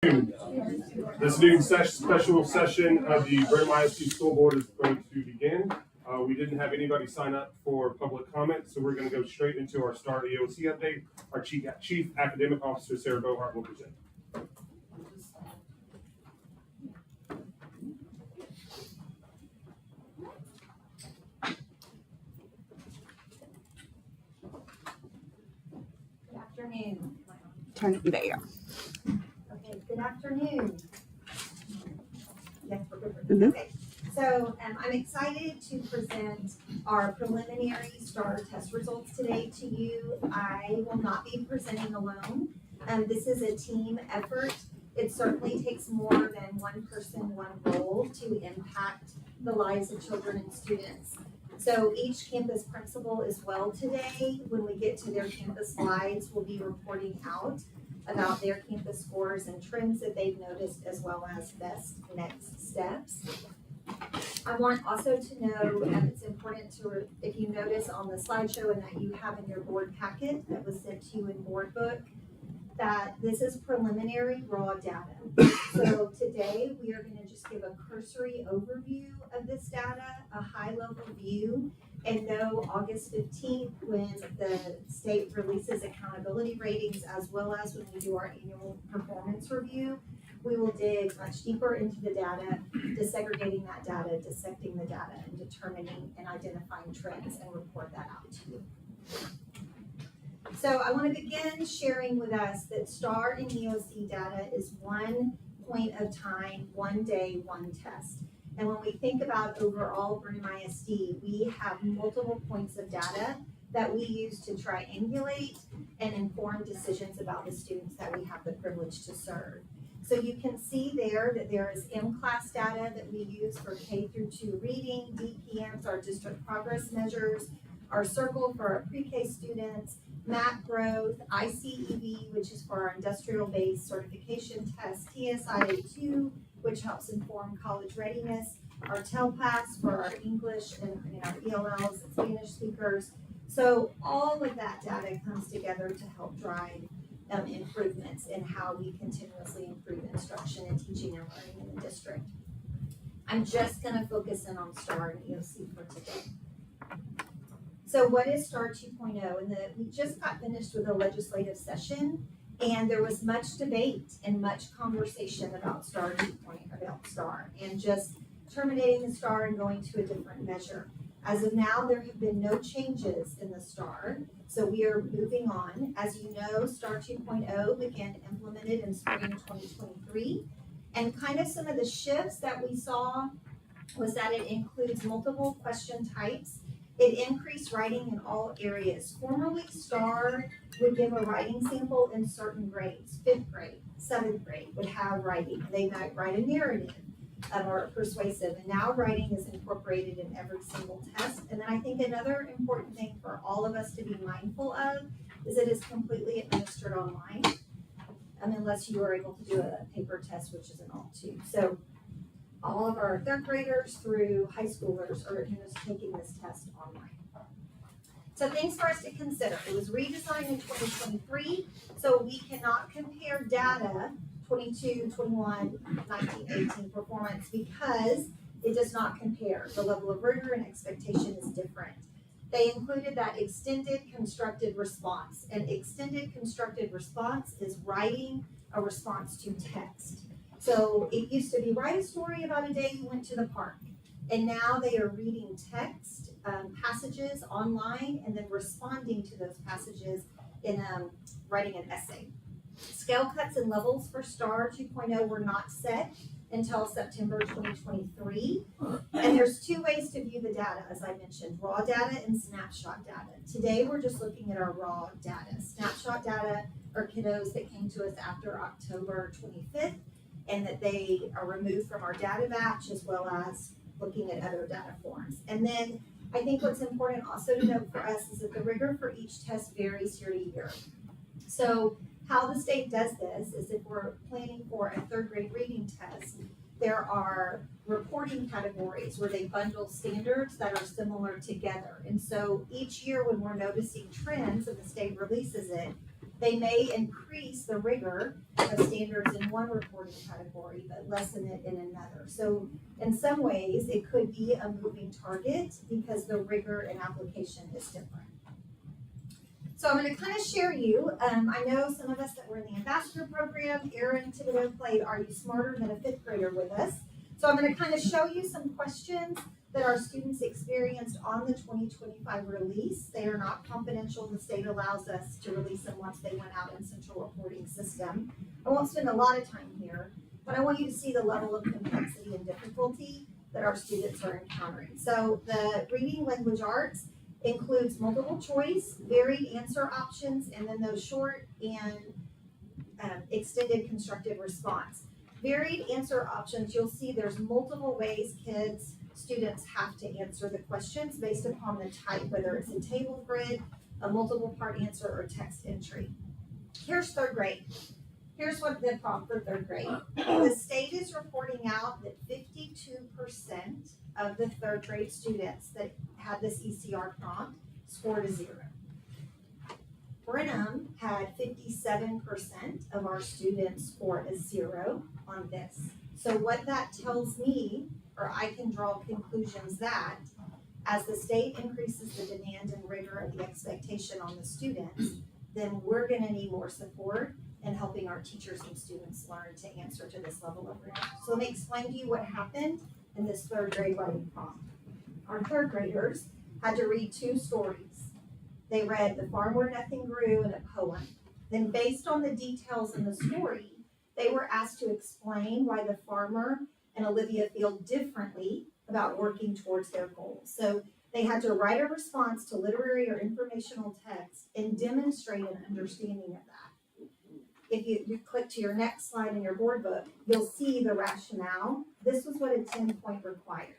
This new special session of the Brenham ISD School Board is going to begin. We didn't have anybody sign up for public comment, so we're going to go straight into our STAR EOC update. Our Chief Academic Officer, Sarah Bohart, will present. Good afternoon. Turn it there. Okay, good afternoon. Yes, we're good. Mhm. Okay, so I'm excited to present our preliminary STAR test results today to you. I will not be presenting alone. This is a team effort. It certainly takes more than one person, one role to impact the lives of children and students. So each campus principal as well today, when we get to their campus slides, will be reporting out about their campus scores and trends that they've noticed, as well as best next steps. I want also to know, and it's important to, if you notice on the slideshow and that you have in your board packet that was sent to you in board book, that this is preliminary raw data. So today we are going to just give a cursory overview of this data, a high level view, and know August 15th when the state releases accountability ratings, as well as when we do our annual performance review, we will dig much deeper into the data, disaggregating that data, dissecting the data, and determining and identifying trends and report that out to you. So I want to begin sharing with us that STAR and EOC data is one point of time, one day, one test. And when we think about overall Brenham ISD, we have multiple points of data that we use to triangulate and inform decisions about the students that we have the privilege to serve. So you can see there that there is M-class data that we use for K through 2 reading, DPMs, our district progress measures, our circle for our pre-K students, MAP growth, ICEV, which is for our industrial-based certification test, TSIA2, which helps inform college readiness, our TELPAS for our English and our ELLs and Spanish speakers. So all of that data comes together to help drive improvements in how we continuously improve instruction and teaching and learning in the district. I'm just going to focus in on STAR and EOC for today. So what is STAR 2.0? And we just got finished with a legislative session, and there was much debate and much conversation about STAR 2.0, about STAR, and just terminating the STAR and going to a different measure. As of now, there have been no changes in the STAR, so we are moving on. As you know, STAR 2.0 began implemented in spring 2023, and kind of some of the shifts that we saw was that it includes multiple question types. It increased writing in all areas. Formerly, STAR would give a writing sample in certain grades. 5th grade, 7th grade would have writing. They might write a narrative or persuasive, and now writing is incorporated in every single test. And then I think another important thing for all of us to be mindful of is it is completely administered online, unless you are able to do a paper test, which is an alt 2. So all of our 3rd graders through high schoolers are taking this test online. So things for us to consider. It was redesigned in 2023, so we cannot compare data 22, 21, 19, 18 performance because it does not compare. The level of rigor and expectation is different. They included that extended constructed response. And extended constructed response is writing a response to text. So it used to be write a story about a day you went to the park. And now they are reading text passages online and then responding to those passages in writing an essay. Scale cuts and levels for STAR 2.0 were not set until September 2023. And there's 2 ways to view the data, as I mentioned, raw data and snapshot data. Today, we're just looking at our raw data. Snapshot data are kiddos that came to us after October 25th and that they are removed from our data batch, as well as looking at other data forms. And then I think what's important also to note for us is that the rigor for each test varies year to year. So how the state does this is if we're planning for a 3rd grade reading test, there are reporting categories where they bundle standards that are similar together. And so each year when we're noticing trends and the state releases it, They may increase the rigor of standards in one reporting category, but lessen it in another. So in some ways, it could be a moving target because the rigor and application is different. So I'm going to kind of share you. I know some of us that were in the ambassador program, Aaron Thibodeau played Are You Smarter Than a Fifth Grader with us. So I'm going to kind of show you some questions that our students experienced on the 2025 release. They are not confidential. The state allows us to release them once they went out in central reporting system. I won't spend a lot of time here, but I want you to see the level of complexity and difficulty that our students are encountering. So the reading language arts includes multiple choice, varied answer options, and then those short and extended constructive response. Varied answer options, you'll see there's multiple ways students have to answer the questions based upon the type, whether it's a table grid, a multiple part answer, or text entry. Here's third grade. Here's what the prompt for third grade. The state is reporting out that 52% of the third grade students that had this ECR prompt scored a 0. Brenham had 57% of our students score a 0 on this. So what that tells me, or I can draw conclusions that as the state increases the demand and rigor of the expectation on the students, then we're going to need more support in helping our teachers and students learn to answer to this level of rigor. So let me explain to you what happened in this third grade writing prompt. Our third graders had to read 2 stories. They read The Farm Where Nothing Grew and a poem. Then based on the details in the story, they were asked to explain why the farmer and Olivia feel differently about working towards their goals. So they had to write a response to literary or informational text and demonstrate an understanding of that. If you click to your next slide in your board book, you'll see the rationale. This was what a 10-point required.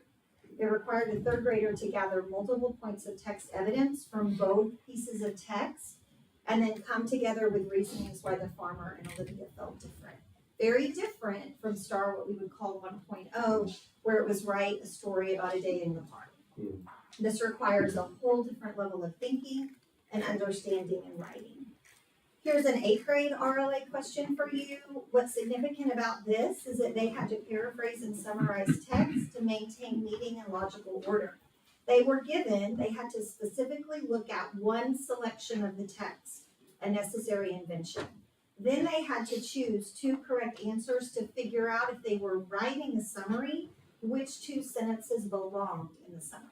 It required a third grader to gather multiple points of text evidence from both pieces of text and then come together with reasonings why the farmer and Olivia felt different. Very different from STAR, what we would call 1.0, where it was write a story about a day in the park. This requires a whole different level of thinking and understanding and writing. Here's an 8th grade RLA question for you. What's significant about this is that they had to paraphrase and summarize text to maintain meaning and logical order. They had to specifically look at one selection of the text, a necessary invention. Then they had to choose 2 correct answers to figure out if they were writing a summary, which 2 sentences belonged in the summary.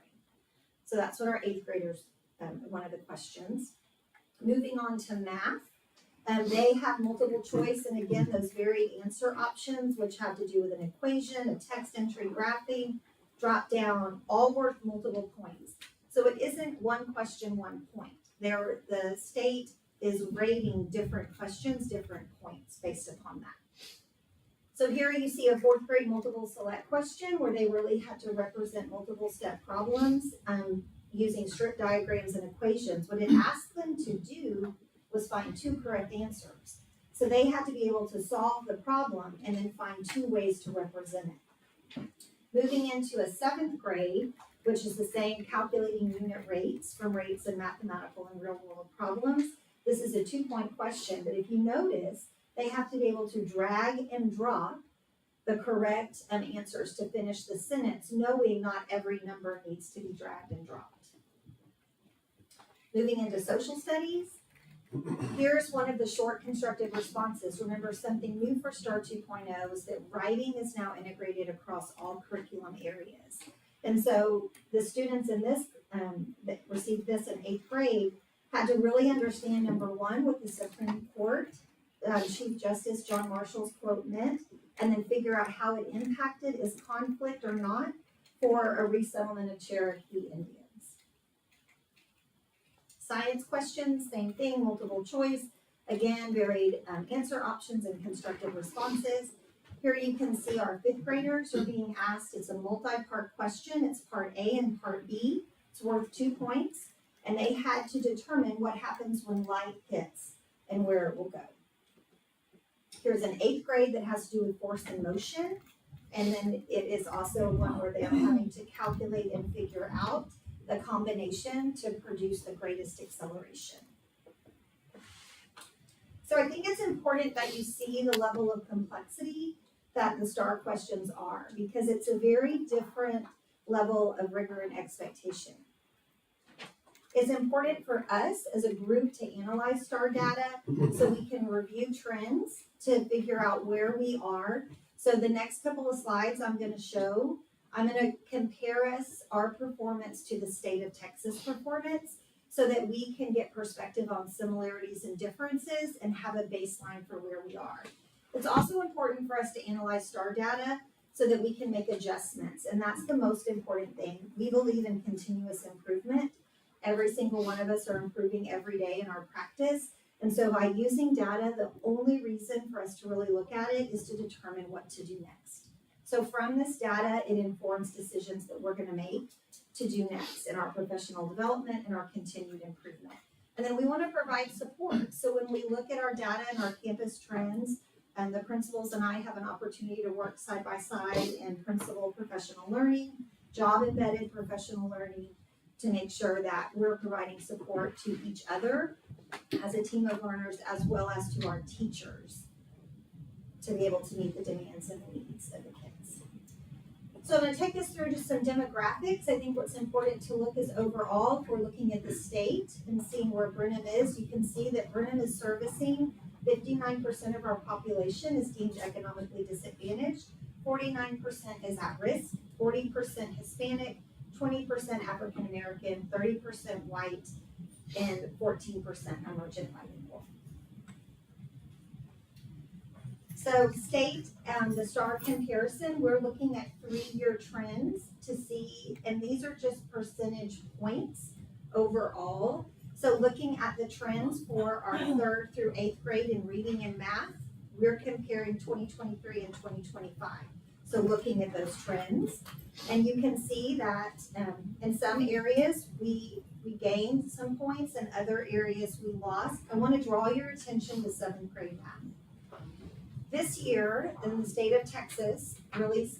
So that's what our 8th graders, one of the questions. Moving on to math. They have multiple choice, and again, those varied answer options, which have to do with an equation, a text entry, graphing, drop down, all worth multiple points. So it isn't one question, 1 point. The state is rating different questions, different points based upon that. So here you see a 4th grade multiple select question where they really had to represent multiple step problems using strip diagrams and equations. What it asked them to do was find 2 correct answers. So they had to be able to solve the problem and then find 2 ways to represent it. Moving into a 7th grade, which is the same, calculating unit rates from rates in mathematical and real world problems. This is a 2-point question, but if you notice, they have to be able to drag and drop the correct answers to finish the sentence, knowing not every number needs to be dragged and dropped. Moving into social studies, here's one of the short constructive responses. Remember, something new for STAR 2.0 is that writing is now integrated across all curriculum areas. And so the students in this that received this in 8th grade had to really understand, number 1, what the Supreme Court Chief Justice John Marshall's quote meant, and then figure out how it impacted, is conflict or not, for a resettlement of Cherokee Indians. Science questions, same thing, multiple choice. Again, varied answer options and constructive responses. Here you can see our 5th graders are being asked, it's a multi-part question. It's part A and part B. It's worth 2 points. And they had to determine what happens when light hits and where it will go. Here's an 8th grade that has to do with force and motion. And then it is also one where they're having to calculate and figure out the combination to produce the greatest acceleration. So I think it's important that you see the level of complexity that the STAR questions are, because it's a very different level of rigor and expectation. It's important for us as a group to analyze STAR data so we can review trends to figure out where we are. So the next couple of slides I'm going to show, I'm going to compare our performance to the state of Texas performance so that we can get perspective on similarities and differences and have a baseline for where we are. It's also important for us to analyze STAR data so that we can make adjustments, and that's the most important thing. We believe in continuous improvement. Every single one of us are improving every day in our practice. And so by using data, the only reason for us to really look at it is to determine what to do next. So from this data, it informs decisions that we're going to make to do next in our professional development and our continued improvement. And then we want to provide support. So when we look at our data and our campus trends, and the principals and I have an opportunity to work side by side in principal professional learning, job embedded professional learning, to make sure that we're providing support to each other as a team of learners, as well as to our teachers, to be able to meet the demands and the needs of the kids. So I'm going to take us through just some demographics. I think what's important to look is overall, if we're looking at the state and seeing where Brenham is, you can see that Brenham is servicing 59% of our population is deemed economically disadvantaged, 49% is at risk, 40% Hispanic, 20% African American, 30% white, and 14% emergent bilingual. So state, the STAR comparison, we're looking at 3-year trends to see, and these are just percentage points overall. So looking at the trends for our 3rd through 8th grade in reading and math, we're comparing 2023 and 2025. So looking at those trends, and you can see that in some areas we gained some points, and other areas we lost. I want to draw your attention to 7th grade math. This year, in the state of Texas, really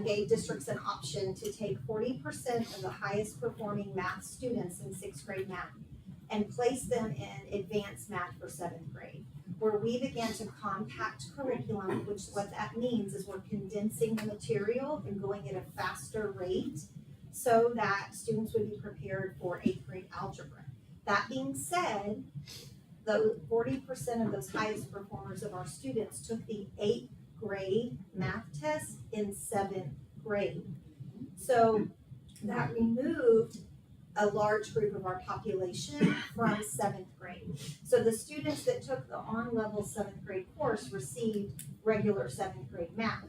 gave districts an option to take 40% of the highest performing math students in 6th grade math and place them in advanced math for 7th grade, where we began to compact curriculum, which what that means is we're condensing the material and going at a faster rate so that students would be prepared for 8th grade algebra. That being said, the 40% of those highest performers of our students took the 8th grade math test in 7th grade. So that removed a large group of our population from 7th grade. So the students that took the on-level 7th grade course received regular 7th grade math.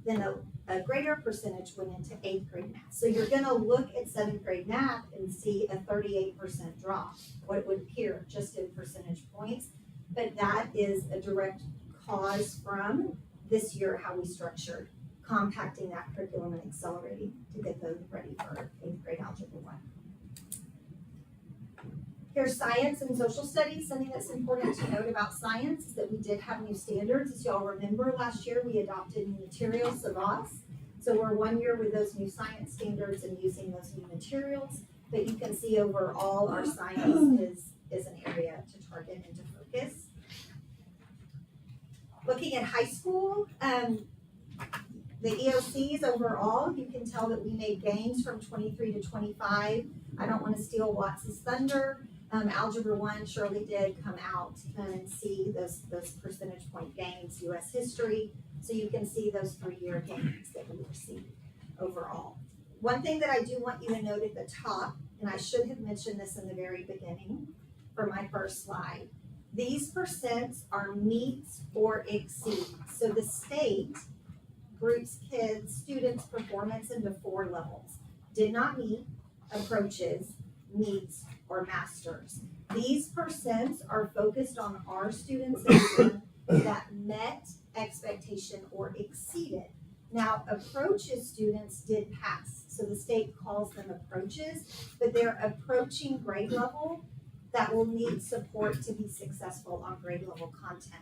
Then a greater percentage went into 8th grade math. So you're gonna look at 7th grade math and see a 38% drop, what it would appear just in percentage points. But that is a direct cause from this year, how we structured compacting that curriculum and accelerating to get them ready for 8th grade algebra 1. Here's science and social studies. Something that's important to note about science is that we did have new standards. As y'all remember, last year we adopted new materials, SAVAS. So we're 1 year with those new science standards and using those new materials. But you can see overall our science is an area to target and to focus. Looking at high school, the EOCs overall, you can tell that we made gains from 23 to 25. I don't want to steal Watts' thunder. Algebra 1 surely did come out and see those percentage point gains, U.S. history. So you can see those 3-year gains that we received overall. One thing that I do want you to note at the top, and I should have mentioned this in the very beginning for my first slide, these percents are meets or exceeds. So the state groups kids, students' performance into 4 levels. Did not meet, approaches, meets, or masters. These percents are focused on our students that met expectation or exceeded. Now, approaches students did pass, so the state calls them approaches, but they're approaching grade level that will need support to be successful on grade level content.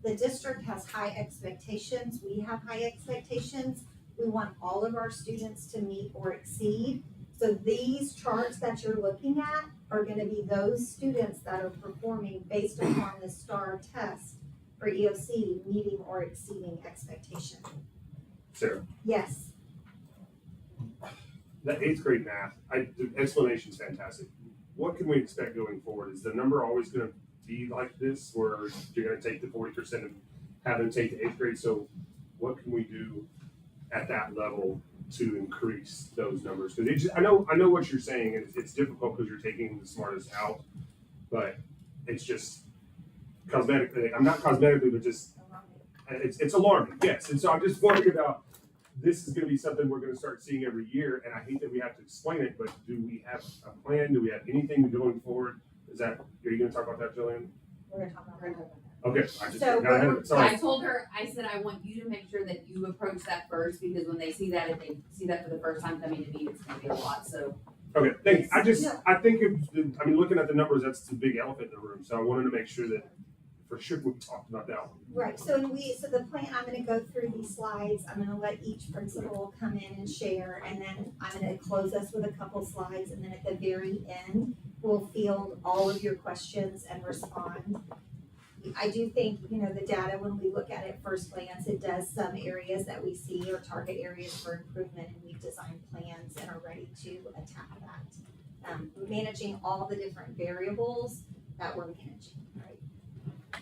The district has high expectations. We have high expectations. We want all of our students to meet or exceed. So these charts that you're looking at are gonna be those students that are performing based upon the STAR test for EOC, meeting or exceeding expectation. Sarah, Yes, that eighth grade math, the explanation's fantastic. What can we expect going forward? Is the number always gonna be like this, where you're gonna take the 40% and have them take the eighth grade? So what can we do at that level to increase those numbers? Because I know what you're saying, and it's difficult because you're taking the smartest out, but it's just cosmetically, I'm not cosmetically, but just, it's alarming, yes. And so I'm just wondering about, this is gonna be something we're gonna start seeing every year, and I hate that we have to explain it, but do we have a plan? Do we have anything going forward? Are you gonna talk about that, Jillian? we're gonna talk about that. Okay, I just So got ahead of it, sorry. I told her, I said, I want you to make sure that you approach that first, because when they see that, if they see that for the first time coming to me, it's gonna be a lot, so. Okay, thank you. I think, looking at the numbers, that's the big elephant in the room, so I wanted to make sure that, for sure, we talked about that one. Right, so the plan, I'm gonna go through these slides, I'm gonna let each principal come in and share, and then I'm gonna close us with a couple slides, and then at the very end, we'll field all of your questions and respond. I do think, the data, when we look at it first glance, it does some areas that we see are target areas for improvement, and we've designed plans and are ready to attack that. Managing all the different variables that we're managing, right?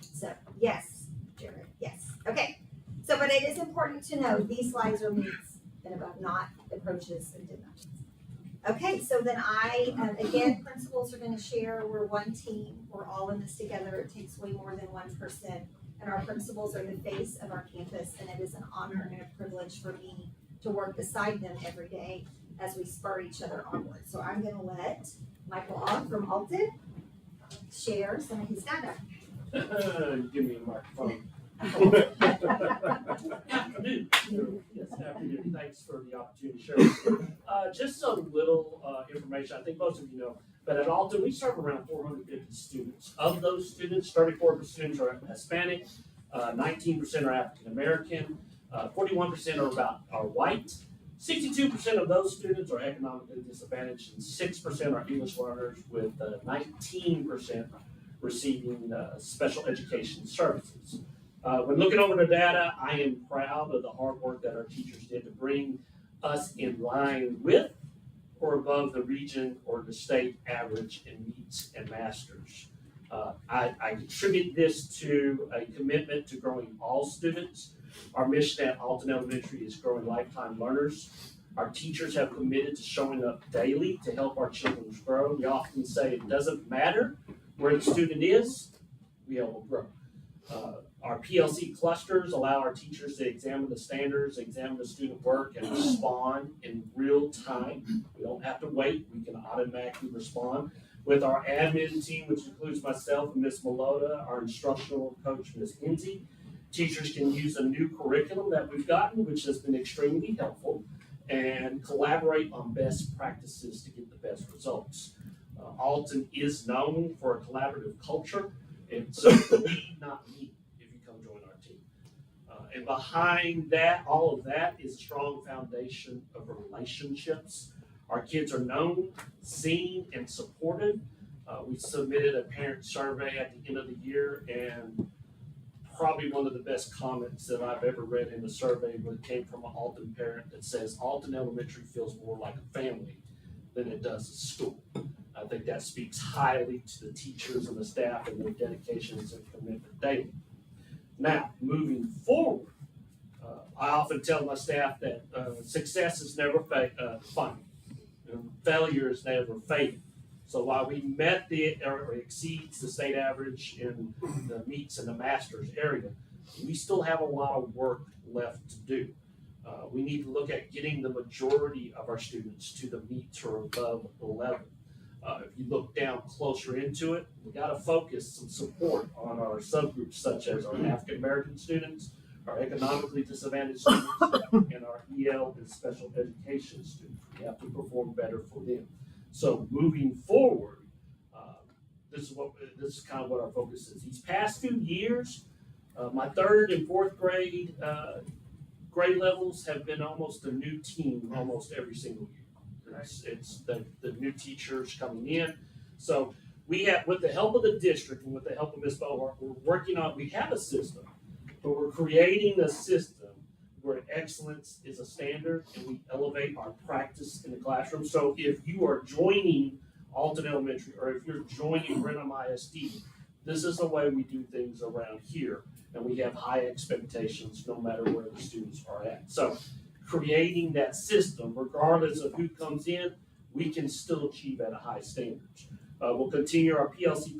So, yes, Jared, yes. Okay, so, but it is important to know, these slides are meets and above, not approaches and dimensions. Okay, so then again, principals are gonna share, we're one team, we're all in this together, it takes way more than one person. And our principals are the face of our campus, and it is an honor and a privilege for me to work beside them every day as we spur each other onward. So I'm gonna let Michael Ogg from Alton share some of his data. Give me a microphone. Afternoon. Yes, afternoon. Thanks for the opportunity to share. Just some little information. I think most of you know, but at Alton we serve around 450 students. Of those students, 34% students are Hispanic, 19% are African American, 41% are white. 62% of those students are economically disadvantaged, and 6% are English learners, with 19% receiving special education services. When looking over the data, I am proud of the hard work that our teachers did to bring us in line with or above the region or the state average in meets and masters. I attribute this to a commitment to growing all students. Our mission at Alton Elementary is growing lifetime learners. Our teachers have committed to showing up daily to help our children grow. We often say it doesn't matter where the student is, we help them grow. Our PLC clusters allow our teachers to examine the standards, examine the student work, and respond in real time. We don't have to wait, we can automatically respond. With our admin team, which includes myself and Ms. Malota, our instructional coach, Ms. Hinsey, teachers can use a new curriculum that we've gotten, which has been extremely helpful, and collaborate on best practices to get the best results. Alton is known for a collaborative culture, and so we, not me, if you come join our team. And behind that, all of that is a strong foundation of relationships. Our kids are known, seen, and supported. We submitted a parent survey at the end of the year, and probably one of the best comments that I've ever read in a survey came from an Alton parent that says Alton Elementary feels more like a family than it does a school. I think that speaks highly to the teachers and the staff and their dedications and commitment daily. Now, moving forward, I often tell my staff that success is never fun. Failure is never fatal. So while we met or exceeds the state average in the meets and the masters area, we still have a lot of work left to do. We need to look at getting the majority of our students to the meets or above level. If you look down closer into it, we got to focus some support on our subgroups, such as our African American students, our economically disadvantaged students, and our EL and special education students. We have to perform better for them. So moving forward, this is kind of what our focus is. These past few years, my third and fourth grade grade levels have been almost a new team almost every single year. It's the new teachers coming in. So we have, with the help of the district and with the help of Ms. Bohart, we have a system, but we're creating a system where excellence is a standard and we elevate our practice in the classroom. So if you are joining Alton Elementary or if you're joining Brenham ISD, this is the way we do things around here. And we have high expectations no matter where the students are at. So creating that system, regardless of who comes in, we can still achieve at a high standard. We'll continue our PLC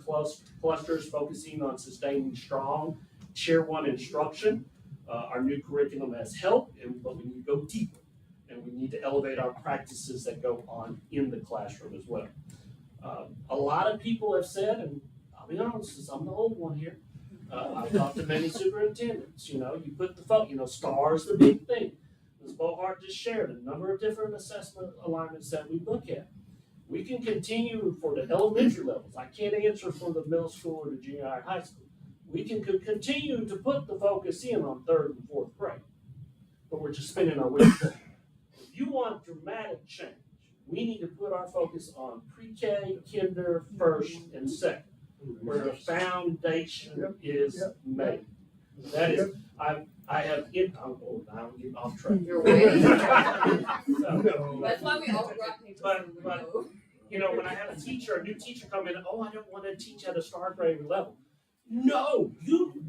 clusters, focusing on sustaining strong Tier 1 instruction. Our new curriculum has helped, but we need to go deeper. And we need to elevate our practices that go on in the classroom as well. A lot of people have said, and I'll be honest, since I'm the old one here, I've talked to many superintendents, you put the STAR is the big thing. Ms. Bohart just shared a number of different assessment alignments that we look at. We can continue for the elementary levels. I can't answer for the middle school or the junior high or high school. We can continue to put the focus in on 3rd and 4th grade, but we're just spinning our wheels. If you want dramatic change, we need to put our focus on pre-K, kinder, 1st, and 2nd, where the foundation is made. That is, I have I'm old, now I'm getting off track. You're way. So, That's why we all rock paper But- scissors. when I have a new teacher come in, oh, I don't want to teach at a star grade level. No,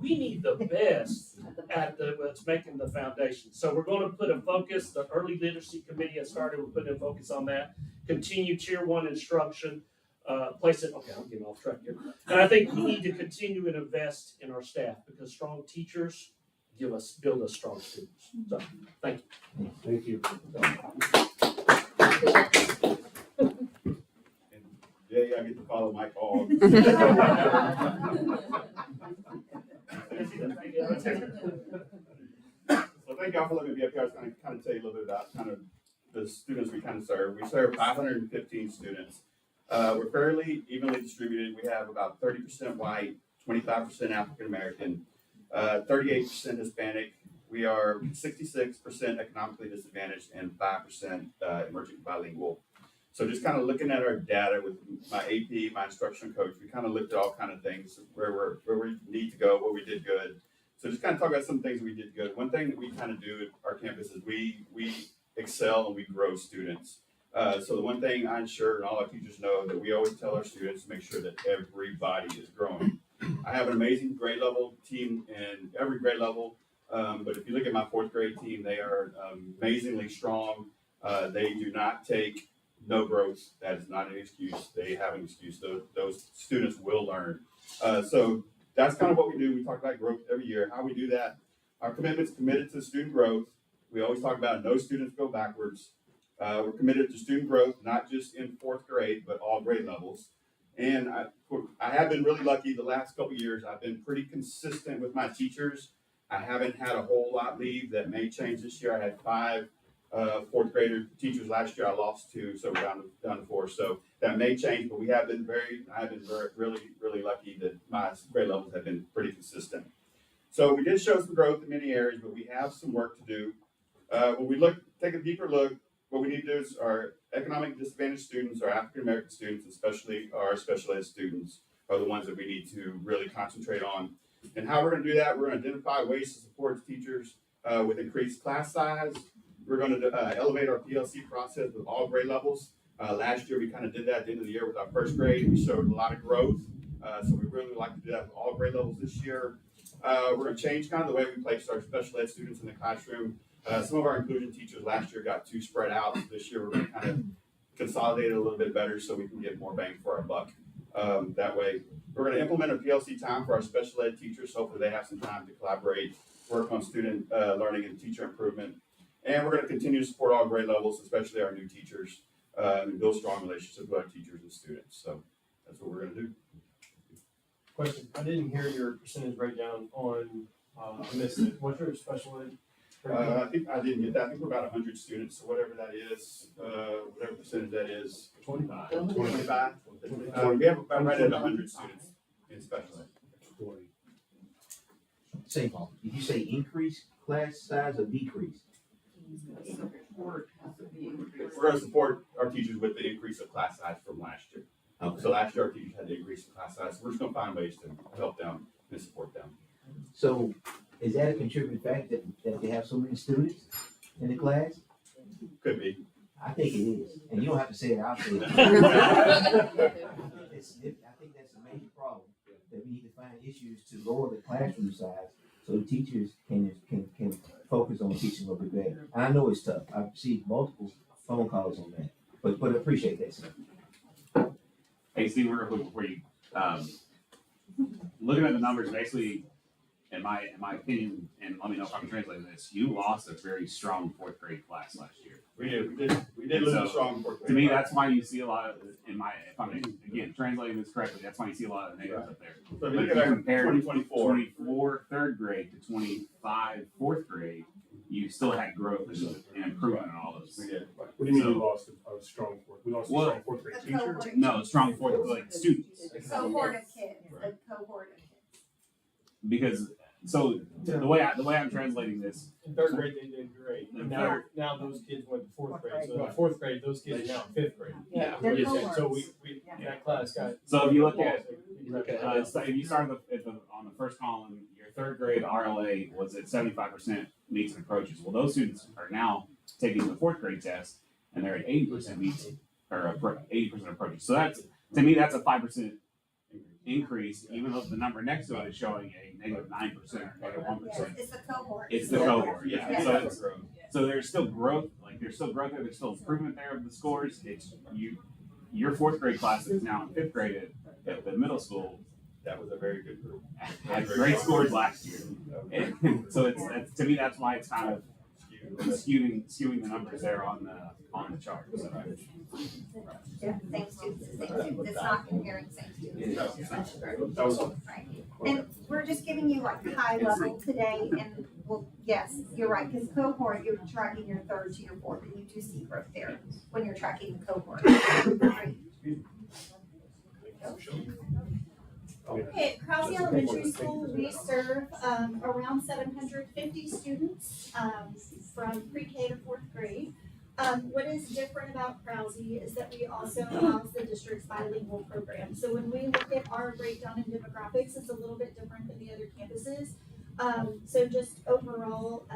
we need the best at what's making the foundation. So we're going to put a focus, the early literacy committee has started, we're putting a focus on that. Continue Tier 1 instruction, okay, I'm getting off track here. And I think we need to continue and invest in our staff because strong teachers build us strong students. So, thank you. Thank you. Yeah, I get to follow my call. So thank y'all for letting me be up here. I was going to kind of tell you a little bit about kind of the students we kind of serve. We serve 515 students. We're fairly evenly distributed. We have about 30% white, 25% African American, 38% Hispanic. We are 66% economically disadvantaged and 5% emerging bilingual. So just kind of looking at our data with my AP, my instructional coach, we kind of looked at all kind of things, where we need to go, what we did good. So just kind of talk about some things we did good. One thing that we kind of do at our campus is we excel and we grow students. So the one thing I'm sure and all our teachers know that we always tell our students to make sure that everybody is growing. I have an amazing grade level team in every grade level. But if you look at my 4th grade team, they are amazingly strong. They do not take no growth. That is not an excuse. They have an excuse. Those students will learn. So that's kind of what we do. We talk about growth every year. How we do that, our commitment's committed to student growth. We always talk about no students go backwards. We're committed to student growth, not just in 4th grade, but all grade levels. And I have been really lucky the last couple of years. I've been pretty consistent with my teachers. I haven't had a whole lot leave. That may change this year. I had 5 4th grader teachers last year. I lost 2, so we're down to 4. So that may change, but I have been really lucky that my grade levels have been pretty consistent. So we did show some growth in many areas, but we have some work to do. When we take a deeper look, what we need to do is our economic disadvantaged students, our African American students, especially our special ed students, are the ones that we need to really concentrate on. And how we're going to do that, we're going to identify ways to support teachers with increased class size. We're going to elevate our PLC process with all grade levels. Last year, we kind of did that at the end of the year with our 1st grade. We showed a lot of growth. So we really like to do that with all grade levels this year. We're going to change kind of the way we place our special ed students in the classroom. Some of our inclusion teachers last year got too spread out. This year, we're going to kind of consolidate it a little bit better so we can get more bang for our buck. That way, we're going to implement a PLC time for our special ed teachers. Hopefully they have some time to collaborate, work on student learning and teacher improvement. And we're going to continue to support all grade levels, especially our new teachers, and build strong relationships with our teachers and students. So that's what we're going to do. Question, I didn't hear your percentage breakdown on, I missed it. What's your special ed? I think I didn't get that. I think we're about 100 students, so whatever that is, whatever percentage that is. 25. 25? We have about right at 100 students in special ed. St. Paul, did you say increase class size or decrease? support has to be increased. We're gonna support our teachers with the increase of class size from last year. So last year our teachers had to increase the class size. We're just gonna find ways to help them and support them. So is that a contributing factor that they have so many students in the class? Could be. I think it is, and you don't have to say it, I'll say it. I think that's a major problem, that we need to find issues to lower the classroom size so the teachers can focus on teaching a little bit better. And I know it's tough, I've received multiple phone calls on that, but I appreciate that, sir. Hey, Steve, real quick before you, looking at the numbers, basically, in my opinion, and let me know if I'm translating this, you lost a very strong fourth grade class last year. We did lose a strong fourth grade. To me, that's why you see a lot of, if I'm, again, translating this correctly, that's why you see a lot of negatives up there. So if But you if look you at our compare 2024, 24 third grade to 25 fourth grade, you still had growth and improvement in all those. we did. What do you mean we lost a strong fourth? We lost a Well- strong fourth grade teacher? No, strong fourth, like students. Cohort of kids, a cohort of kids. Because, so the way I'm translating this, In third grade, they did great. In And third- now those kids went to fourth grade. So in fourth grade, those kids are now in fifth grade. Yeah. We're just saying, They're so we, that class got. So if you look at, Exactly. so if you start on the first column, your third grade RLA was at 75% meets and approaches. Well, those students are now taking the fourth grade test and they're at 80% meets or 80% approaches. So that's, to me, that's a 5% increase, even though the number next to it is showing a -9% or -1%. It's the cohort. It's the cohort, yeah. Yeah. So it's, so there's still growth, like there's still growth there, there's still improvement there of the scores. It's your fourth grade class is now in fifth grade at the middle school That was a very good group. had great scores last year. And so it's to me, that's why it's kind of skewing the numbers there on the chart. So, Yeah, same students, it's not comparing same students. That was Right. And we're just giving you like high level today, and well, yes, you're right, because cohort, you're tracking your third to your fourth, and you do see growth there when you're tracking the cohort. Right. Okay, at Krause Elementary School, we serve around 750 students from pre-K to fourth grade. What is different about Krause is that we also house the district's bilingual program. So when we look at our breakdown in demographics, it's a little bit different than the other campuses. So just overall,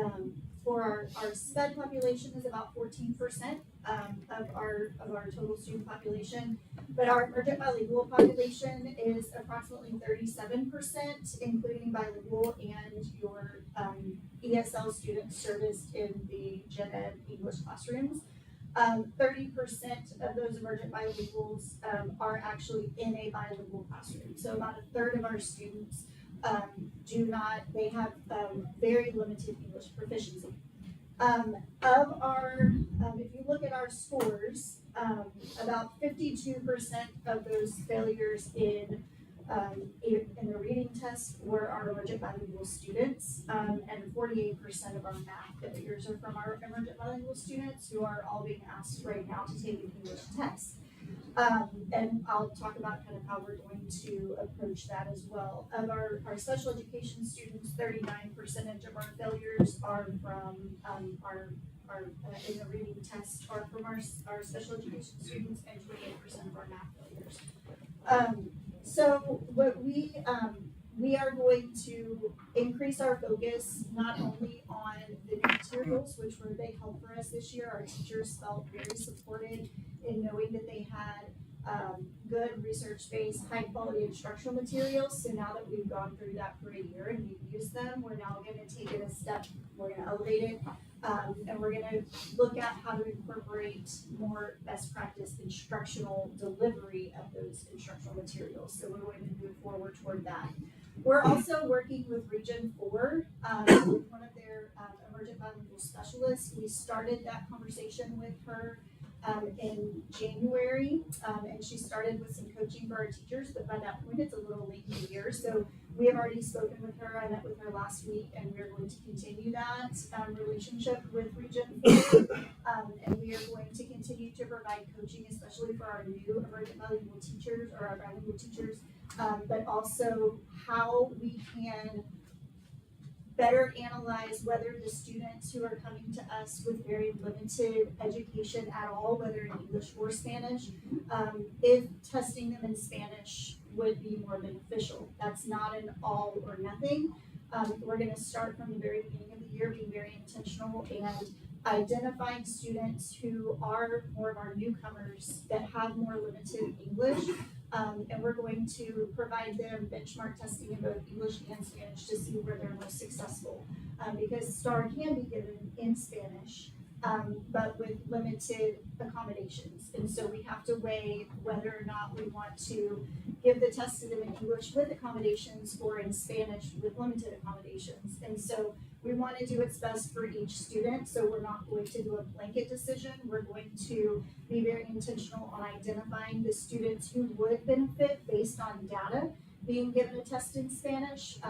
for our SPED population is about 14% of our total student population. But our emergent bilingual population is approximately 37%, including bilingual and your ESL students serviced in the gen ed English classrooms. 30% of those emergent bilinguals are actually in a bilingual classroom. So about a third of our students they have very limited English proficiency. If you look at our scores, about 52% of those failures in the reading test were our emergent bilingual students, and 48% of our math failures are from our emergent bilingual students who are all being asked right now to take an English test. And I'll talk about kind of how we're going to approach that as well. Of our special education students, 39% of our failures are from in the reading test are from our special education students, and 28% of our math failures. So what we are going to increase our focus not only on the materials, which were a big help for us this year. Our teachers felt very supported in knowing that they had good research-based, high-quality instructional materials. So now that we've gone through that for a year and we've used them, we're now going to take it a step. We're going to elevate it, and we're going to look at how to incorporate more best practice instructional delivery of those instructional materials. So we're going to move forward toward that. We're also working with Region 4, with one of their emergent bilingual specialists. We started that conversation with her in January, and she started with some coaching for our teachers, but by that point it's a little late in the year. So we have already spoken with her. I met with her last week, and we're going to continue that relationship with Region 4, and we are going to continue to provide coaching, especially for our new emergent bilingual teachers or our bilingual teachers, but also how we can better analyze whether the students who are coming to us with very limited education at all, whether in English or Spanish, if testing them in Spanish would be more beneficial. That's not an all or nothing. We're gonna start from the very beginning of the year being very intentional and identifying students who are more of our newcomers that have more limited English. And we're going to provide them benchmark testing in both English and Spanish to see where they're most successful. Because STAR can be given in Spanish, but with limited accommodations. And so we have to weigh whether or not we want to give the test to them in English with accommodations or in Spanish with limited accommodations. And so we want to do what's best for each student, so we're not going to do a blanket decision. We're going to be very intentional on identifying the students who would benefit based on data being given a test in Spanish.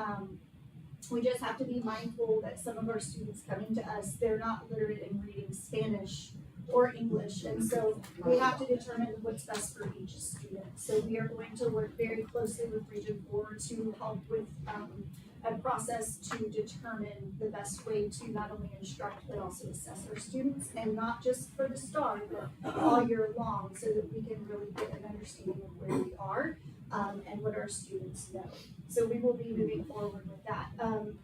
We just have to be mindful that some of our students coming to us, they're not literate in reading Spanish or English, and so we have to determine what's best for each student. So we are going to work very closely with Region 4 to help with a process to determine the best way to not only instruct but also assess our students, and not just for the STAR, but all year long, so that we can really get an understanding of where we are and what our students know. So we will be moving forward with that.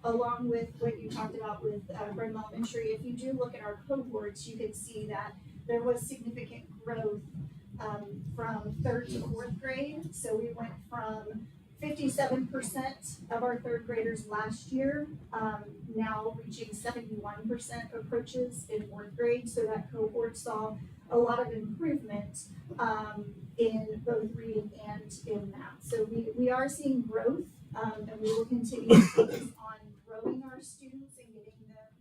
Along with what you talked about with Brenham Elementary, if you do look at our cohorts, you can see that there was significant growth from 3rd to 4th grade. So we went from 57% of our 3rd graders last year, now reaching 71% approaches in 4th grade. So that cohort saw a lot of improvement in both reading and in math. So we are seeing growth, and we will continue to focus on growing our students and getting them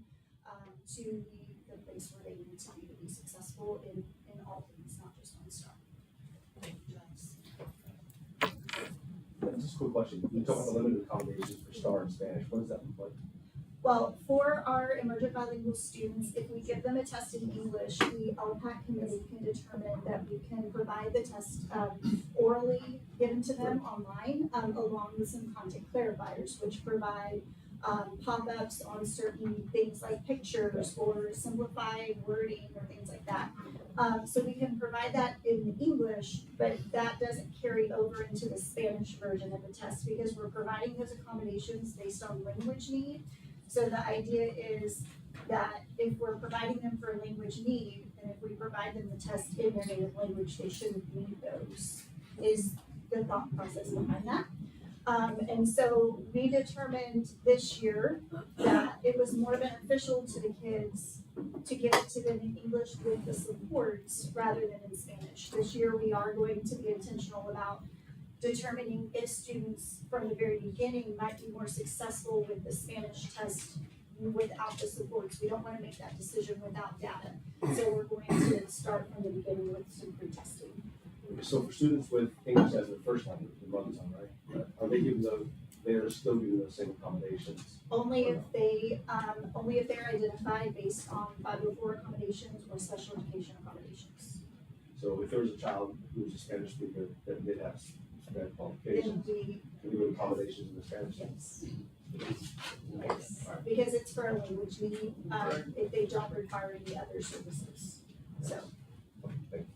to the place where they need to be successful in all things, not just on STAR. Just a quick question. You talk about the limited accommodations for STAR in Spanish. What does that look like? Well, for our emergent bilingual students, if we give them a test in English, the LPAC committee can determine that we can provide the test orally given to them online, along with some content clarifiers, which provide pop-ups on certain things like pictures or simplified wording or things like that. So we can provide that in English, but that doesn't carry over into the Spanish version of the test because we're providing those accommodations based on language need. So the idea is that if we're providing them for language need, and if we provide them the test in their native language, they shouldn't need those, is the thought process behind that. And so we determined this year that it was more beneficial to the kids to give it to them in English with the supports rather than in Spanish. This year we are going to be intentional about determining if students from the very beginning might be more successful with the Spanish test without the supports. We don't want to make that decision without data. So we're going to start from the beginning with some pre-testing. So for students with English as their first language, the mother tongue, right? Are they given those? They are still given those same accommodations. Only if they're identified based on 504 accommodations or special education accommodations. So if there was a child who was a Spanish speaker, then they'd have Spanish Then qualifications. we, Can we give accommodations in the Spanish? yes. Yes, because it's for a language need, if they don't require any other services, so. Thank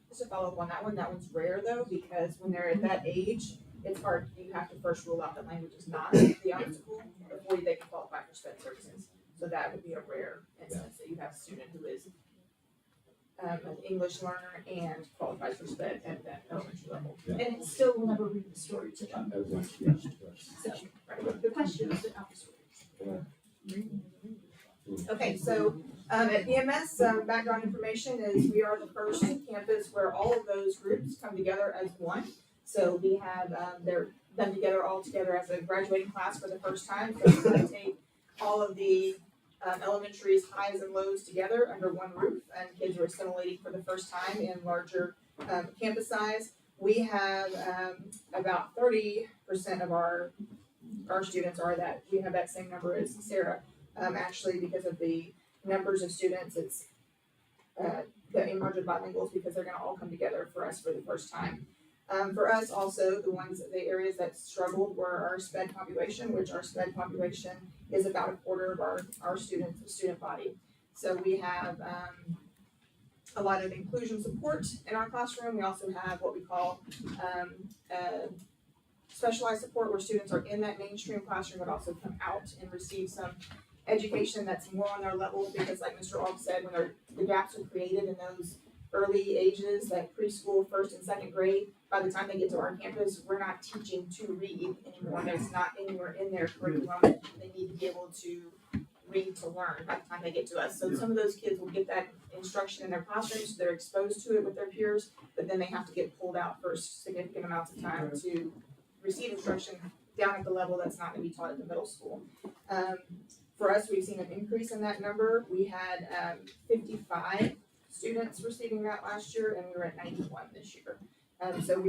Just to follow up on that one's rare though, because when they're at that age, it's hard, you have to first rule out that language is not the obstacle before they can qualify for SPED services. So that would be a rare instance that you have a student who is an English learner and qualifies for SPED at that elementary level. And it still will never read the story to them, so, right, the questions, but not the stories. Okay, so at EMS, background information is we are the first campus where all of those groups come together as one. So we have them together all together as a graduating class for the first time. So we're going to take all of the elementary's highs and lows together under one roof, and kids are assimilating for the first time in larger campus size. We have about 30% of our students are that. We have that same number as Sarah. Actually, because of the numbers of students, it's the emergent bilinguals because they're gonna all come together for us for the first time. For us also, the areas that struggled were our SPED population, which our SPED population is about a quarter of our student body. So we have, a lot of inclusion support in our classroom. We also have what we call, specialized support where students are in that mainstream classroom but also come out and receive some education that's more on their level because like Mr. Aug said, when the gaps are created in those early ages, like preschool, first and second grade, by the time they get to our campus, we're not teaching to read anymore. There's not anywhere in their curriculum that they need to be able to read to learn by the time they get to us. So some of those kids will get that instruction in their classrooms, so they're exposed to it with their peers, but then they have to get pulled out for significant amounts of time to receive instruction down at the level that's not gonna be taught at the middle school. For us, we've seen an increase in that number. We had 55 students receiving that last year, and we were at 91 this year. So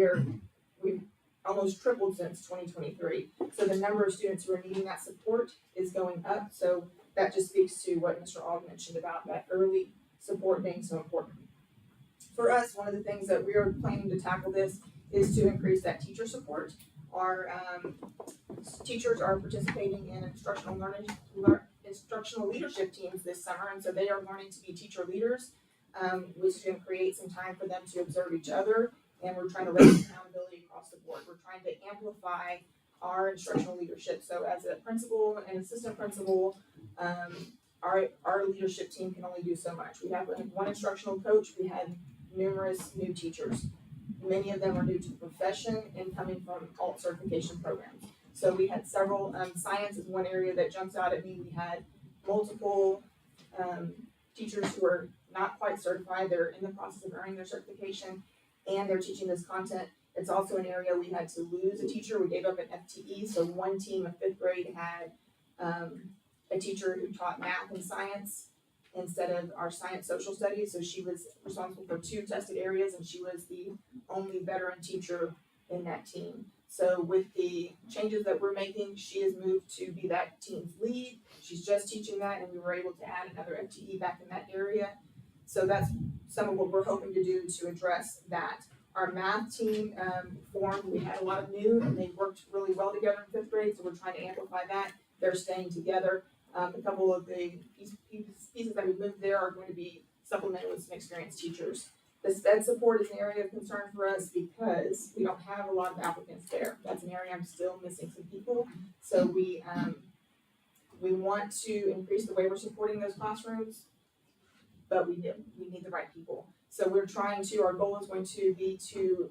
we've almost tripled since 2023. So the number of students who are needing that support is going up. So that just speaks to what Mr. Aug mentioned about that early support being so important. For us, one of the things that we are planning to tackle this is to increase that teacher support. Our teachers are participating in instructional leadership teams this summer, and so they are learning to be teacher leaders, which is going to create some time for them to observe each other, and we're trying to raise accountability across the board. We're trying to amplify our instructional leadership. So as a principal and assistant principal, our leadership team can only do so much. We have one instructional coach. We had numerous new teachers. Many of them are new to the profession and coming from alt certification programs. So we had several, science is one area that jumps out at me. We had multiple teachers who are not quite certified. They're in the process of earning their certification and they're teaching this content. It's also an area we had to lose a teacher. We gave up an FTE. So one team of fifth grade had a teacher who taught math and science instead of our science social studies. So she was responsible for 2 tested areas and she was the only veteran teacher in that team. So with the changes that we're making, she has moved to be that team's lead. She's just teaching that and we were able to add another FTE back in that area. So that's some of what we're hoping to do to address that. Our math team formed, we had a lot of new and they worked really well together in 5th grade, so we're trying to amplify that. They're staying together. A couple of the pieces that we moved there are going to be supplemented with some experienced teachers. The SPED support is an area of concern for us because we don't have a lot of applicants there. That's an area I'm still missing some people. So we want to increase the way we're supporting those classrooms, but we need the right people. So we're trying to, our goal is going to be to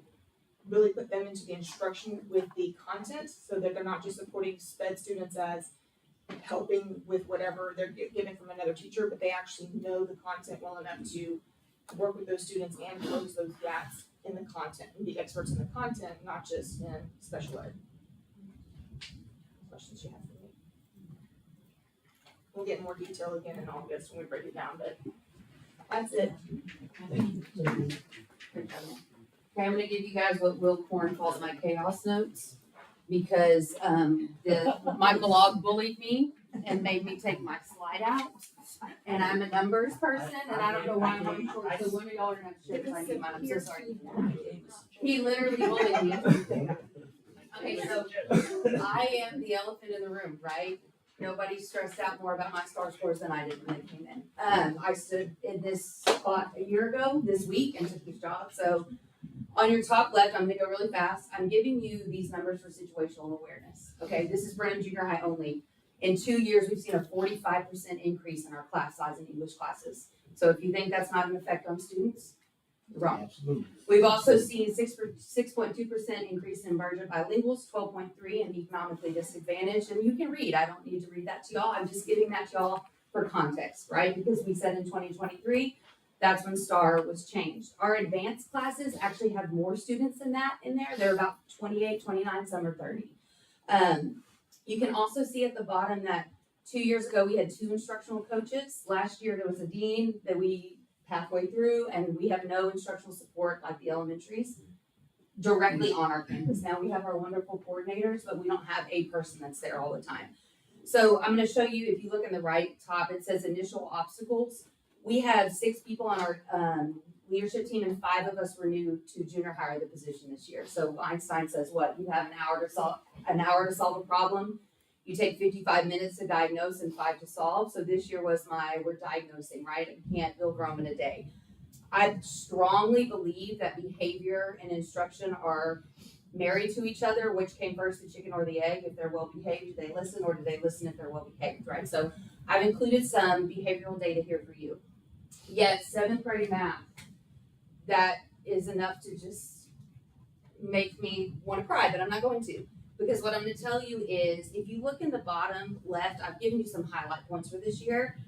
really put them into the instruction with the content so that they're not just supporting SPED students as helping with whatever they're given from another teacher, but they actually know the content well enough to work with those students and close those gaps in the content and be experts in the content, not just in special ed. Questions you have for me? We'll get in more detail again in August when we break it down, but that's it. Okay, I'm gonna give you guys what Will Korn calls my chaos notes, because, Michael Ogg bullied me and made me take my slide out, and I'm a numbers person, and I don't know why I'm on short, so one of y'all are gonna have to share if I get mine, I'm so sorry. He literally bullied me. Okay, so I am the elephant in the room, right? Nobody stressed out more about my STAR scores than I did when they came in. I stood in this spot a year ago, this week, and took this job. So on your top left, I'm gonna go really fast. I'm giving you these numbers for situational awareness. Okay, this is Brenham Junior High only. In 2 years, we've seen a 45% increase in our class size in English classes. So if you think that's not an effect on students, you're wrong. Absolutely. We've also seen 6.2% increase in emergent bilinguals, 12.3% in economically disadvantaged. And you can read. I don't need to read that to y'all. I'm just giving that to y'all for context, right? Because we said in 2023, that's when STAR was changed. Our advanced classes actually have more students than that in there. They're about 28, 29, some are 30. You can also see at the bottom that 2 years ago, we had 2 instructional coaches. Last year, there was a dean that we halfway through, and we have no instructional support like the elementaries directly on our campus. Now we have our wonderful coordinators, but we don't have a person that's there all the time. So I'm going to show you, if you look in the right top, it says initial obstacles. We have 6 people on our leadership team, and 5 of us were new to junior hire the position this year. So Einstein says what? You have an hour to solve a problem. You take 55 minutes to diagnose and 5 to solve. So this year was we're diagnosing, right? You can't build Rome in a day. I strongly believe that behavior and instruction are married to each other. Which came first, the chicken or the egg? If they're well behaved, do they listen, or do they listen if they're well behaved, right? So I've included some behavioral data here for you. Yet 7th grade math, that is enough to just make me want to cry, but I'm not going to. Because what I'm going to tell you is, if you look in the bottom left, I've given you some highlight points for this year.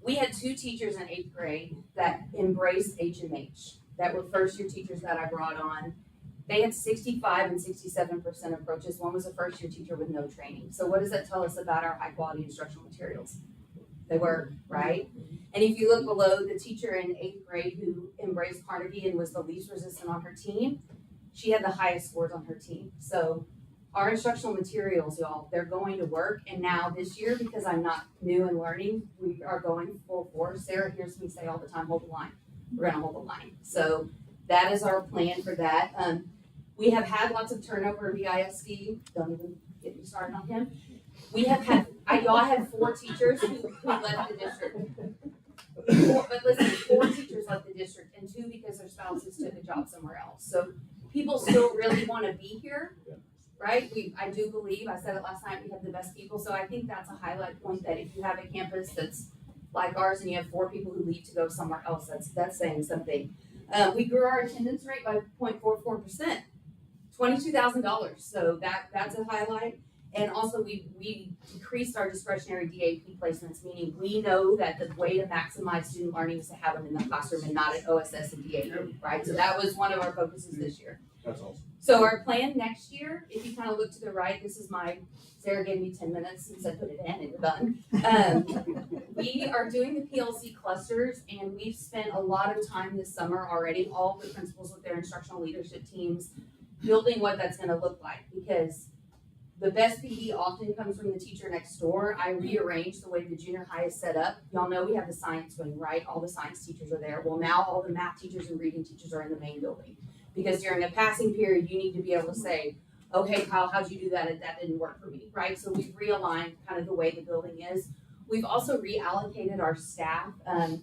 We had 2 teachers in 8th grade that embraced HMH, that were first year teachers that I brought on. They had 65 and 67% approaches. One was a first year teacher with no training. So what does that tell us about our high quality instructional materials? They work, right? And if you look below, the teacher in 8th grade who embraced Carnegie and was the least resistant on her team, she had the highest scores on her team. So our instructional materials, y'all, they're going to work. And now this year, because I'm not new and learning, we are going full force. Sarah hears me say all the time, hold the line. We're gonna hold the line. So that is our plan for that. We have had lots of turnover in BISD. Don't even get me started on him. We have had, y'all had 4 teachers who left the district. But listen, 4 teachers left the district, and 2 because their spouses took a job somewhere else. So people still really want to be here, right? I do believe, I said it last night, we have the best people. So I think that's a highlight point, that if you have a campus that's like ours and you have 4 people who leave to go somewhere else, that's saying something. We grew our attendance rate by 0.44%, $22,000. So that's a highlight. And also we decreased our discretionary DAP placements, meaning we know that the way to maximize student learning is to have them in the classroom and not at OSS and DAP, right? So that was one of our focuses this year. That's awesome. So our plan next year, if you kind of look to the right, this is Sarah gave me 10 minutes and said put it in and you're done. We are doing the PLC clusters, and we've spent a lot of time this summer already, all the principals with their instructional leadership teams, building what that's gonna look like, because the best PD often comes from the teacher next door. I rearranged the way the junior high is set up. Y'all know we have the science wing, right? All the science teachers are there. Well, now all the math teachers and reading teachers are in the main building. Because during a passing period, you need to be able to say, okay, Kyle, how'd you do that? And that didn't work for me, right? So we've realigned kind of the way the building is. We've also reallocated our staff.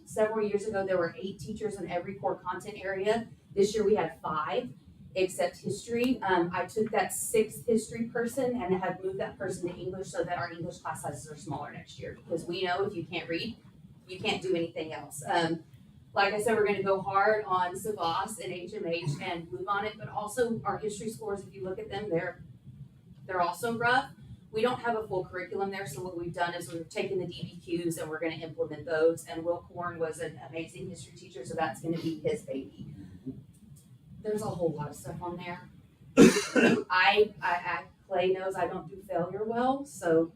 Several years ago, there were 8 teachers in every core content area. This year we had 5. Except history. I took that 6th history person and have moved that person to English so that our English class sizes are smaller next year. Because we know if you can't read, you can't do anything else. Like I said, we're going to go hard on Savas and HMH and move on it, but also our history scores, if you look at them, they're also rough. We don't have a full curriculum there, so what we've done is we've taken the DBQs and we're going to implement those. And Will Korn was an amazing history teacher, so that's going to be his baby. There's a whole lot of stuff on there. Clay knows I don't do failure well, so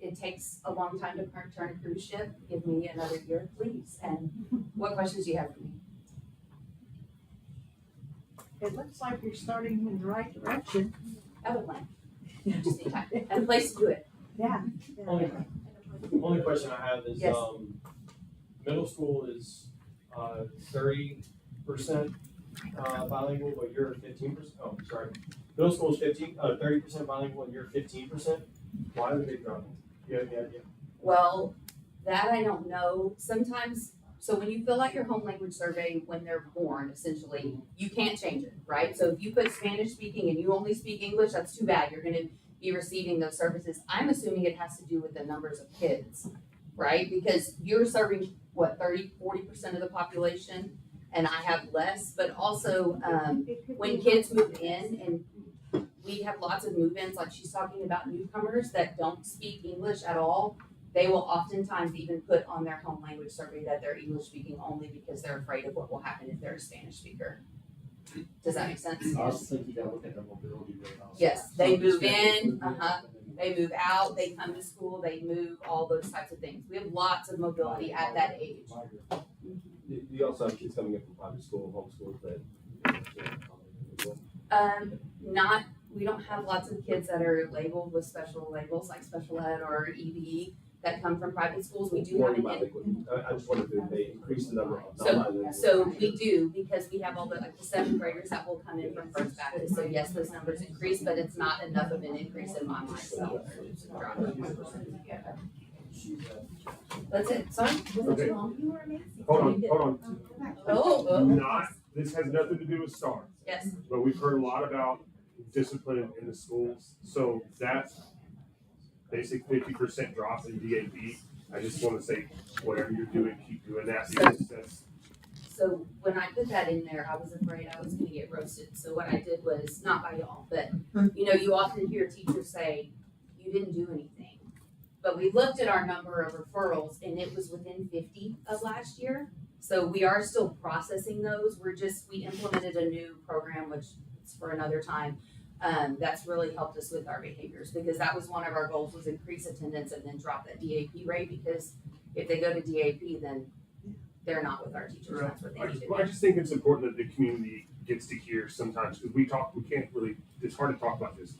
it takes a long time to turn a cruise ship. Give me another year, please. And what questions do you have for me? It looks like you're starting in the right direction. I have a plan. Just need time and a place to do it. Yeah. Only question I have is, Yes. Middle school is 30% bilingual, but you're 15%. Oh, sorry. Middle school is 30% bilingual, and you're 15%. Why are they dropping? You have any idea? Well, that I don't know. Sometimes, so when you fill out your home language survey when they're born, essentially, you can't change it, right? So if you put Spanish speaking and you only speak English, that's too bad. You're gonna be receiving those services. I'm assuming it has to do with the numbers of kids, right? Because you're serving, what, 30-40% of the population, and I have less, but also when kids move in, and we have lots of move-ins, like she's talking about newcomers that don't speak English at all, they will oftentimes even put on their home language survey that they're English speaking only because they're afraid of what will happen if they're a Spanish speaker. Does that make sense? I also think you gotta look at the mobility rate also. Yes, they Some move Hispanics in, move and then they move out, they come to school, they move, all those types of things. We have lots of mobility at that age. Do you also have kids coming in from private school, homeschools that? We don't have lots of kids that are labeled with special labels like special ed or ED. that come from private schools. We do More have an bilingual. I just wondered if they increased the number of So- non-bilingual. So we do, because we have all the, like the seventh graders that will come in from First Baptist, so yes, those numbers increase, but it's not enough of an increase in my mind, so. That's it, sorry, was it Okay. too long? You were amazing. Hold on. Oh, Not, this has nothing to do with STAR, yes, but we've heard a lot about discipline in the schools. So that's basic 50% drop in DAP. I just want to say, whatever you're doing, keep doing that because that's, so when I put that in there, I was afraid I was gonna get roasted, so what I did was, not by y'all, but, you know, you often hear teachers say, you didn't do anything. But we looked at our number of referrals and it was within 50 of last year. So we are still processing those. We implemented a new program, which is for another time. That's really helped us with our behaviors because that was one of our goals was increase attendance and then drop that DAP rate because if they go to DAP, then they're not with our teachers. That's what they need to do. I just think it's important that the community gets to hear sometimes because we can't really, it's hard to talk about this.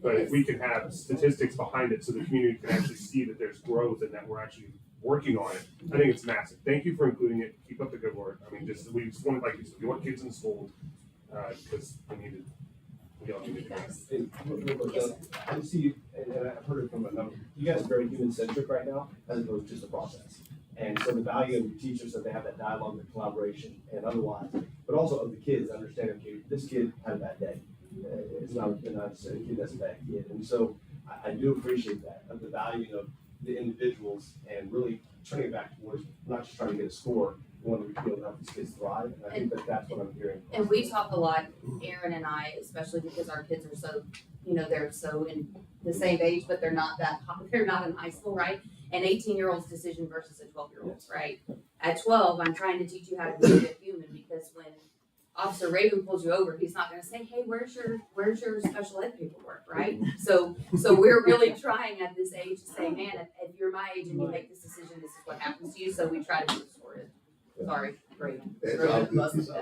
But if we can have statistics behind it so the community can actually see that there's growth and that we're actually working on it, I think it's massive. Thank you for including it. Keep up the good work. I mean, we just want, like you said, we want kids in school, because we all need to do that. And I just see, and I've heard it from a number, you guys are very human-centric right now, as opposed to just a process. And so the value of your teachers, that they have that dialogue, the collaboration, and otherwise, but also of the kids, understanding, okay, this kid had a bad day. It's not a kid that's a bad kid. And so I do appreciate that, of the value of the individuals and really turning it back towards not just trying to get a score, we want to be able to help these kids thrive. And I think that that's what I'm hearing. And we talk a lot, Aaron and I, especially because our kids are so, you know, they're so in the same age, but they're not in high school, right? An 18-year-old's decision versus a 12-year-old's, right? At 12, I'm trying to teach you how to be a human because when Officer Raven pulls you over, he's not gonna say, hey, where's your special ed paperwork, right? So we're really trying at this age to say, man, if you're my age and you make this decision, this is what happens to you, so we try to be sorted. Sorry, Raven.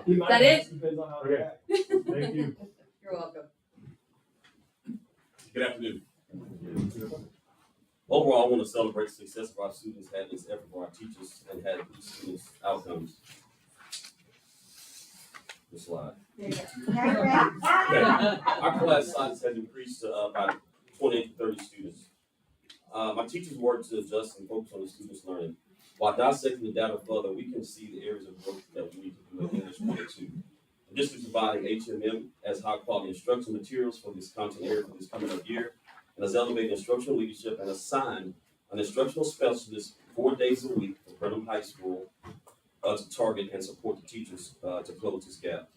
He might That it? depends on how Okay. they act. Thank you. You're welcome. Good afternoon. Overall, I want to celebrate the success of our students had this effort for our teachers and had these students' outcomes. The slide. Our class size has increased to about 28 to 30 students. My teachers work to adjust and focus on the students' learning. While dissecting the data further, we can see the areas of growth that we need to do in English 1 and 2. The district is providing HMM as high-quality instructional materials for this content area for this coming up year, and has elevated instructional leadership and assigned an instructional specialist 4 days a week for Brenham High School to target and support the teachers to close this gap.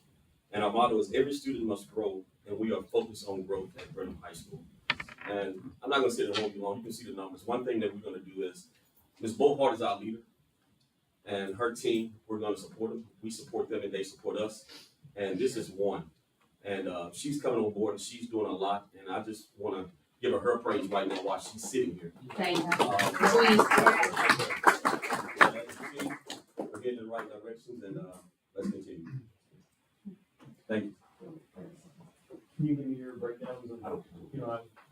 And our motto is every student must grow, and we are focused on growth at Brenham High School. And I'm not going to sit at home too long. You can see the numbers. One thing that we're going to do is Ms. Beauhart is our leader, and her team, we're going to support them. We support them, and they support us. And this is one. And she's coming on board, and she's doing a lot. And I just want to give her praise right now while she's sitting here. Thank you. We're getting in the right directions, and let's continue. Thank you. Can you give me your breakdowns of,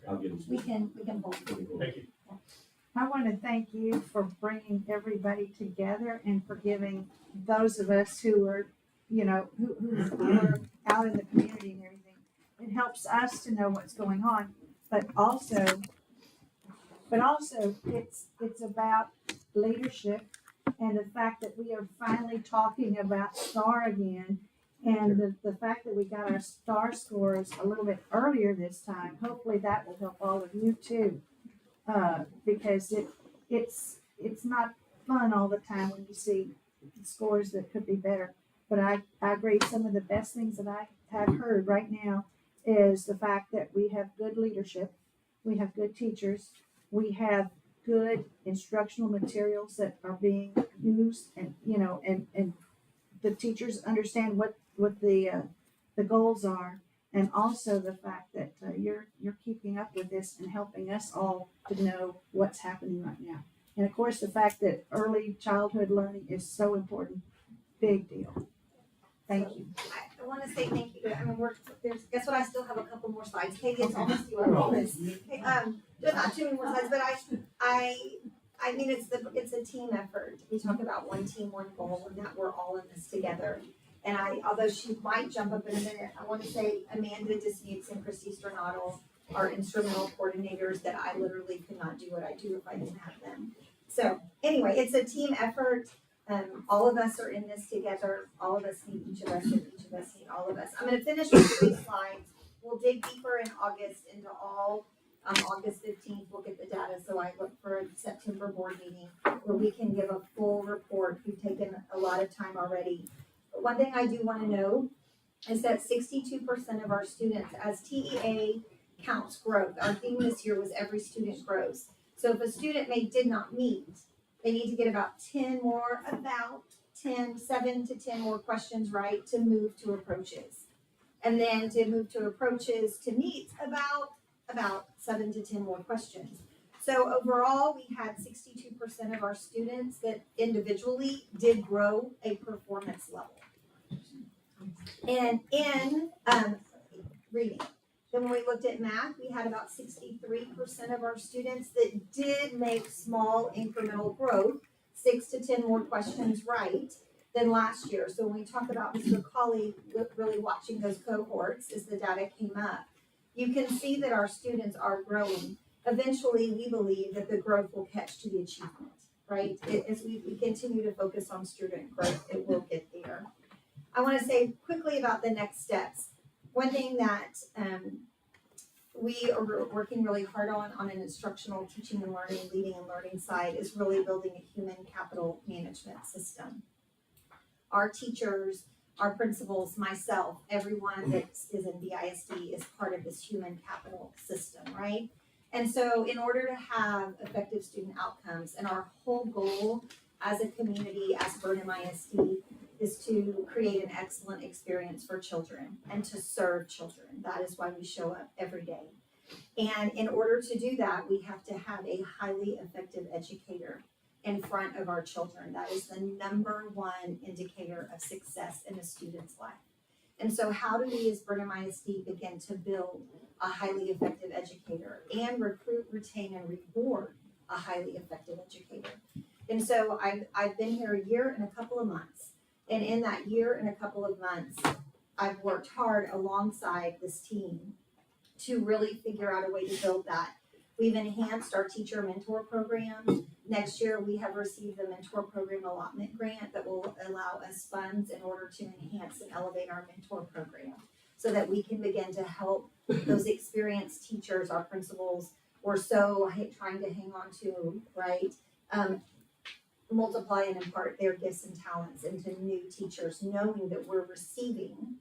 I'll get it. We can both. Thank you. I want to thank you for bringing everybody together and for giving those of us who are, who are out in the community and everything. It helps us to know what's going on, but also it's about leadership and the fact that we are finally talking about STAR again. And the fact that we got our STAR scores a little bit earlier this time, hopefully that will help all of you too. Because it's not fun all the time when you see scores that could be better. But I agree, some of the best things that I have heard right now is the fact that we have good leadership, we have good teachers, we have good instructional materials that are being used, and and the teachers understand what the goals are, and also the fact that you're keeping up with this and helping us all to know what's happening right now. And of course, the fact that early childhood learning is so important, big deal. Thank you. I want to say thank you. I mean, guess what? I still have a couple more slides. Katie, it's almost you. I promise. Okay, there's not too many more slides, but I I mean, it's a team effort. We talk about one team, one goal, and that we're all in this together. And although she might jump up in a minute, I want to say Amanda Dismukes and Christy Stornado are instrumental coordinators that I literally could not do what I do if I didn't have them. So anyway, it's a team effort. All of us are in this together. All of us need each of us, and each of us need all of us. I'm going to finish with 3 slides. We'll dig deeper in August into all. On August 15th, we'll get the data. So I look for a September board meeting where we can give a full report. We've taken a lot of time already. But one thing I do want to know is that 62% of our students, as TEA counts growth, our theme this year was every student grows. So if a student did not meet, they need to get about 7 to 10 more questions right to move to approaches. And then to move to approaches to meet about 7 to 10 more questions. So overall, we had 62% of our students that individually did grow a performance level. And in reading, then when we looked at math, we had about 63% of our students that did make small incremental growth, 6 to 10 more questions right than last year. So when we talk about Mr. Colley really watching those cohorts as the data came up, you can see that our students are growing. Eventually, we believe that the growth will catch to the achievement, right? As we continue to focus on student growth, it will get there. I want to say quickly about the next steps. One thing that we are working really hard on an instructional teaching and learning, leading and learning side is really building a human capital management system. Our teachers, our principals, myself, everyone that is in BISD is part of this human capital system, right? And so in order to have effective student outcomes, and our whole goal as a community, as Brenham ISD, is to create an excellent experience for children and to serve children. That is why we show up every day. And in order to do that, we have to have a highly effective educator in front of our children. That is the #1 indicator of success in a student's life. And so how do we as Brenham ISD begin to build a highly effective educator and recruit, retain, and reward a highly effective educator? And so I've been here a year and a couple of months. And in that year and a couple of months, I've worked hard alongside this team to really figure out a way to build that. We've enhanced our teacher mentor program. Next year, we have received the mentor program allotment grant that will allow us funds in order to enhance and elevate our mentor program so that we can begin to help those experienced teachers, our principals, we're so trying to hang on to, right? Multiply and impart their gifts and talents into new teachers, knowing that we're receiving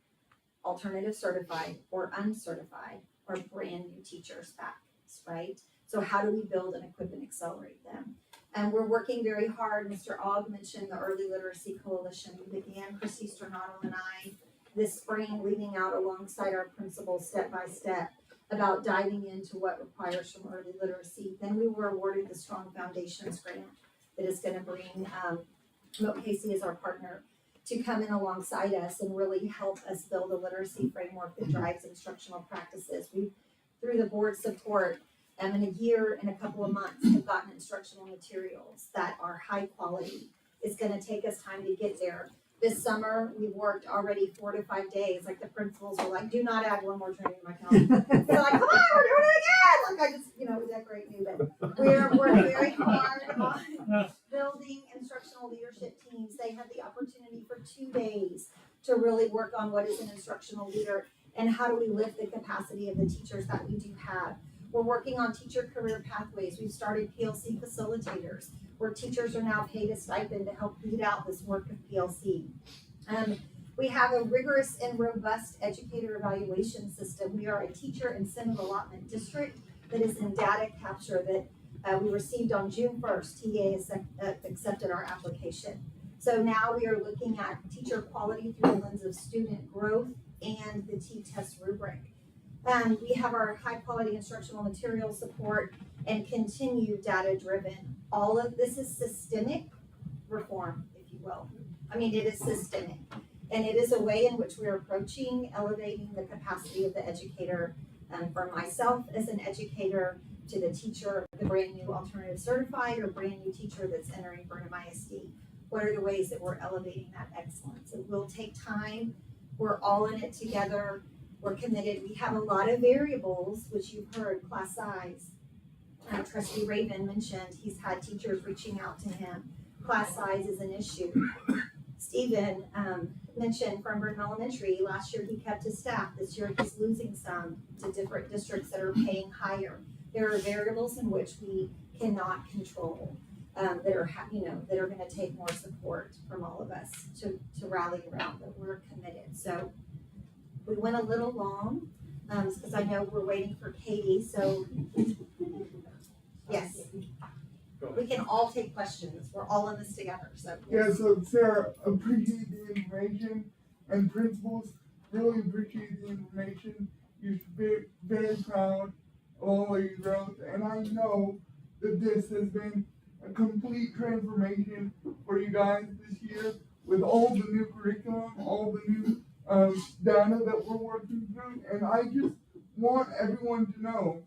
alternative certified or uncertified or brand new teachers back, right? So how do we build and equip and accelerate them? And we're working very hard. Mr. Ogg mentioned the Early Literacy Coalition. We began, Christy Stornado and I, this spring, leading out alongside our principals step by step about diving into what requires from early literacy. Then we were awarded the Strong Foundations grant that is going to bring Moat Casey as our partner to come in alongside us and really help us build a literacy framework that drives instructional practices. We, through the board support, in a year and a couple of months, have gotten instructional materials that are high quality. It's going to take us time to get there. This summer, we've worked already 4 to 5 days. Like the principals were like, do not add one more training to my calendar. They're like, come on, we're doing it again. Like I just, decorate new, but we're very hard on building instructional leadership teams. They have the opportunity for 2 days to really work on what is an instructional leader and how do we lift the capacity of the teachers that we do have. We're working on teacher career pathways. We've started PLC facilitators, where teachers are now paid a stipend to help lead out this work of PLC. We have a rigorous and robust educator evaluation system. We are a teacher incentive allotment district that is in data capture that we received on June 1st. TA accepted our application. So now we are looking at teacher quality through the lens of student growth and the T-test rubric. We have our high quality instructional material support and continued data driven. All of this is systemic reform, if you will. I mean, it is systemic. And it is a way in which we're approaching elevating the capacity of the educator, for myself as an educator, to the teacher, the brand new alternative certified or brand new teacher that's entering Brenham ISD. What are the ways that we're elevating that excellence? It will take time. We're all in it together. We're committed. We have a lot of variables, which you've heard, class size. Trustee Raven mentioned he's had teachers reaching out to him. Class size is an issue. Stephen mentioned from Brenham Elementary, last year he kept his staff. This year he's losing some to different districts that are paying higher. There are variables in which we cannot control that are, that are going to take more support from all of us to rally around, but we're committed. So we went a little long because I know we're waiting for Katie. So yes, we can all take questions. We're all in this together. So yeah. So Sarah, appreciate the information, and principals really appreciate the information. You should be very proud of all of your growth, and I know that this has been a complete transformation for you guys this year with all the new curriculum, all the new data that we're working through, and I just want everyone to know,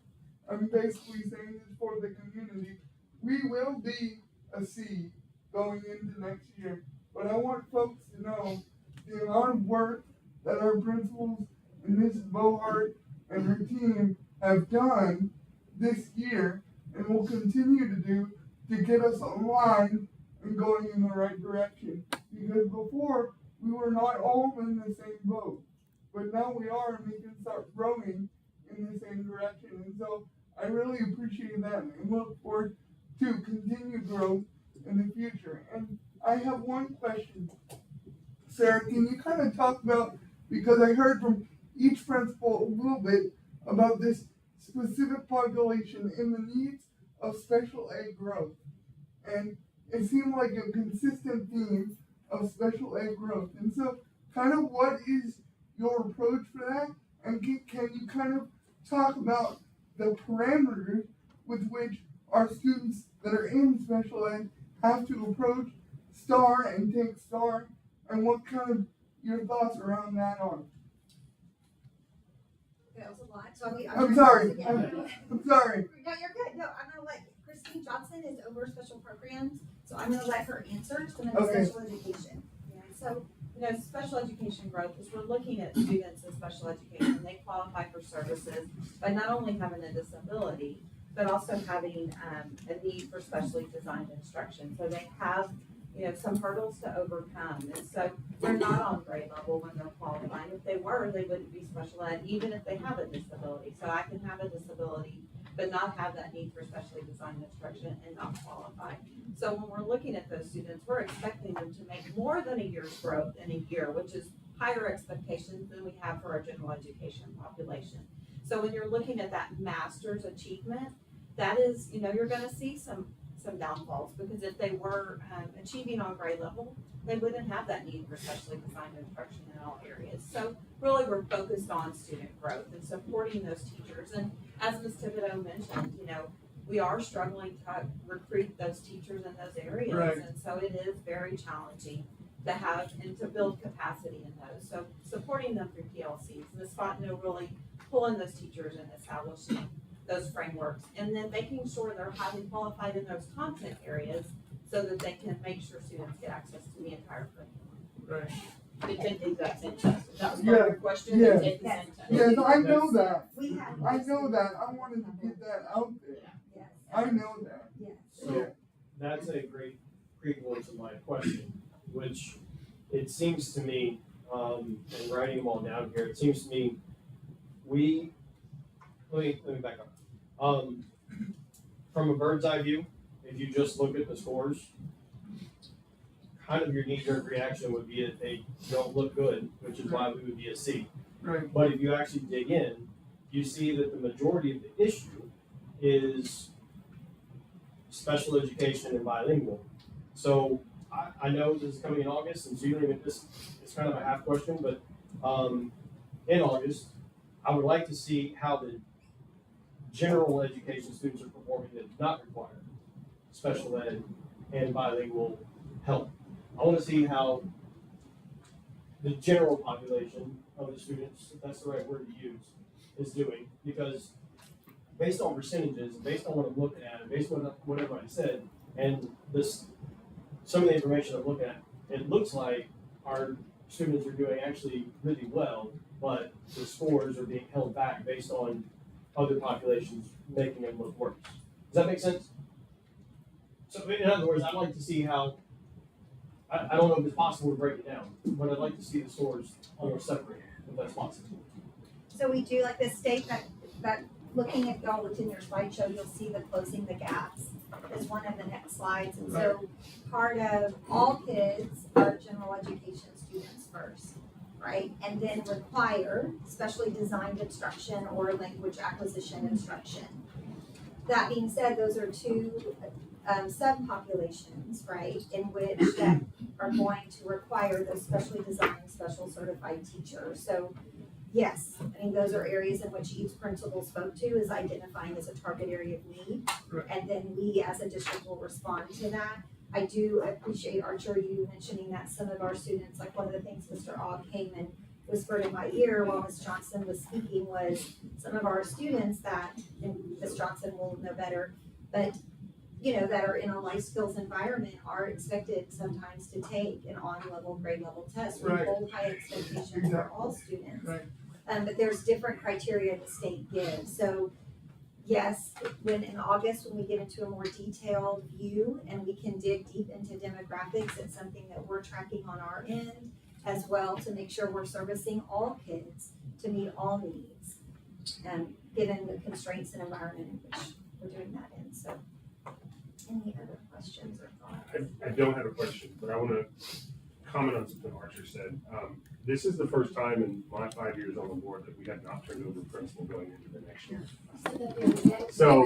I'm basically saying this for the community, we will be a C going into next year, but I want folks to know the amount of work that our principals and Mrs. Bohart and her team have done this year and will continue to do to get us aligned and going in the right direction. Because before, we were not all in the same boat, but now we are, and we can start growing in the same direction. And so I really appreciate that and look forward to continued growth in the future. And I have one question. Sarah, can you kind of talk about, because I heard from each principal a little bit about this specific population and the needs of special ed growth. And it seemed like a consistent theme of special ed growth. And so kind of what is your approach for that? And can you kind of talk about the parameters with which our students that are in special ed have to approach STAR and take STAR, and what kind of your thoughts around that are? that was a lot. So I'm sorry. I'm sorry. No, you're good. No, I'm gonna let Christine Johnson is over special programs, so I'm gonna let her answer some of the Okay. special education. Yeah, so, special education growth is we're looking at students in special education, they qualify for services by not only having a disability, but also having a need for specially designed instruction. So they have, some hurdles to overcome. And so they're not on grade level when they're qualifying. If they were, they wouldn't be special ed, even if they have a disability. So I can have a disability, but not have that need for specially designed instruction and not qualify. So when we're looking at those students, we're expecting them to make more than a year's growth in a year, which is higher expectations than we have for our general education population. So when you're looking at that master's achievement, that is, you're gonna see some downfalls, because if they were achieving on grade level, they wouldn't have that need for specially designed instruction in all areas. So really, we're focused on student growth and supporting those teachers. And as Ms. Thibodeau mentioned, we are struggling to recruit those teachers in those areas. Right. And so it is very challenging to have and to build capacity in those. So supporting them through PLCs, Ms. Fontenot really pulling those teachers and establishing those frameworks, and then making sure they're highly qualified in those content areas so that they can make sure students get access to the entire curriculum. Right. They take the exact same test. If that was part Yeah, of your question, yeah. they take the same test. Yes, I know that. We have. I know that. I wanted to get that out there. Yes. I know that. Yes. So that's a great prequel to my question, which it seems to me, and writing them all down here, it seems to me let me back up. From a bird's eye view, if you just look at the scores, kind of your knee-jerk reaction would be that they don't look good, which is why we would be a C. Right. But if you actually dig in, you see that the majority of the issue is special education and bilingual. So I know this is coming in August, and so you don't even, it's kind of a half question, but in August, I would like to see how the general education students are performing that do not require special ed and bilingual help. I want to see how the general population of the students, if that's the right word to use, is doing, because based on percentages, based on what I'm looking at, and based on what everybody said, and this, some of the information I'm looking at, it looks like our students are doing actually really well, but the scores are being held back based on other populations making them look worse. Does that make sense? So in other words, I'd like to see how, I don't know if it's possible to break it down, but I'd like to see the scores almost separated, if that's possible. So we do like this state that looking at y'all within your slideshow, you'll see the closing the gaps is one of the next slides. And so part of all kids are general education students first, right? And then require specially designed instruction or language acquisition instruction. That being said, those are two subpopulations, right, in which that are going to require those specially designed, special certified teachers. So yes, I mean, those are areas in which each principal spoke to is identifying as a target area of need. And then we as a district will respond to that. I do appreciate, Archer, you mentioning that some of our students, like one of the things Mr. Ogg came and whispered in my ear while Ms. Johnson was speaking was some of our students that, and Ms. Johnson will know better, but you know, that are in a life skills environment are expected sometimes to take an on-level, grade level test. We hold high expectations for all students. But there's different criteria the state gives. So yes, when in August, when we get into a more detailed view and we can dig deep into demographics, it's something that we're tracking on our end as well to make sure we're servicing all kids to meet all needs, given the constraints and environment in which we're doing that in. So any other questions or thoughts? I don't have a question, but I want to comment on something Archer said. This is the first time in my 5 years on the board that we have not turned over principal going into the next year. So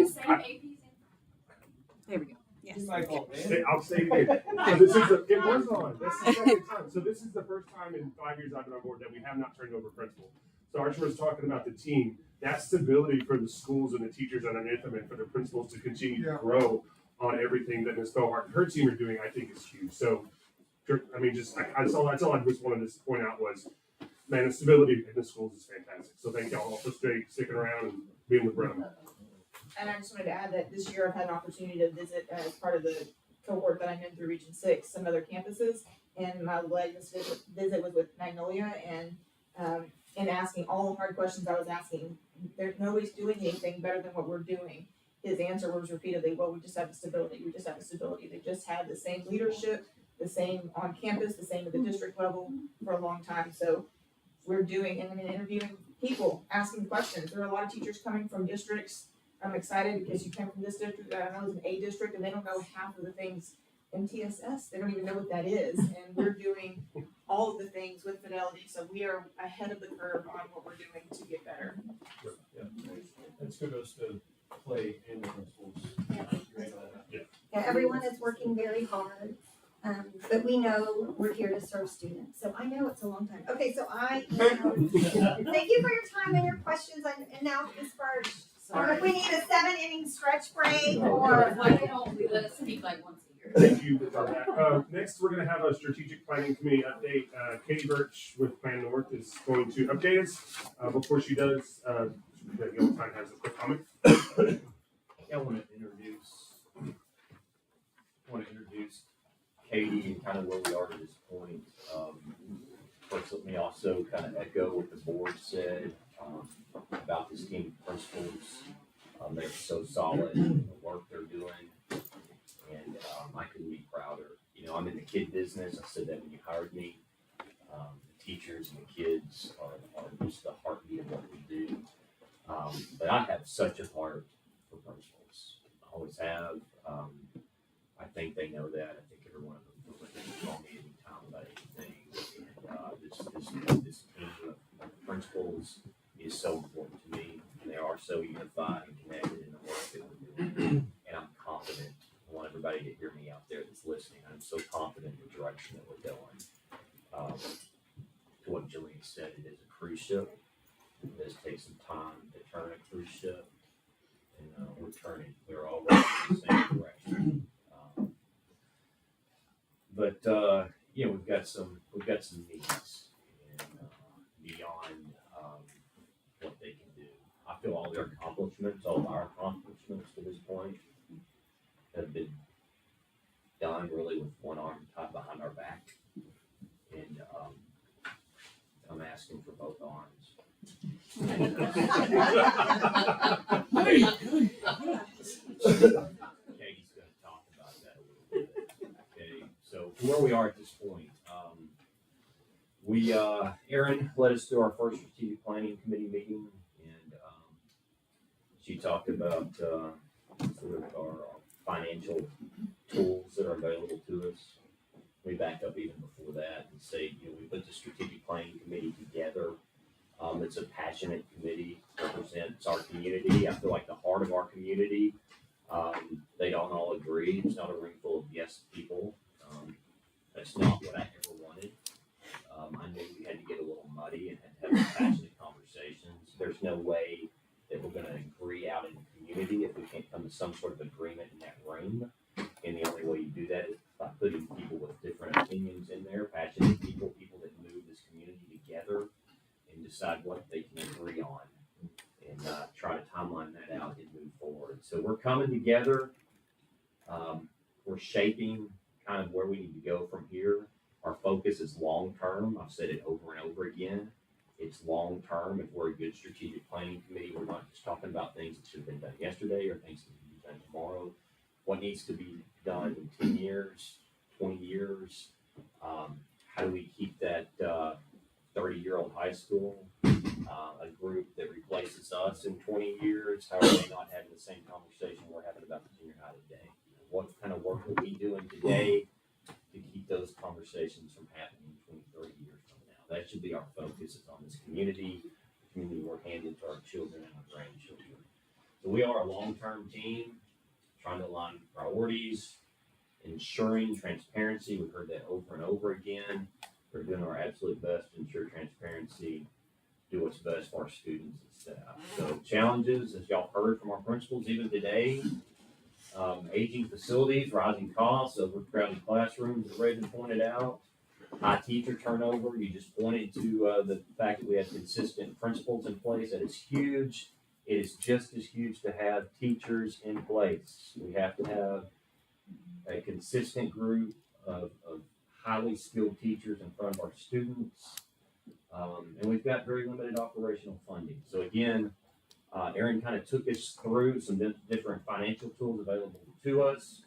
There we go. Yes. I'll say it. So this is it was on. That's the second time. So this is the first time in 5 years I've been on board that we have not turned over principal. So Archer was talking about the team. That stability for the schools and the teachers underneath them and for the principals to continue to grow on everything that Ms. Bellhart and her team are doing, I think is huge. So, I mean, just that's all I just wanted to point out was, man, the stability in the schools is fantastic. So thank y'all all for sticking around and being with Brenham. And I just wanted to add that this year I've had an opportunity to visit as part of the cohort that I'm in through Region 6, some other campuses. And my latest visit was with Magnolia and asking all the hard questions I was asking. Nobody's doing anything better than what we're doing. His answer was repeatedly, well, we just have the stability. We just have the stability. They just had the same leadership, the same on campus, the same at the district level for a long time. So we're doing and interviewing people, asking questions. There are a lot of teachers coming from districts. I'm excited because you came from this district that I know is an A district and they don't know half of the things in TSS. They don't even know what that is. And we're doing all of the things with fidelity. So we are ahead of the curve on what we're doing to get better. Yeah, it's kudos to play in the principals. Yeah, everyone is working very hard, but we know we're here to serve students. So I know it's a long time. Okay, so thank you for your time and your questions. And now disperse. Or if we need a 7-inning stretch break or. Why don't we let us speak like once a year? Thank you for that. Next, we're going to have a strategic planning committee update. Katie Birch with Plan North is going to update us. Before she does, Time has a quick comment. I want to introduce Katie and kind of where we are to this point. First, let me also kind of echo what the board said about this team of principals. They're so solid in the work they're doing, and I couldn't be prouder. You know, I'm in the kid business. I said that when you hired me. The teachers and the kids are just the heartbeat of what we do. But I have such a heart for principals. I always have. I think they know that. I think every one of them feels like they can call me anytime about anything. And this team of principals is so important to me. And they are so unified and connected in the work that we're doing. And I'm confident. I want everybody to hear me out there that's listening. I'm so confident in the direction that we're going. To what Jillian said, it is a cruise ship. It does take some time to turn a cruise ship, and we're turning. We're all running in the same direction. But we've got some needs, and beyond what they can do. I feel all their accomplishments, all of our accomplishments to this point have been done really with one arm tied behind our back. And, I'm asking for both arms. Katie's gonna talk about that a little bit. Okay, so where we are at this point, Erin led us through our first strategic planning committee meeting, and, she talked about, sort of our financial tools that are available to us. We back up even before that and say, we put the strategic planning committee together. It's a passionate committee, represents our community. I feel like the heart of our community. They don't all agree. It's not a room full of yes people. That's not what I ever wanted. I knew we had to get a little muddy and had to have passionate conversations. There's no way that we're gonna agree out in the community if we can't come to some sort of agreement in that room. And the only way you do that is by putting people with different opinions in there, passionate people, people that move this community together and decide what they can agree on and try to timeline that out and move forward. So we're coming together. We're shaping kind of where we need to go from here. Our focus is long-term. I've said it over and over again. It's long-term. If we're a good strategic planning committee, we're not just talking about things that should have been done yesterday or things that can be done tomorrow. What needs to be done in 10 years, 20 years? How do we keep that 30-year-old high school a group that replaces us in 20 years? How are they not having the same conversation we're having about the junior high today? What kind of work are we doing today to keep those conversations from happening 20, 30 years from now? That should be our focus, is on this community, the community we're handing to our children and our grandchildren. So we are a long-term team, trying to align priorities, ensuring transparency. We've heard that over and over again. We're doing our absolute best to ensure transparency, do what's best for our students and staff. So challenges, as y'all heard from our principals even today, aging facilities, rising costs, overcrowded classrooms, as Raven pointed out, high teacher turnover. You just pointed to the fact that we have consistent principals in place. That is huge. It is just as huge to have teachers in place. We have to have a consistent group of highly skilled teachers in front of our students. And we've got very limited operational funding. So again, Erin kind of took us through some different financial tools available to us.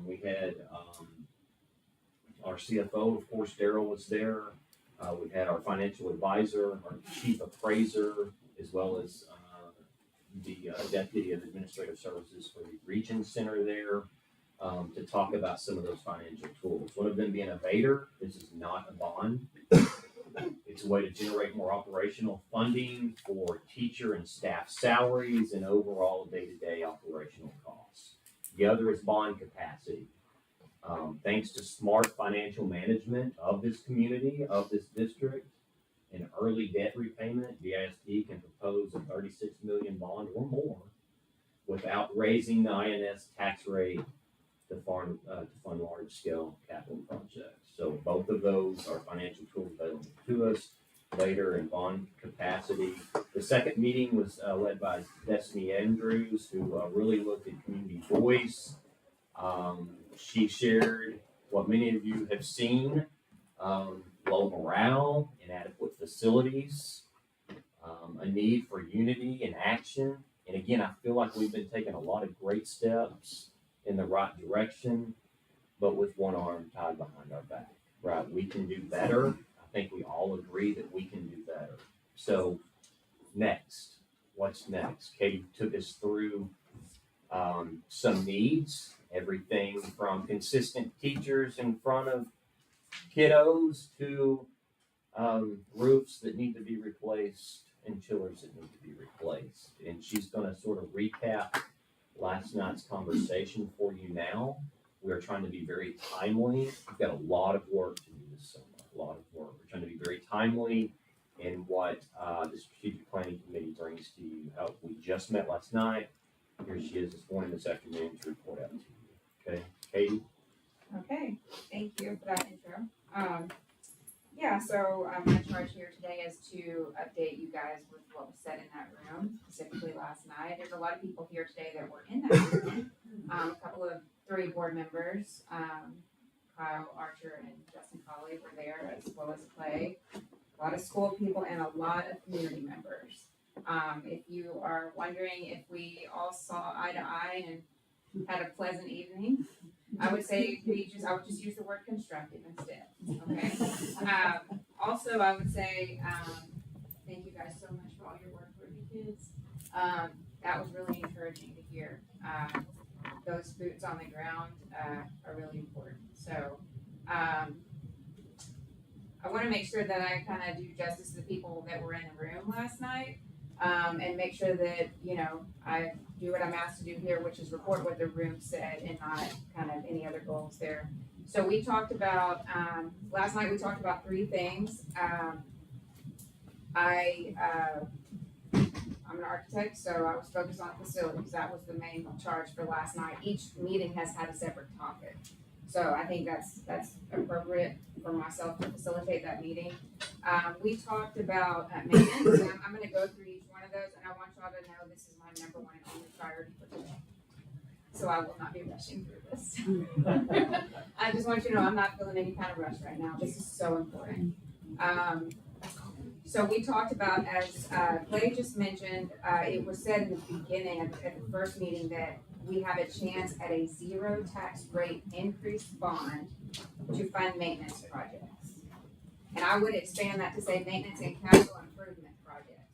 We had our CFO, of course, Daryl was there. We had our financial advisor, our chief appraiser, as well as the deputy of administrative services for the region center there, to talk about some of those financial tools. One of them being a Vader. This is not a bond. It's a way to generate more operational funding for teacher and staff salaries and overall day-to-day operational costs. The other is bond capacity. Thanks to smart financial management of this community, of this district, and early debt repayment, the ISD can propose a $36 million bond or more without raising the INS tax rate to fund large-scale capital projects. So both of those are financial tools available to us. Later in bond capacity. The second meeting was led by Destiny Andrews, who really looked at community voice. She shared what many of you have seen, low morale, inadequate facilities, a need for unity and action. And again, I feel like we've been taking a lot of great steps in the right direction, but with one arm tied behind our back, right? We can do better. I think we all agree that we can do better. So next, what's next? Katie took us through some needs, everything from consistent teachers in front of kiddos to roofs that need to be replaced and chillers that need to be replaced. And she's going to sort of recap last night's conversation for you now. We're trying to be very timely. We've got a lot of work to do this summer, a lot of work. We're trying to be very timely in what the Strategic Planning Committee brings to you. We just met last night. Here she is this morning, this afternoon, to report out to you. Okay, Katie? Okay, thank you for that intro. Yeah, so my charge here today is to update you guys with what was said in that room, specifically last night. There's a lot of people here today that were in that room. Three board members, Kyle Archer and Justin Colley were there, as well as Clay. A lot of school people and a lot of community members. If you are wondering if we all saw eye to eye and had a pleasant evening, I would say I would just use the word constructive instead, okay? Also, I would say, thank you guys so much for all your work with the kids. That was really encouraging to hear. Those boots on the ground, are really important. So, I wanna make sure that I kinda do justice to the people that were in the room last night. And make sure that, I do what I'm asked to do here, which is report what the room said and not kind of any other goals there. So we talked about, last night we talked about three things. I'm an architect, so I was focused on facilities. That was the main charge for last night. Each meeting has had a separate topic. So I think that's appropriate for myself to facilitate that meeting. We talked about maintenance, and I'm gonna go through each one of those, and I want y'all to know this is my number one and only priority for today. So I will not be rushing through this. I just want you to know I'm not feeling any kind of rush right now. This is so important. So we talked about, as Clay just mentioned, it was said in the beginning at the first meeting that we have a chance at a zero tax rate increase bond to fund maintenance projects. And I would expand that to say maintenance and capital improvement projects.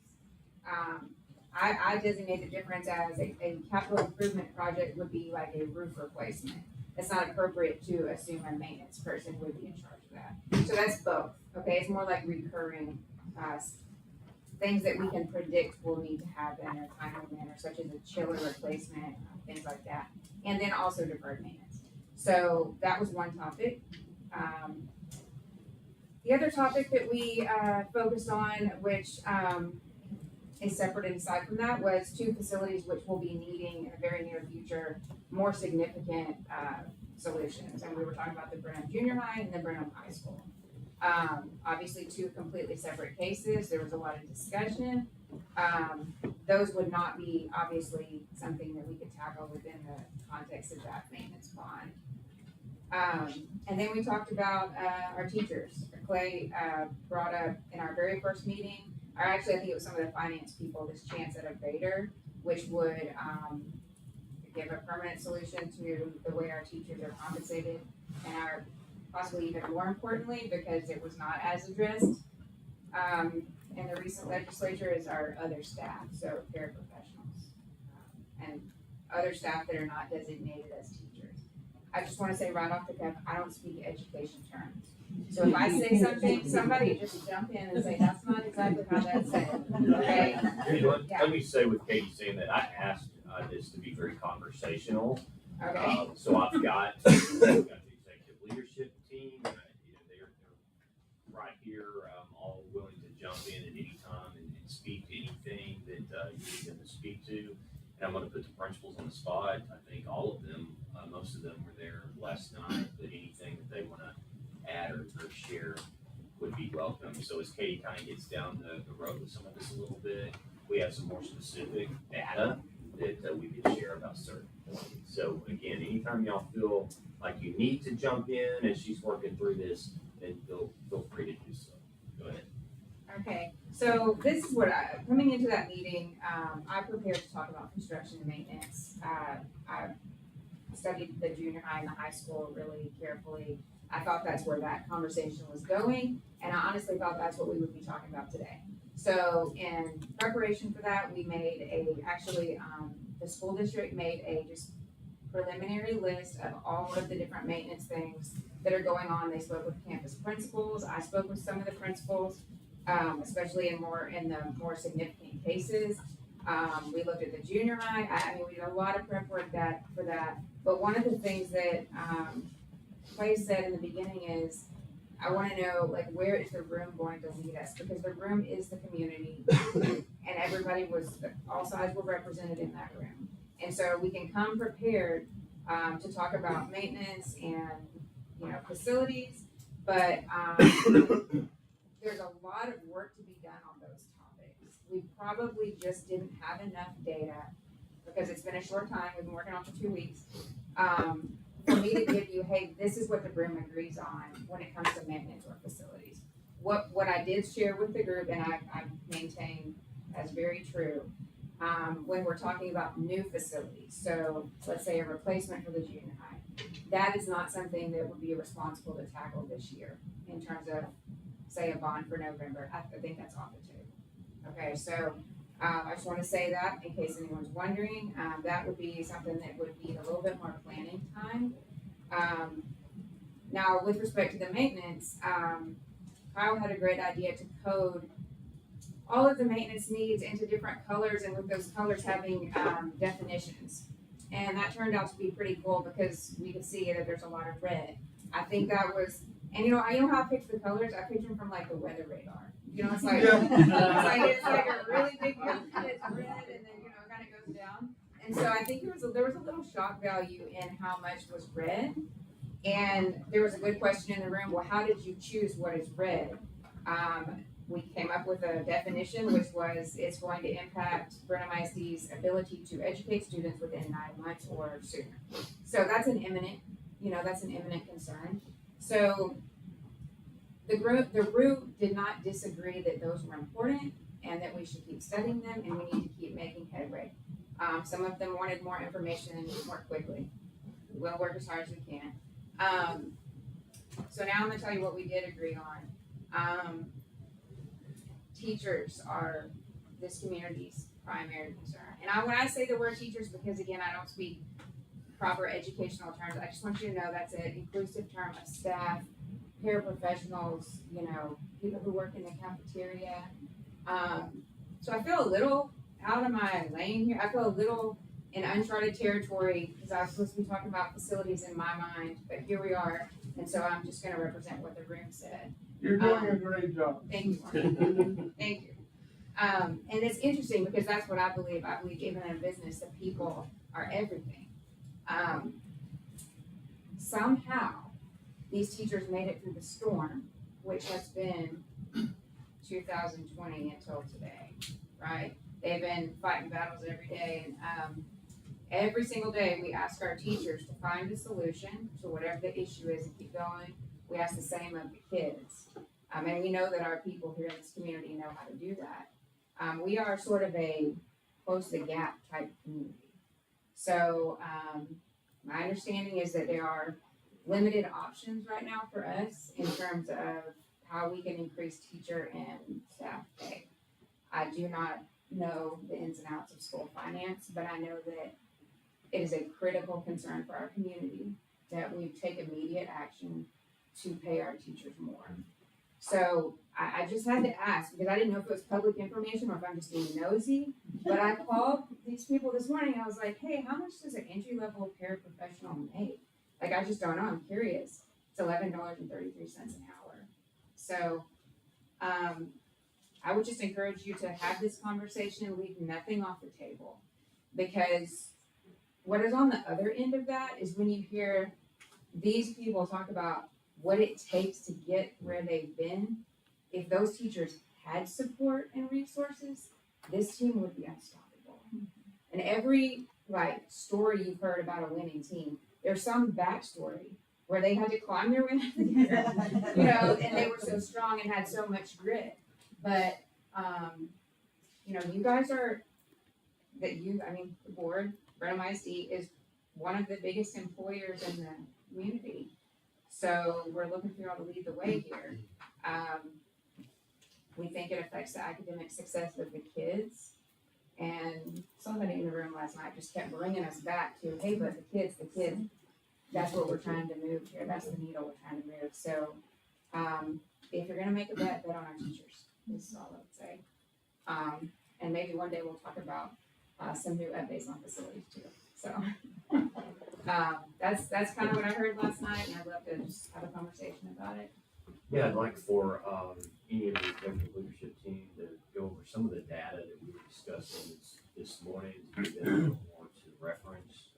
I designate the difference as a capital improvement project would be like a roof replacement. It's not appropriate to assume a maintenance person would be in charge of that. So that's both, okay? It's more like recurring things that we can predict will need to happen in a timely manner, such as a chiller replacement, things like that. And then also deferred maintenance. So that was one topic. The other topic that we focused on, which is separate and aside from that, was two facilities which will be needing in the very near future more significant solutions. And we were talking about the Brenham Junior High and the Brenham High School. Obviously two completely separate cases. There was a lot of discussion. Those would not be obviously something that we could tackle within the context of that maintenance bond. And then we talked about our teachers. Clay brought up in our very first meeting, or actually I think it was some of the finance people, this chance at a Vader, which would give a permanent solution to the way our teachers are compensated, and our possibly even more importantly, because it was not as addressed in the recent legislature, is our other staff, so paraprofessionals, and other staff that are not designated as teachers. I just wanna say right off the cuff, I don't speak education terms. So if I say something, somebody just jump in and say, that's not exactly how that's said, okay? Let me say with Katie saying that, I asked this to be very conversational. Okay. So I've got the executive leadership team, they're right here, all willing to jump in at any time and speak to anything that you need them to speak to. And I'm gonna put the principals on the spot. I think all of them, most of them were there last night, but anything that they wanna add or share would be welcome. So as Katie kind of gets down the road with some of this a little bit, we have some more specific data that we can share about certain points. So again, anytime y'all feel like you need to jump in as she's working through this, then feel free to do so. Go ahead. Okay, so this is what coming into that meeting, I prepared to talk about construction and maintenance. I studied the junior high and the high school really carefully. I thought that's where that conversation was going, and I honestly thought that's what we would be talking about today. So in preparation for that, we made the school district made a just preliminary list of all of the different maintenance things that are going on. They spoke with campus principals. I spoke with some of the principals, especially in the more significant cases. We looked at the junior high. I mean, we did a lot of prep work for that. But one of the things that Clay said in the beginning is, I want to know, like, where is the room going to lead us? Because the room is the community, and all sides were represented in that room. And so we can come prepared to talk about maintenance and, facilities, but probably just didn't have enough data, because it's been a short time, we've been working on it for 2 weeks, for me to give you, hey, this is what the room agrees on when it comes to maintenance or facilities. What I did share with the group, and I maintain as very true, when we're talking about new facilities, so let's say a replacement for the junior high, that is not something that would be responsible to tackle this year in terms of, say, a bond for November. I think that's off the table. Okay, so I just want to say that in case anyone's wondering, that would be something that would need a little bit more planning time. Now, with respect to the maintenance, Kyle had a great idea to code all of the maintenance needs into different colors, and with those colors having definitions. And that turned out to be pretty cool because we could see that there's a lot of red. I think that was, and you know how I picked the colors? I picked them from like the weather radar. You know, it's like, it's like a really big one, and it's red, and then, you know, it kind of goes down. And so I think there was a little shock value in how much was red. And there was a good question in the room, well, how did you choose what is red? We came up with a definition, which was it's going to impact Brenham ISD's ability to educate students within 9 months or sooner. So that's an imminent concern. So the group did not disagree that those were important and that we should keep studying them and we need to keep making headway. Some of them wanted more information more quickly. We'll work as hard as we can. So now I'm gonna tell you what we did agree on. Teachers are this community's primary concern. And when I say the word teachers, because again, I don't speak proper educational terms, I just want you to know that's an inclusive term of staff, paraprofessionals, you know, people who work in the cafeteria. So I feel a little out of my lane here. I feel a little in uncharted territory because I was supposed to be talking about facilities in my mind, but here we are. And so I'm just gonna represent what the room said. You're doing a great job. Thank you, Mark. Thank you. And it's interesting because that's what I believe. I believe even in a business that people are everything. Somehow, these teachers made it through the storm, which has been 2020 until today, right? They've been fighting battles every day, and every single day we ask our teachers to find a solution to whatever the issue is and keep going. We ask the same of the kids. And we know that our people here in this community know how to do that. We are sort of a close the gap type community. So my understanding is that there are limited options right now for us in terms of how we can increase teacher and staff pay. I do not know the ins and outs of school finance, but I know that it is a critical concern for our community that we take immediate action to pay our teachers more. So I just had to ask because I didn't know if it was public information or if I'm just being nosy, but I called these people this morning and I was like, hey, how much does an entry-level paraprofessional make? Like, I just don't know, I'm curious. It's $11.33 an hour. So I would just encourage you to have this conversation, leave nothing off the table. Because what is on the other end of that is when you hear these people talk about what it takes to get where they've been. If those teachers had support and resources, this team would be unstoppable. And every story you've heard about a winning team, there's some backstory where they had to climb their way together, you know, and they were so strong and had so much grit. But you know, you guys are the board, Brenham ISD is one of the biggest employers in the community. So we're looking for y'all to lead the way here. We think it affects the academic success of the kids. And somebody in the room last night just kept bringing us back to, hey, but the kids, that's what we're trying to move here. That's the needle we're trying to move. So if you're gonna make a bet on our teachers. This is all I would say. And maybe one day we'll talk about some new updates on facilities too. So that's kind of what I heard last night, and I'd love to just have a conversation about it. Yeah, I'd like for any of the executive leadership team to go over some of the data that we were discussing this morning to give them a little more to reference.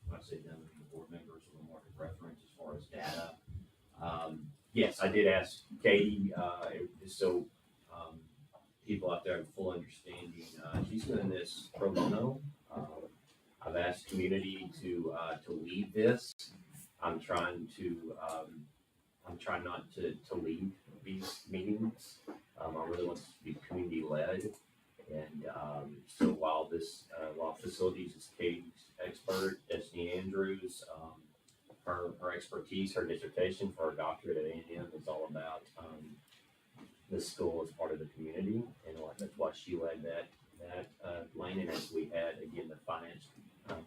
When I say them, the board members, a little more to reference as far as data. Yes, I did ask Katie, just so people out there have full understanding. She's doing this pro bono. I've asked community to lead this. I'm trying not to lead these meetings. I really want this to be community led. And so while facilities is Katie's expert, Destiny Andrews, her expertise, her dissertation for her doctorate at A&M is all about the school as part of the community, and that's why she led that lane. And as we had again the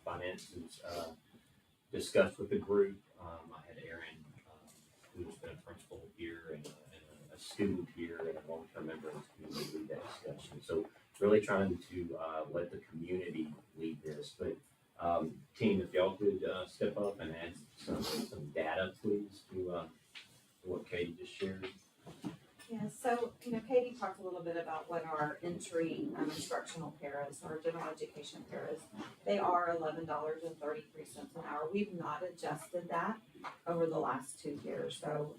finances discussed with the group, I had Aaron, who's been a principal here and a student here and a long-term member of this community, lead that discussion. So really trying to let the community lead this. But team, if y'all could step up and add some data, please, to what Katie just shared. Yeah, so, Katie talked a little bit about what our entry instructional paras, our general education paras, they are $11.33 an hour. We've not adjusted that over the last 2 years. So,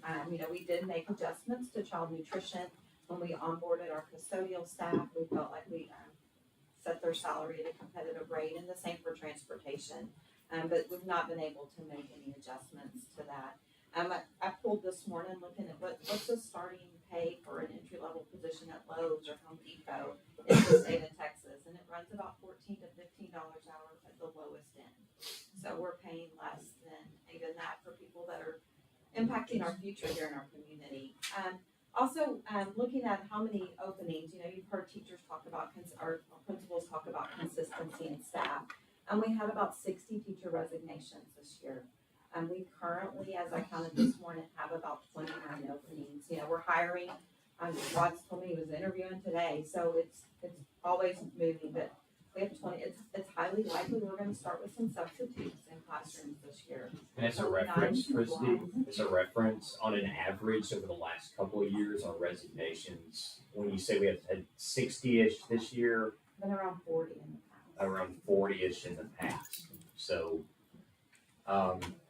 we did make adjustments to child nutrition when we onboarded our custodial staff. We felt like we set their salary at a competitive rate, and the same for transportation. But we've not been able to make any adjustments to that. I pulled this morning looking at what's the starting pay for an entry-level position at Lowe's or Home Depot in the state of Texas, and it runs about $14 to $15 an hour at the lowest end. So we're paying less than even that for people that are impacting our future here in our community. Also, looking at how many openings, you've heard teachers talk about, or principals talk about consistency in staff, and we had about 60 teacher resignations this year. We currently, as I counted this morning, have about 29 openings. We're hiring. Watts told me he was interviewing today, so it's always moving. But we have 20. It's highly likely we're going to start with some substitutes in classrooms this year. And as a reference, Christy, as a reference, on an average over the last couple of years, our resignations, when you say we have had 60-ish this year, been around 40 in the past. Around 40-ish in the past. So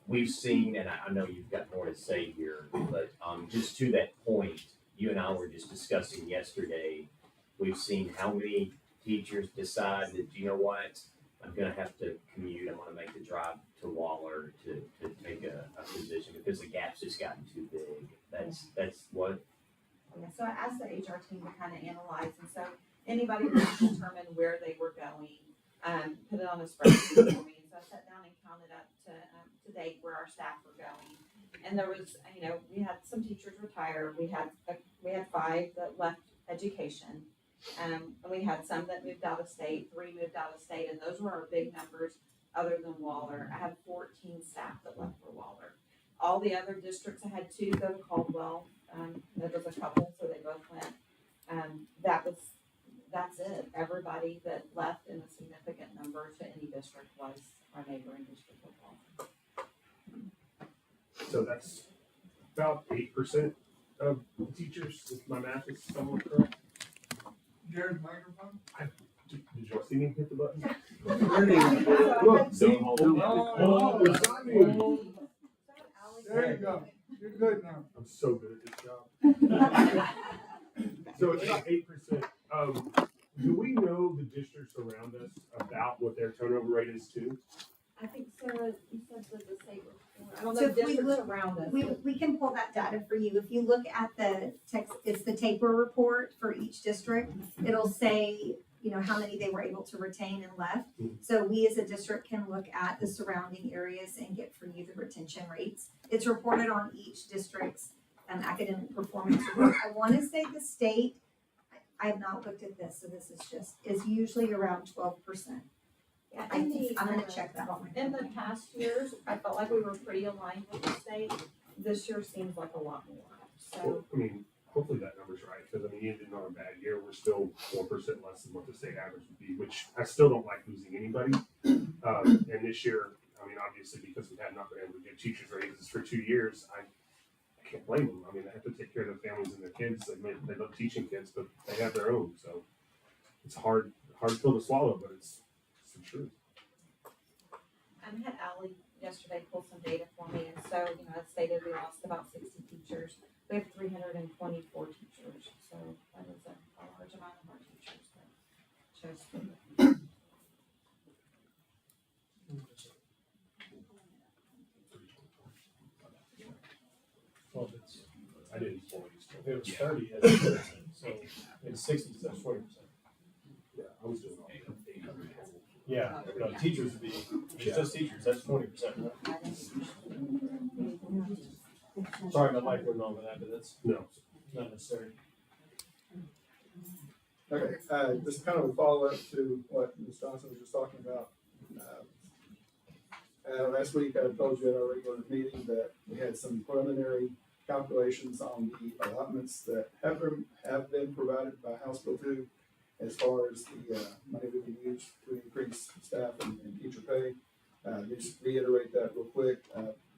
we've seen, and I know you've got more to say here, but just to that point, you and I were just discussing yesterday, we've seen how many teachers decide that, you know what, I'm going to have to commute, I'm going to make the drive to Waller to take a position because the gap's just gotten too big. That's what? Yeah, so I asked the HR team to kind of analyze, and so anybody who could determine where they were going, put it on a spreadsheet for me. And so I sat down and counted up to date where our staff were going. And there was, we had some teachers retire. We had 5 that left education. And we had some that moved out of state, 3 moved out of state, and those were our big numbers other than Waller. I had 14 staff that left for Waller. All the other districts, I had 2 go to Caldwell. There was a couple, so they both went. That's it. Everybody that left in a significant number to any district was our neighboring district of Waller. So that's about 8% of the teachers, if my math is somewhat correct. Jared's microphone? Did y'all see me hit the button? Look, See? there you go. You're good now. I'm so good at this job. So it's about 8%. Do we know the districts around us about what their turnover rate is too? I think Sarah, you said the state report. I don't So know if we districts look- around us. We can pull that data for you. If you look at it's the taper report for each district, it'll say, how many they were able to retain and left. So we as a district can look at the surrounding areas and get for you the retention rates. It's reported on each district's academic performance report. I want to say the state, I have not looked at this, so this is usually around 12%. Yeah, I'm gonna check that on my. In the past years, I felt like we were pretty aligned with the state. This year seems like a lot more. So, Well, hopefully that number's right, because even on a bad year, we're still 4% less than what the state average would be, which I still don't like losing anybody. And this year, obviously because we have not been able to give teachers raises for 2 years, I can't blame them. They have to take care of their families and their kids. They love teaching kids, but they have their own. So it's hard pill to swallow, but it's the truth. I had Allie yesterday pull some data for me, and so, it stated we lost about 60 teachers. We have 324 teachers, so that is a large amount of Well, if it's, I didn't fully, if it was 30, that's 30%, so it's 60, so that's 40%. Yeah, I was doing all. Yeah, no, teachers would be, if it's just teachers, that's 20%. Sorry, my mic wasn't on with that, but that's No. not necessary. Okay, just kind of a follow-up to what Ms. Johnson was just talking about. Last week, I told you at our regular meeting that we had some preliminary calculations on the allotments that have been provided by House Bill 2 as far as the money we can use to increase staff and teacher pay. Just reiterate that real quick.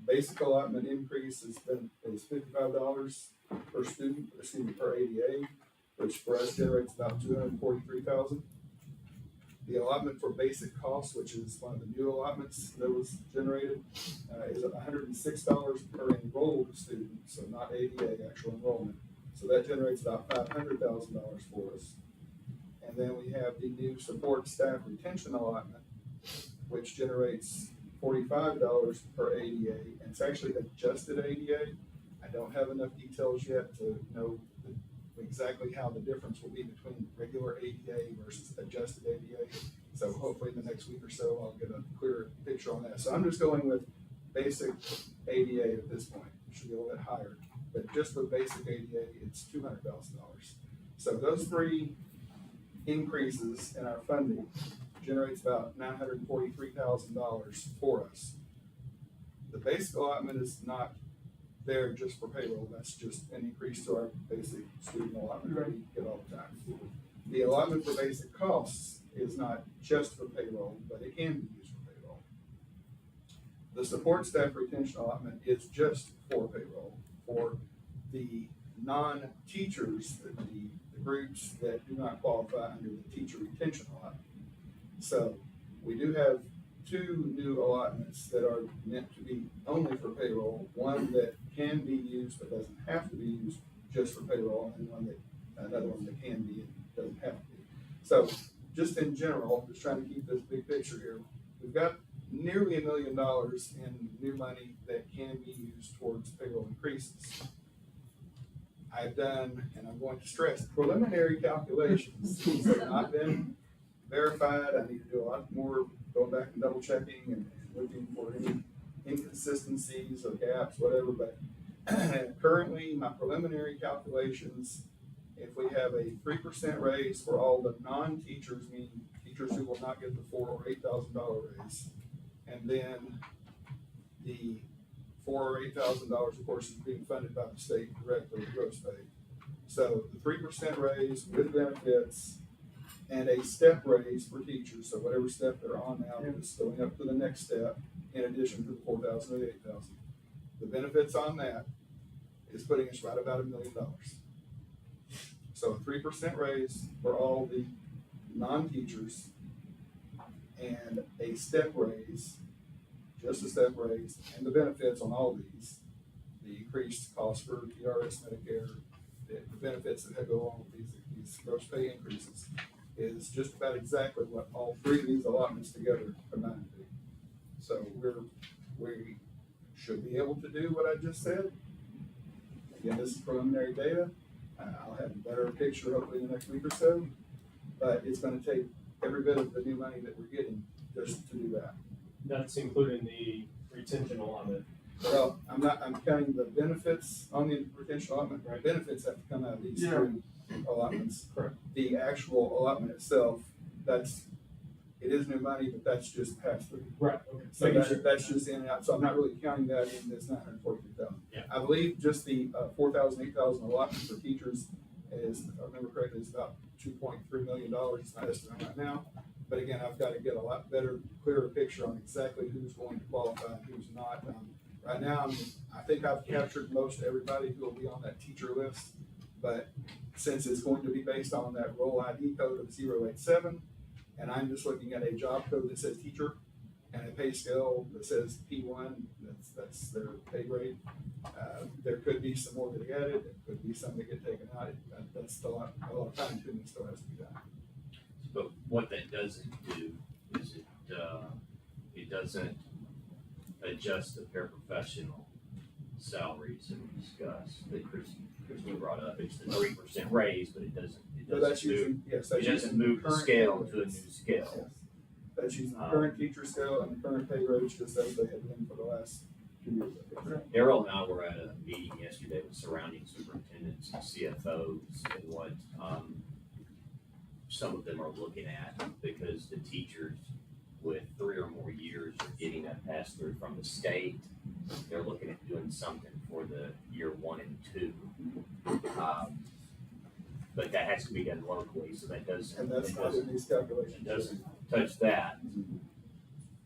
Basic allotment increase is $55 per student, per ADA, which for us generates about $243,000. The allotment for basic costs, which is one of the new allotments that was generated, is $106 per enrolled student, so not ADA, actual enrollment. So that generates about $500,000 for us. And then we have the new support staff retention allotment, which generates $45 per ADA, and it's actually adjusted ADA. I don't have enough details yet to know exactly how the difference will be between regular ADA versus adjusted ADA. So hopefully in the next week or so, I'll get a clearer picture on that. So I'm just going with basic ADA at this point. It should be a little bit higher, but just with basic ADA, it's $200,000. So those three increases in our funding generates about $943,000 for us. The basic allotment is not there just for payroll. That's just an increase to our basic student allotment that we get all the time. The allotment for basic costs is not just for payroll, but it can be used for payroll. The support staff retention allotment is just for payroll, for the non-teachers, the groups that do not qualify under the teacher retention allotment. So we do have two new allotments that are meant to be only for payroll, one that can be used but doesn't have to be used just for payroll, and another one that can be and doesn't have to be. So just in general, just trying to keep this big picture here, we've got nearly $1 million in new money that can be used towards payroll increases. I've done, and I'm going to stress, preliminary calculations. These have not been verified. I need to do a lot more going back and double checking and looking for any inconsistencies or gaps, whatever. But currently, my preliminary calculations, if we have a 3% raise for all the non-teachers, meaning teachers who will not get the $4,000 or $8,000 raise, and then the $4,000 or $8,000, of course, is being funded by the state directly with gross pay. So the 3% raise with benefits and a step raise for teachers. So whatever step they're on now, they're just going up to the next step in addition to the $4,000 or the $8,000. The benefits on that is putting us right about $1 million. So a 3% raise for all the non-teachers and a step raise, just a step raise, and the benefits on all these, the increased cost for PRS, Medicare, the benefits that go along with these gross pay increases, is just about exactly what all three of these allotments together combine to. So we should be able to do what I just said. Again, this is preliminary data. I'll have a better picture hopefully in the next week or so, but it's going to take every bit of the new money that we're getting just to do that. That's including the retention allotment. Well, I'm counting the benefits on the retention allotment. Right. Benefits have to come out of these three allotments. Correct. The actual allotment itself, it is new money, but that's just pass through. Right. Okay. So that's just in and out. So I'm not really counting that in this $943,000. Yeah. I believe just the $4,000, $8,000 allotment for teachers is, if I remember correctly, is about $2.3 million. It's not estimated right now. But again, I've got to get a lot better, clearer picture on exactly who's going to qualify and who's not. Right now, I think I've captured most everybody who will be on that teacher list. But since it's going to be based on that roll ID code of 087, and I'm just looking at a job code that says teacher and a pay scale that says P1, that's their pay grade. There could be some more that get added. There could be some that get taken out. That's a lot of time tuning still has to be done. But what that doesn't do is it doesn't adjust the paraprofessional salaries that we discussed, that Christine brought up. It's the 3% raise, but it doesn't So that's move, using, yes, it that's using doesn't move the current scale pay to a new rates. scale. Yes. That's using the current teacher scale and the current pay rates just as they have been for the last 2 years. I think. Daryl and I were at a meeting yesterday with surrounding superintendents and CFOs and what some of them are looking at, because the teachers with 3 or more years are getting that pass through from the state. They're looking at doing something for the year 1 and 2. But that has to be done locally, so that doesn't. And that's it not in these calculations. It doesn't touch that. And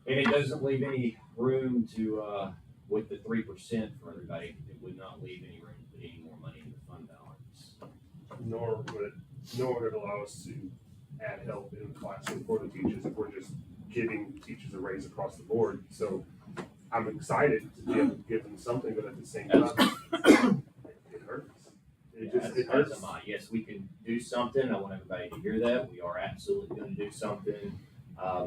it doesn't leave any room to, with the 3% for everybody, it would not leave any room to put any more money in the fund balance. Nor would it allow us to add help in the classroom for the teachers if we're just giving teachers a raise across the board. So I'm excited to be able to give them something, but at the same time, it hurts. It hurts. As am I. Yes, we can do something. I want everybody to hear that. We are absolutely going to do something.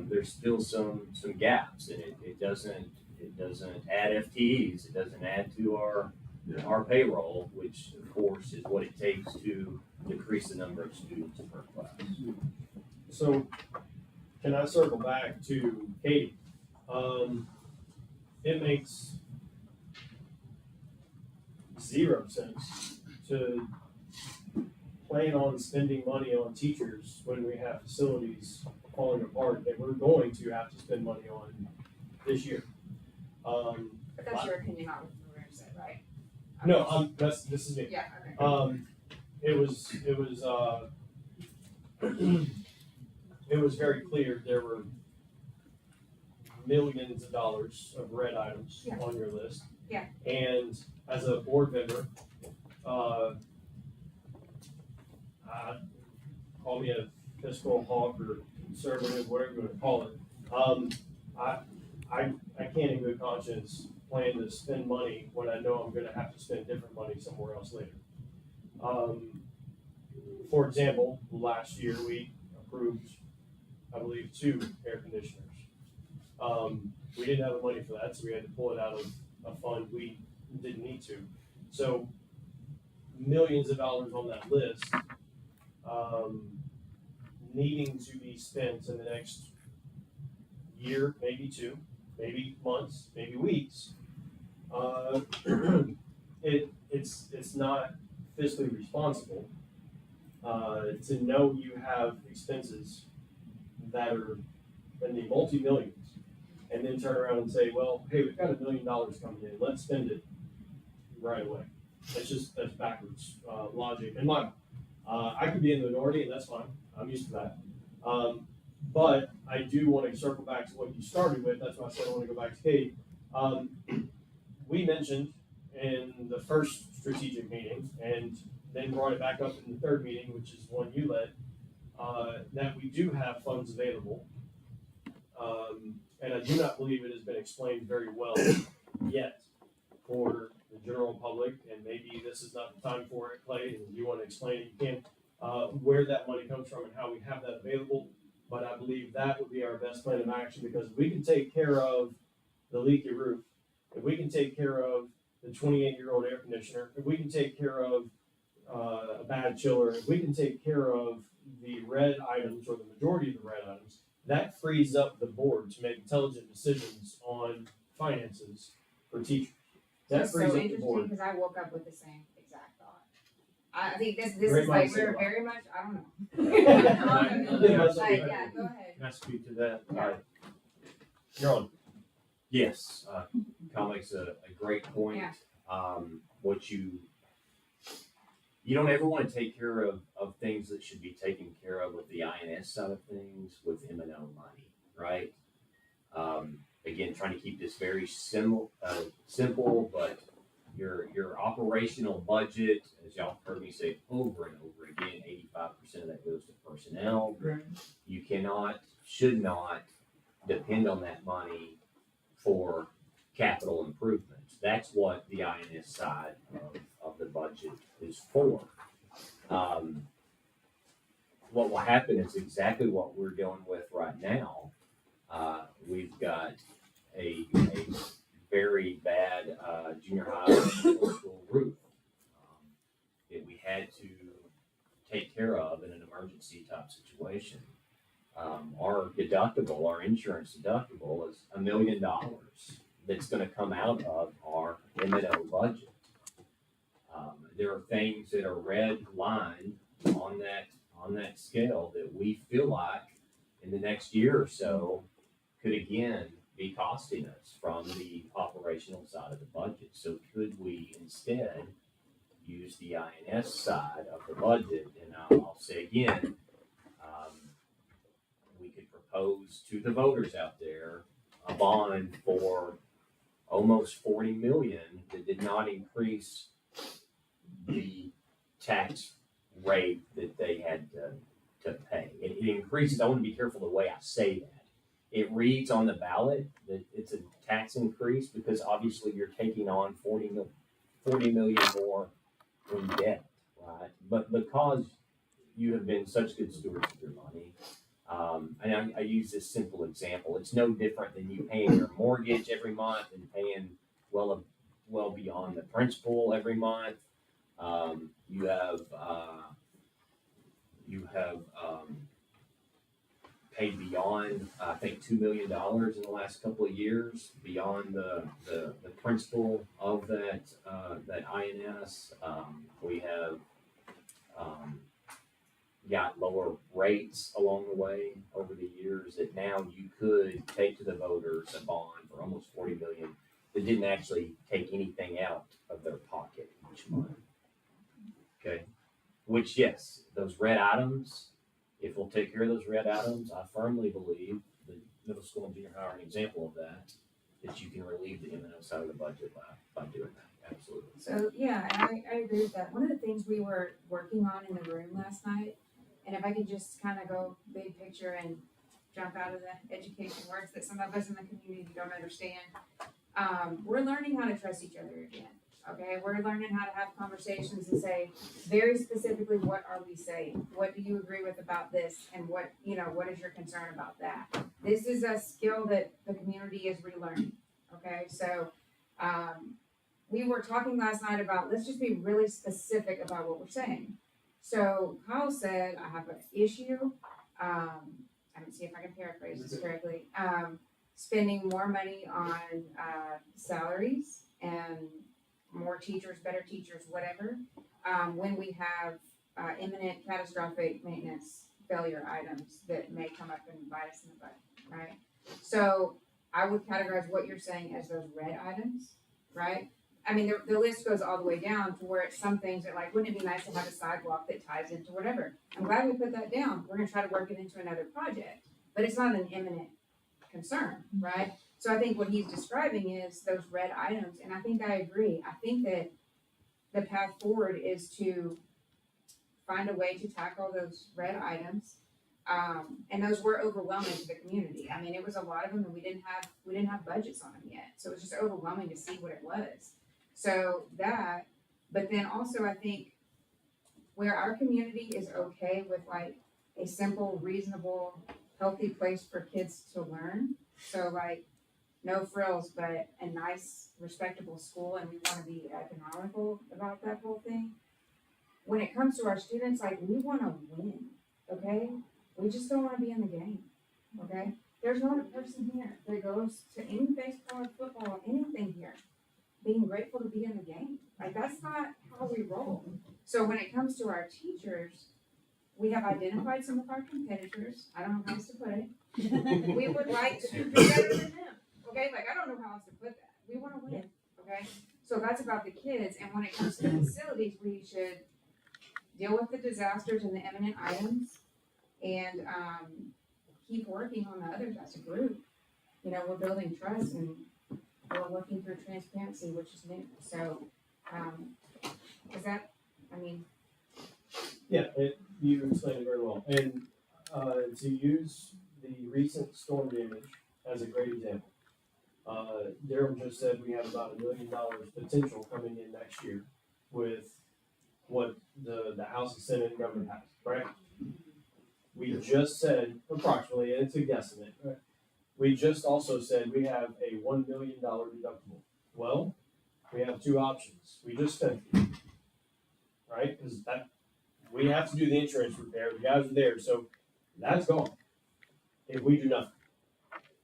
There's still some gaps, and it doesn't add FTEs. It doesn't add to our payroll, which of course is what it takes to decrease the number of students per class. So, can I circle back to Katie? It makes 0 sense to plan on spending money on teachers when we have facilities falling apart that we're going to have to spend money on this year. But that's your opinion, not what the mayor said, right? No, this is me. Yeah, okay. It was very clear there were millions of dollars of red items Yeah. on your list. Yeah. And as a board member, call me a fiscal hawk or conservative, whatever you want to call it. I can't in good conscience plan to spend money when I know I'm gonna have to spend different money somewhere else later. For example, last year we approved, I believe, 2 air conditioners. We didn't have the money for that, so we had to pull it out of a fund we didn't need to. So millions of dollars on that list, needing to be spent in the next year, maybe 2, maybe months, maybe weeks. It's not fiscally responsible to know you have expenses that are in the multi-millions, and then turn around and say, well, hey, we've got $1 million coming in, let's spend it right away. That's backwards logic in my mind. I could be in the minority, and that's fine. I'm used to that. But I do want to circle back to what you started with. That's why I said I want to go back to Kate. We mentioned in the first strategic meeting, and then brought it back up in the third meeting, which is one you led, that we do have funds available. And I do not believe it has been explained very well yet for the general public, and maybe this is not the time for it, Clay, and you want to explain it, you can, where that money comes from and how we have that available. But I believe that would be our best plan of action, because if we can take care of the leaky roof, if we can take care of the 28-year-old air conditioner, if we can take care of a bad chiller, if we can take care of the red items or the majority of the red items, that frees up the board to make intelligent decisions on finances for teachers. That That's so frees up the interesting, board. because I woke up with the same exact thought. I think this Great is like, mindset. we're very much, I don't know. Like, yeah, go ahead. Can I speak to that? Yeah. You're on. Yes, Kyle makes a great point. Yeah. What you don't ever want to take care of things that should be taken care of with the INS side of things with M&O money, right? Again, trying to keep this very simple, but your operational budget, as y'all heard me say over and over again, 85% of that goes to personnel. Right. You should not depend on that money for capital improvements. That's what the INS side of the budget is for. what will happen is exactly what we're dealing with right now. We've got a very bad junior high middle school roof that we had to take care of in an emergency type situation. Our deductible, our insurance deductible is $1 million that's gonna come out of our M&O budget. There are things that are red lined on that scale that we feel like in the next year or so could again be costing us from the operational side of the budget. So could we instead use the INS side of the budget? And I'll say again, we could propose to the voters out there a bond for almost 40 million that did not increase the tax rate that they had to pay. It increases, I want to be careful the way I say that. It reads on the ballot that it's a tax increase because obviously you're taking on 40 million more in debt, right? But because you have been such good stewards of your money, and I use this simple example, it's no different than you paying your mortgage every month and paying well beyond the principal every month. You have paid beyond, I think, $2 million in the last couple of years beyond the principal of that INS. We have got lower rates along the way over the years that now you could take to the voters a bond for almost 40 million that didn't actually take anything out of their pocket each month. Okay, which yes, those red items, if we'll take care of those red items, I firmly believe the middle school and junior high are an example of that you can relieve the M&O side of the budget by doing that. Absolutely. So, yeah, and I agree with that. One of the things we were working on in the room last night, and if I could just kind of go big picture and jump out of the education words that some of us in the community don't understand, we're learning how to trust each other again. Okay, we're learning how to have conversations and say very specifically, what are we saying? What do you agree with about this? And what is your concern about that? This is a skill that the community is relearning. Okay, so we were talking last night about, let's just be really specific about what we're saying. So Kyle said, I have an issue, I don't see if I can paraphrase this correctly, spending more money on salaries and more teachers, better teachers, whatever, when we have imminent catastrophic maintenance failure items that may come up and bite us in the butt, right? So I would categorize what you're saying as those red items, right? I mean, the list goes all the way down to where it's some things that like, wouldn't it be nice to have a sidewalk that ties into whatever? I'm glad we put that down. We're gonna try to work it into another project, but it's not an imminent concern, right? So I think what he's describing is those red items, and I think I agree. I think that the path forward is to find a way to tackle those red items. And those were overwhelming to the community. I mean, it was a lot of them, and we didn't have budgets on them yet. So it was just overwhelming to see what it was. So that, but then also I think where our community is okay with like a simple, reasonable, healthy place for kids to learn. So like no frills, but a nice, respectable school, and we want to be economical about that whole thing. When it comes to our students, like we want to win, okay? We just don't want to be in the game, okay? There's not a person here that goes to any baseball or football, anything here, being grateful to be in the game. Like that's not how we roll. So when it comes to our teachers, we have identified some of our competitors. I don't know how else to put it. We would like to do better than them. Okay, like I don't know how else to put that. We want to win. Okay, so that's about the kids. And when it comes to the facilities, we should deal with the disasters and the imminent items, and keep working on the others as a group. You know, we're building trust and we're working through transparency, which is new. So, is that? I mean, Yeah, you explained it very well. And to use the recent storm damage as a great example, Darren just said we have about $1 million potential coming in next year with what the House and Senate and government has, right? just said approximately, and it's a guesstimate. We just also said we have a $1 million deductible. Well, we have two options. We just spent it, right? Because we have to do the insurance repair. The guys are there, so that's gone. If we do nothing,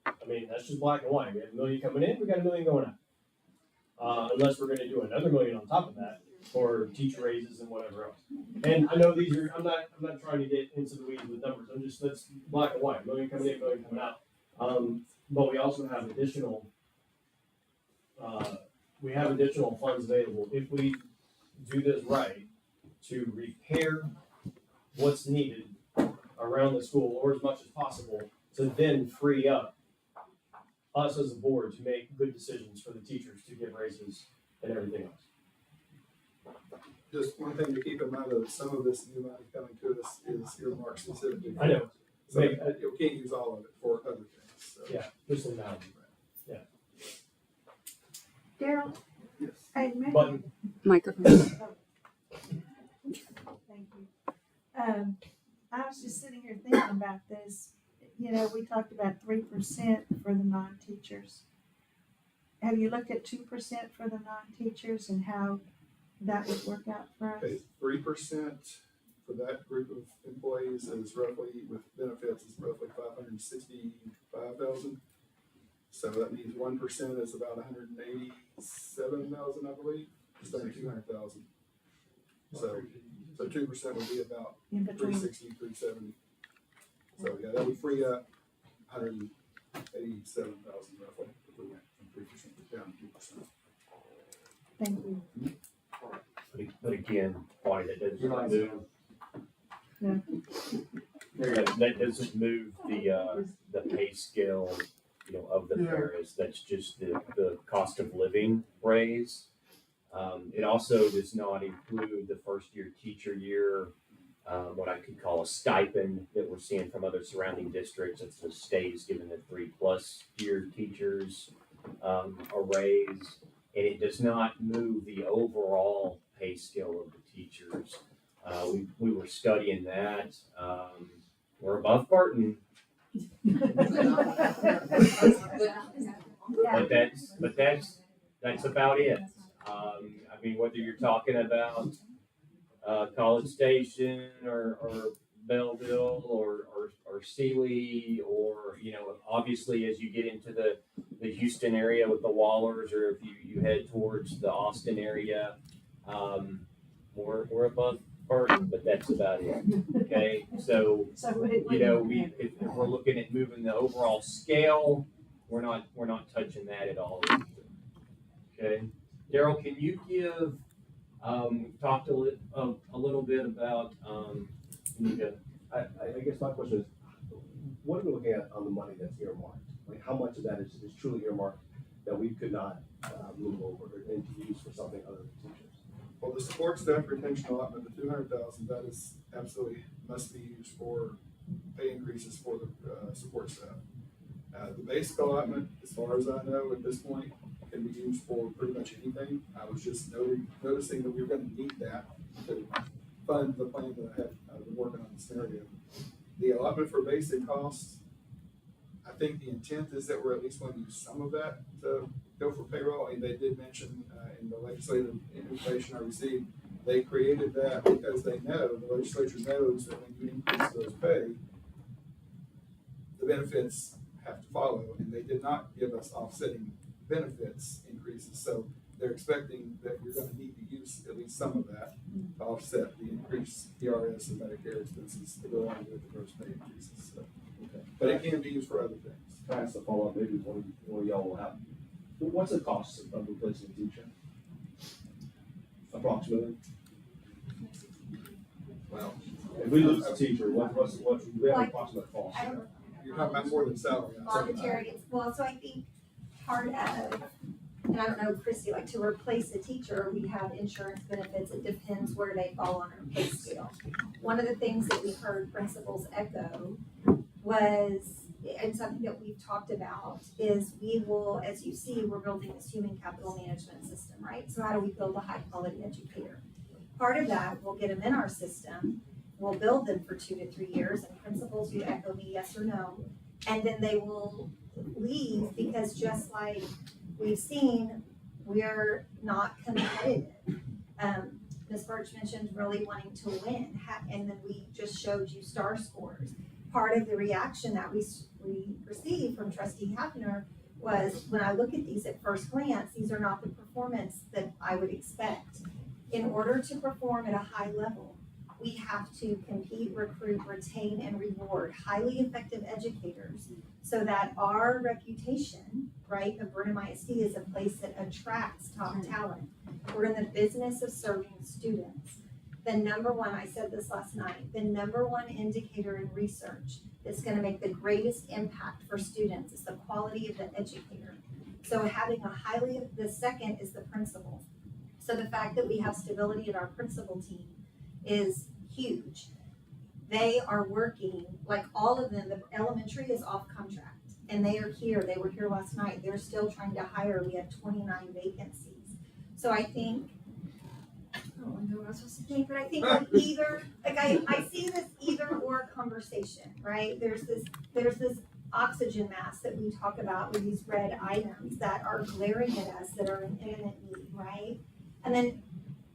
I mean that's just black and white. We have $1 million coming in, we got $1 million going out. Unless we're going to do another $1 million on top of that for teacher raises and whatever else. And I know these are. I'm not trying to get into the weeds with numbers. I'm just that's black and white. $1 million coming in, $1 million coming out. But we also have additional. We have additional funds available if we do this right to repair what's needed around the school or as much as possible to then free up us as a board to make good decisions for the teachers to give raises and everything else. Just one thing to keep in mind is some of this new money coming to us is earmarked specifically. I know. So you can't use all of it for other things, so. Yeah, just in that. Yeah. Daryl? Yes. Hey, maybe. Button. Microphone. Thank you. I was just sitting here thinking about this. You know, we talked about 3% for the non-teachers. Have you looked at 2% for the non-teachers and how that would work out for us? Okay, 3% for that group of employees is roughly, with benefits, is roughly 565,000. So that means 1% is about 187,000, I believe, just under 200,000. So 2% would be about In between. 360, 370. So yeah, that would free up 187,000 roughly if we went from 3% down to 2%. Thank you. But again, why that doesn't move. Yeah. That doesn't move the pay scale, of the paras. That's just the cost of living raise. It also does not include the first year teacher year, what I could call a stipend that we're seeing from other surrounding districts. It's the state is giving the 3+ year teachers a raise, and it does not move the overall pay scale of the teachers. We were studying that. We're above Barton, but that's about it. I mean, whether you're talking about College Station or Belleville or Sealy or obviously as you get into the Houston area with the Wallers, or if you head towards the Austin area, we're above Barton, but that's about it. Okay, so if we're looking at moving the overall scale, we're not touching that at all. Okay, Daryl, can you give talked a little bit about I guess my question is, what are we looking at on the money that's earmarked? Like how much of that is truly earmarked that we could not move over and to use for something other than teachers? Well, the support staff retention allotment, the 200,000, that is absolutely must be used for pay increases for the support staff. The basic allotment, as far as I know at this point, can be used for pretty much anything. I was just noticing that we were going to need that to fund the plan that I've been working on the scenario. The allotment for basic costs, I think the intent is that we're at least going to use some of that to go for payroll. And they did mention in the legislative information I received, they created that because they know, the legislature knows that when you increase those pay, the benefits have to follow. And they did not give us offsetting benefits increases. So they're expecting that you're going to need to use at least some of that to offset the increased PRS and Medicare expenses to go along with the gross pay increases. So, okay. But it can be used for other things. Can I ask a follow-up? Maybe one of y'all will have. What's the cost of replacing a teacher? Approximately. Well, if we lose a teacher, what's we have an approximate cost? You're talking about more than salary. Monetary, well, so I think part of, and I don't know, Christy, like to replace a teacher, we have insurance benefits. It depends where they fall on our pay scale. One of the things that we heard principals echo was, and something that we've talked about, is we will, as you see, we're building this human capital management system, right? So how do we build a high quality educator? Part of that, we'll get them in our system, we'll build them for 2 to 3 years, and principals who echo me yes or no, and then they will leave because just like we've seen, we're not competitive. Ms. Birch mentioned really wanting to win, and then we just showed you star scores. Part of the reaction that we received from Trustee Hafner was, when I look at these at first glance, these are not the performance that I would expect. In order to perform at a high level, we have to compete, recruit, retain, and reward highly effective educators so that our reputation, right, of Brenham ISD is a place that attracts top talent. We're in the business of serving students. The number one, I said this last night, the number one indicator in research that's gonna make the greatest impact for students is the quality of the educator. So having the second is the principal. So the fact that we have stability at our principal team is huge. They are working, like all of them, the elementary is off contract, and they are here, they were here last night, they're still trying to hire, we have 29 vacancies. So I think, I don't know what I was supposed to think, but I think like I see this either or conversation, right? There's this oxygen mask that we talk about with these red items that are glaring at us, that are an imminent need, right? And then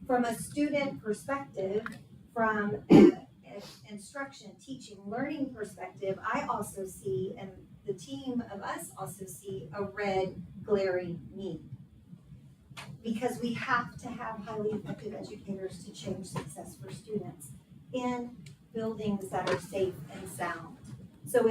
from a student perspective, from an instruction, teaching, learning perspective, I also see, and the team of us also see, a red glaring need. Because we have to have highly effective educators to change success for students in buildings that are safe and sound. So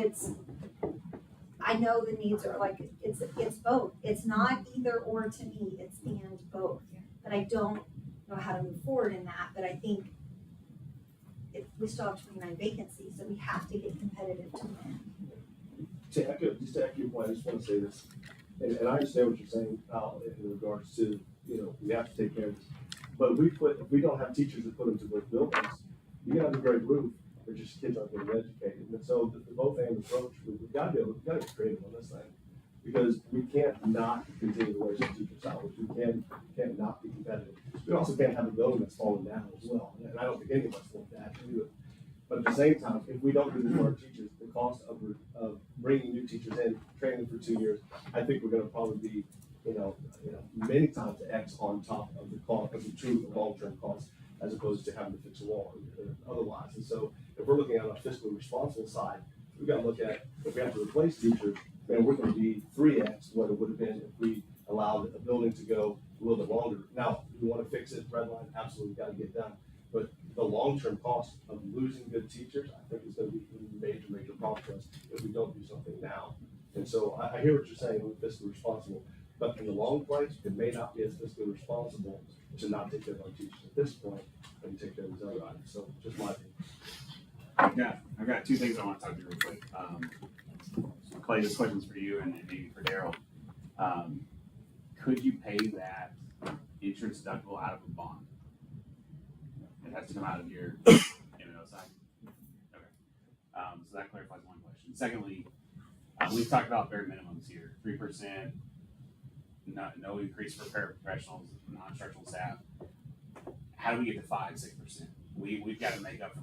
I know the needs are like, it's both. It's not either or to me, it's and both. But I don't know how to move forward in that, but I think we still have 29 vacancies, so we have to get competitive to win. To echo your point, I just want to say this, and I understand what you're saying, Kyle, in regards to, we have to take care of this. But if we don't have teachers that put them to those buildings, you can have a great roof, but just kids aren't getting educated. And so the both end approach, we've got to get creative on this thing. Because we can't not continue to wear some teacher salaries. We can't not be competitive. We also can't have a building that's falling down as well. And I don't think any of us want that to do it. But at the same time, if we don't do this for our teachers, the cost of bringing new teachers in, training them for 2 years, I think we're going to probably be, many times X on top of the cost of the true long-term cost, as opposed to having to fix a wall otherwise. And so, if we're looking at a fiscally responsible side, we've got to look at if we have to replace teachers, then we're going to be 3x what it would have been if we allowed a building to go a little bit longer. Now, we want to fix it, red line, absolutely got to get done. But the long-term cost of losing good teachers, I think is going to be a major problem for us if we don't do something now. And so I hear what you're saying, we're fiscally responsible, but in the long place, it may not be as fiscally responsible to not take care of our teachers at this point and take care of these other items. So just my opinion. I've got two things I want to talk to you real quick. Clay, this question's for you and maybe for Daryl. Could you pay that insurance deductible out of a bond? It has to come out of your M&O side. Okay. So that clarifies one question. Secondly, we've talked about bare minimums here, 3%, no increase for paraprofessionals, non-instructional staff. How do we get to 5-6%? We've got to make up for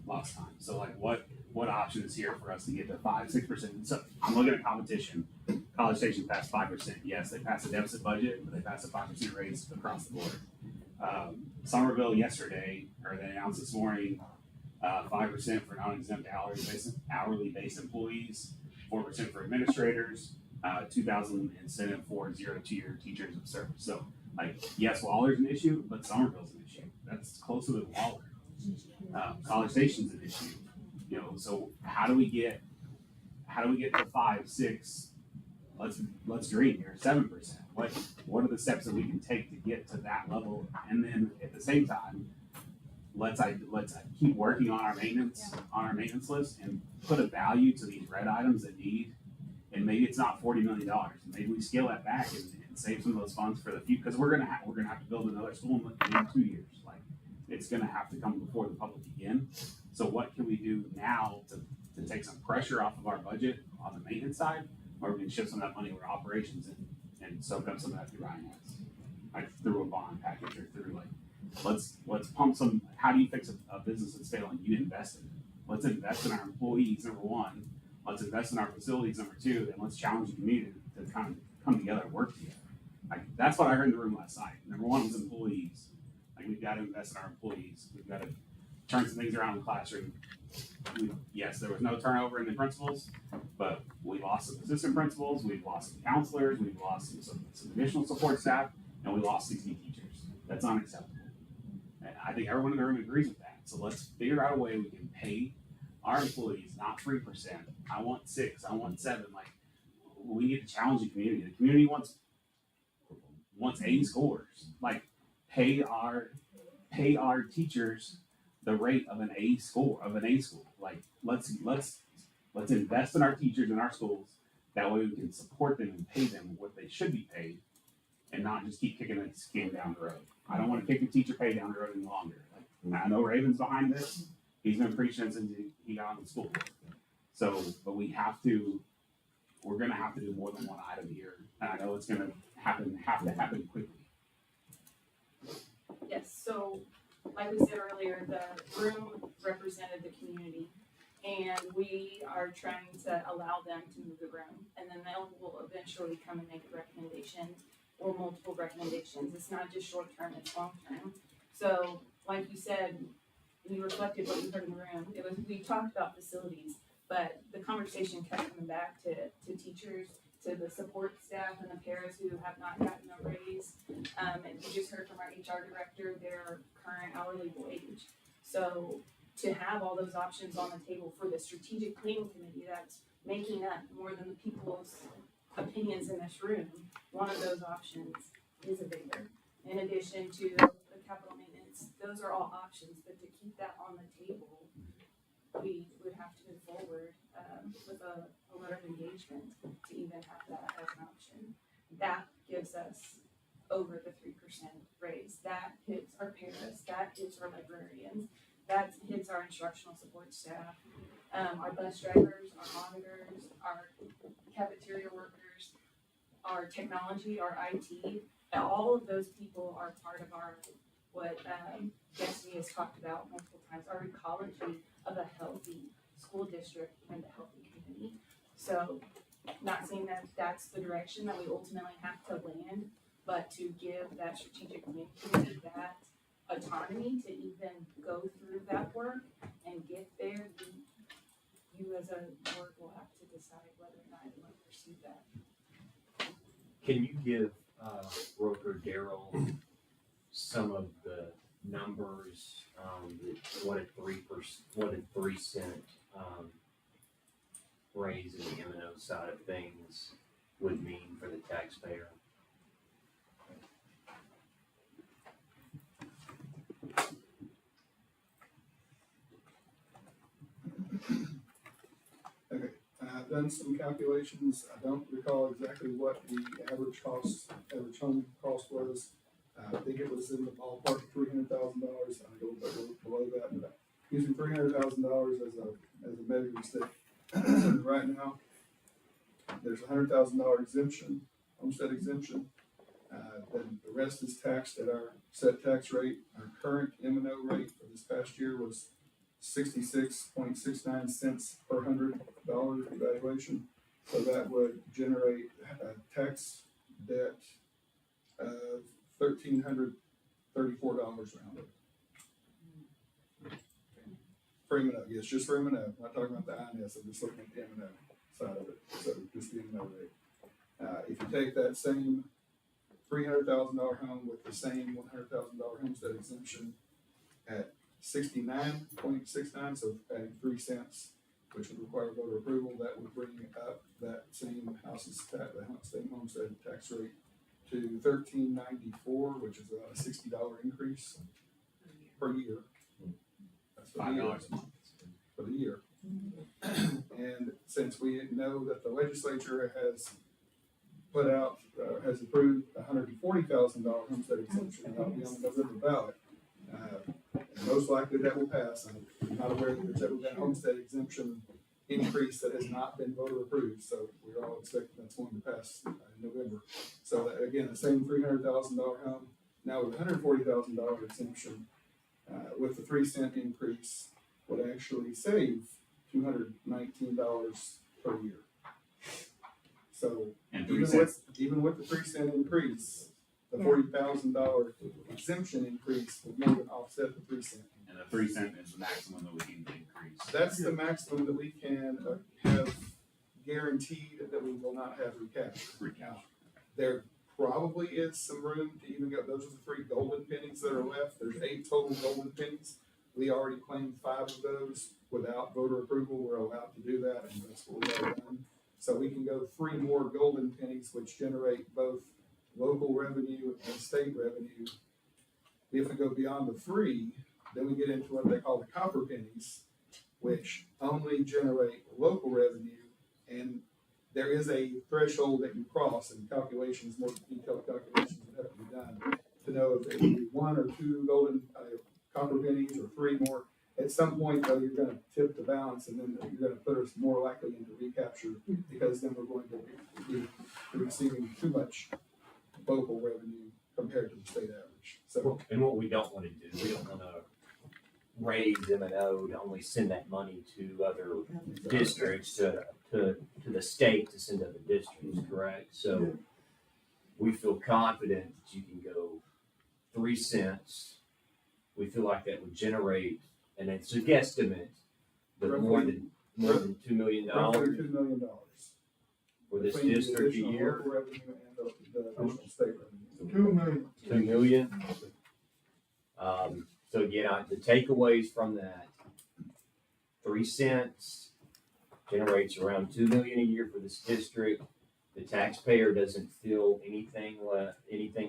lost time. So like what option is here for us to get to 5-6%? So I'm looking at competition. College Station passed 5%. Yes, they passed a deficit budget, but they passed a 5% raise across the board. Somerville yesterday, or they announced this morning, 5% for non-exempt hourly based employees, 4% for administrators, 2,000 incentive for 0 to 2 year teachers of service. So like, yes, Waller's an issue, but Somerville's an issue. That's closer than Waller. College Station's an issue. So how do we get to 5, 6? Let's dream here, 7%. What are the steps that we can take to get to that level? And then at the same time, let's keep working on our maintenance list and put a value to these red items that need. And maybe it's not $40 million. Maybe we scale that back and save some of those funds for the future, because we're gonna have to build another school in 2 years. Like, it's gonna have to come before the public again. So what can we do now to take some pressure off of our budget on the maintenance side, or we can shift some of that money over operations and soak up some of that through INS, like through a bond package or through like let's pump some. How do you fix a business that's failing? You invest in it. Let's invest in our employees, number one. Let's invest in our facilities, number two, and let's challenge the community to kind of come together and work together. Like, that's what I heard in the room last night. Number one was employees. Like, we've got to invest in our employees. We've got to turn some things around in the classroom. Yes, there was no turnover in the principals, but we lost some assistant principals, we've lost some counselors, we've lost some additional support staff, and we lost 60 teachers. That's unacceptable. And I think everyone in the room agrees with that. So let's figure out a way we can pay our employees not 3%. I want 6, I want 7. Like, we need to challenge the community. The community wants A scores. Like, pay our teachers the rate of an A school. Like, let's invest in our teachers in our schools. That way we can support them and pay them what they should be paid, and not just keep kicking a can down the road. I don't want to kick the teacher pay down the road any longer. Like, I know Raven's behind this. He's been preaching since he got on the school board. So, but we're gonna have to do more than one item here, and I know it's gonna have to happen quickly. Yes, so like we said earlier, the room represented the community, and we are trying to allow them to move the room, and then they will eventually come and make a recommendation or multiple recommendations. It's not just short term, it's long term. So like you said, you reflected what you heard in the room. We talked about facilities, but the conversation kept coming back to teachers, to the support staff and the paras who have not gotten a raise. And you just heard from our HR director their current hourly wage. So to have all those options on the table for the strategic planning committee that's making up more than the people's opinions in this room, one of those options is a bigger. In addition to the capital maintenance, those are all options, but to keep that on the table, we would have to move forward with a letter of engagement to even have that as an option. That gives us over the 3% raise. That hits our paras, that hits our librarians, that hits our instructional support staff, our bus drivers, our monitors, our cafeteria workers, our technology, our IT. All of those people are part of our, what Destiny has talked about multiple times, our ecology of a healthy school district and a healthy community. So, not saying that that's the direction that we ultimately have to land, but to give that strategic community that autonomy to even go through that work and get there, you as a board will have to decide whether or not you want to pursue that. Can you give Brooke or Daryl some of the numbers, what a 3% raise in the M&O side of things would mean for the taxpayer? Okay, I've done some calculations. I don't recall exactly what the average home cost was. I think it was in the ballpark of $300,000. I go below that, but using $300,000 as a measuring stick right now. There's a $100,000 exemption, homestead exemption. Then the rest is taxed at our set tax rate. Our current M&O rate for this past year was 66.69 cents per $100 evaluation. So that would generate a tax debt of $1,334 rounded. For M&O, yes, just for M&O. I'm not talking about the INS, I'm just looking at the M&O side of it. So just the M&O rate. If you take that same $300,000 home with the same $100,000 homestead exemption at 69.69, so adding 3 cents, which would require voter approval, that would bring up that same same homestead tax rate to $13.94, which is about a $60 increase per year. That's for the year. $5 a month. For the year. And since we know that the legislature has put out, has approved $140,000 homestead exemption, that'll be on the November ballot. And most likely that will pass. I'm not aware that there's ever been a homestead exemption increase that has not been voter approved. So we're all expecting that's going to pass in November. So that, again, the same $300,000 home, Now with $140,000 exemption, with the 3 cent increase, would actually save $219 per year. So And even with the 3 cent increase, the $40,000 exemption increase would more than offset the 3 cent. And the 3 cent is the maximum that we can increase. That's the maximum that we can have guaranteed that we will not have recapture. Now, there probably is some room to even go, those are the 3 golden pennies that are left. There's 8 total golden pennies. We already claimed 5 of those without voter approval. We're allowed to do that, and that's what we've already done. So we can go 3 more golden pennies, which generate both local revenue and state revenue. If we go beyond the 3, then we get into what they call the copper pennies, which only generate local revenue, and there is a threshold that you cross, and calculations, more detailed calculations would have to be done to know if it would be 1 or 2 golden copper pennies or 3 more. At some point, though, you're going to tip the balance, and then you're going to put us more likely into recapture, because then we're going to be receiving too much local revenue compared to the state average. So, And what we don't wanna do, we don't wanna raise M&O to only send that money to other districts, to the state to send to other districts, correct? So we feel confident that you can go 3 cents. We feel like that would generate, and it's a guesstimate, but more than $2 million roughly $2 million for this between the district a additional year. local revenue and the additional state revenue. 2 million. 2 million. So again, the takeaways from that, 3 cents generates around 2 million a year for this district. The taxpayer doesn't feel anything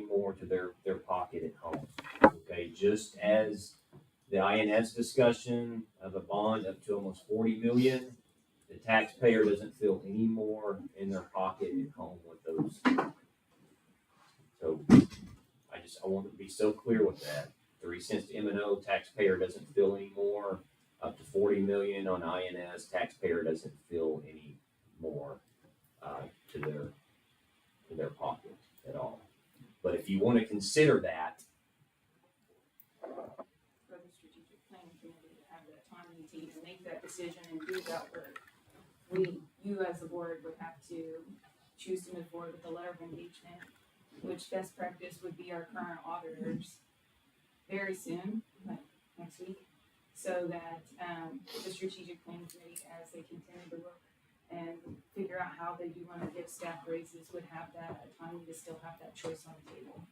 more to their pocket at home. Okay, just as the INS discussion of a bond up to almost 40 million, the taxpayer doesn't feel any more in their pocket at home with those. So I want to be so clear with that. 3 cents to M&O, taxpayer doesn't feel any more. Up to 40 million on INS, taxpayer doesn't feel any more to their pocket at all. But if you want to consider that, For the strategic planning committee to have the autonomy to even make that decision and do that work, you as the board would have to choose to move forward with the letter of engagement, which best practice would be our current auditors very soon, like next week, so that the strategic planning committee, as they continue to work and figure out how they do want to give staff raises, would have that autonomy to still have that choice on the table.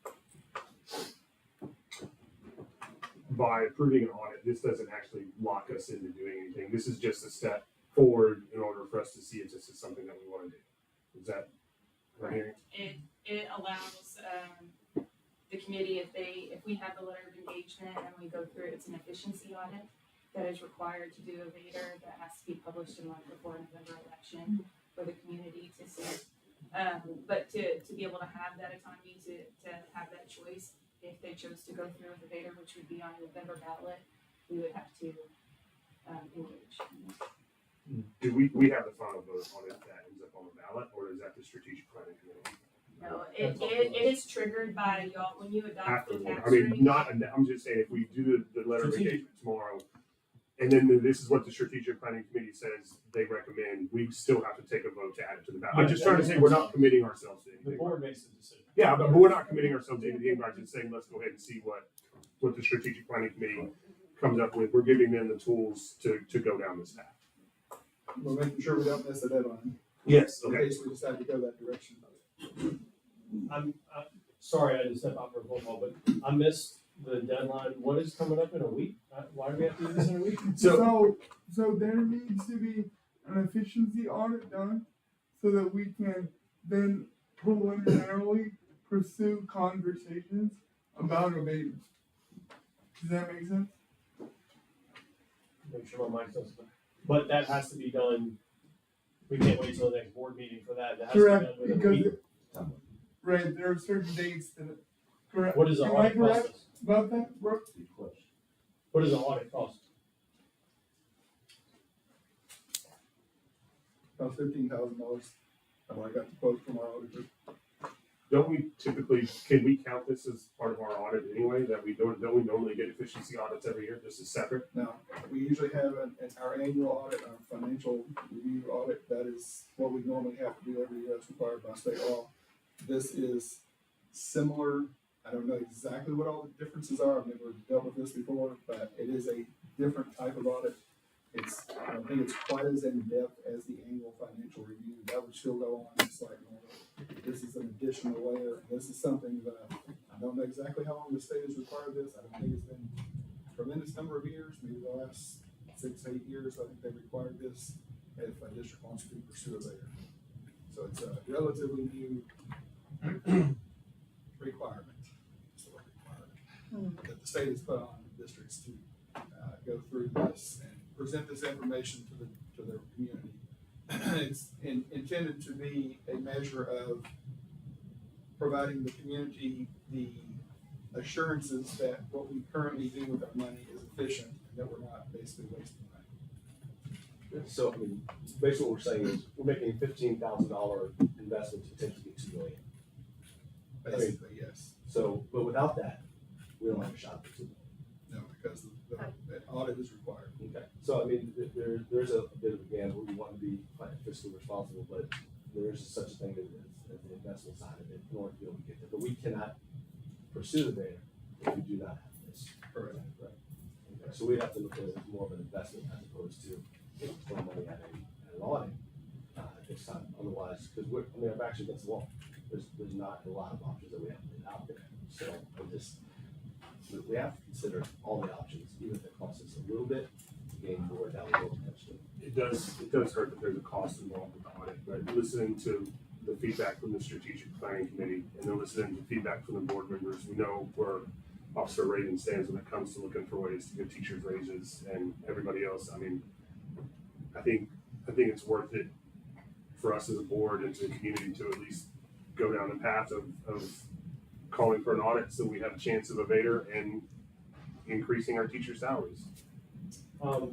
By approving an audit, this doesn't actually lock us into doing anything. This is just a step forward in order for us to see if this is something that we want to do. Is that right? It allows the committee, if we have the letter of engagement and we go through, it's an efficiency audit that is required to do a VADR that has to be published a month before November election for the community to see. But to be able to have that autonomy to have that choice, if they chose to go through with the VADR, which would be on a November ballot, we would have to engage. Do we have the final vote on if that ends up on the ballot, or is that the strategic planning committee? No, it is triggered by y'all, when you adopt the Afterward, tax I mean, rate. I'm just saying, if we do the letter of engagement tomorrow, and then this is what the strategic planning committee says they recommend, we still have to take a vote to add it to the ballot. I'm just trying to say, we're not committing ourselves to anything. The board makes the decision. Yeah, but we're not committing ourselves to anything by just saying, let's go ahead and see what the strategic planning committee comes up with. We're giving them the tools to go down this path. we're making sure we don't miss the deadline. Yes, In okay. case we decide to go that direction. I'm sorry I had to step out for a phone call, but I missed the deadline. What is coming up in a week? Why do we have to do this in a week? So there needs to be an efficiency audit done so that we can then preliminarily pursue conversations about abatement. Does that make sense? Make sure my mic doesn't. But that has to be done. We can't wait till the next board meeting for that. That has Correct, to be done within a week. Right, there are certain dates that, correct. What is the Am I audit correct process? about that, Brooke? What does the audit cost? About $15,000. I got the quote from our auditor. don't we typically, can we count this as part of our audit anyway, that we don't we normally get efficiency audits every year, this is separate? No, we usually have our annual audit, our financial review audit. That is what we normally have to do every year as required by state law. This is similar. I don't know exactly what all the differences are. I've never dealt with this before, but it is a different type of audit. I don't think it's quite as in-depth as the annual financial review. That would still go on just like normal. This is an additional layer. This is something that I don't know exactly how long the state has required this. I don't think it's been a tremendous number of years, maybe the last 6, 8 years. I think they required this if a district wants to pursue it later. So it's a relatively new requirement. That the state has put on districts to go through this and present this information to their community. It's intended to be a measure of providing the community the assurances that what we currently do with our money is efficient and that we're not basically wasting money. So, I mean, basically what we're saying is we're making a $15,000 investment to potentially get $2 million. Basically, yes. So, but without that, we don't have a shot at $2 million. No, because the audit is required. Okay. So, I mean, there's a bit of a gamble. We want to be fiscally responsible, but there is such a thing as the investment side of it in order to be able to get there. But we cannot pursue there if we do not have this. Correct. Right. Okay. So we have to look at it as more of an investment as opposed to throwing money at an audit this time. Otherwise, because I'm actually against the wall. There's not a lot of options that we have out there. So we have to consider all the options, even if it costs us a little bit to gain more down the road potentially. It does hurt that there's a cost involved with the audit, but listening to the feedback from the strategic planning committee and then listening to feedback from the board members, we know where Officer Raven stands when it comes to looking for ways to give teachers raises and everybody else. I mean, I think it's worth it for us as a board and to the community to at least go down the path of calling for an audit so we have a chance of a Vader and increasing our teacher salaries. I'll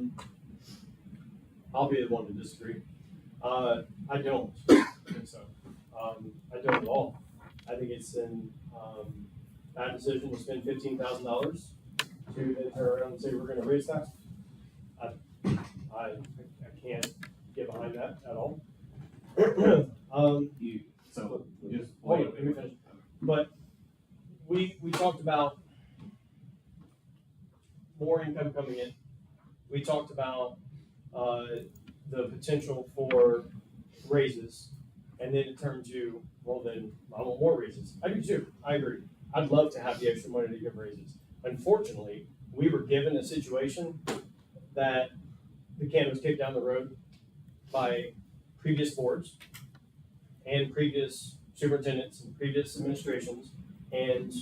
be the one to disagree. I don't think so. I don't at all. I think it's an bad decision to spend $15,000 to then turn around and say we're going to raise taxes. I can't get behind that at all. Let me finish. But we talked about more income coming in. We talked about the potential for raises, and then it turned to, well, then I want more raises. I do too. I agree. I'd love to have the extra money to give raises. Unfortunately, we were given a situation that the can was kicked down the road by previous boards and previous superintendents and previous administrations, and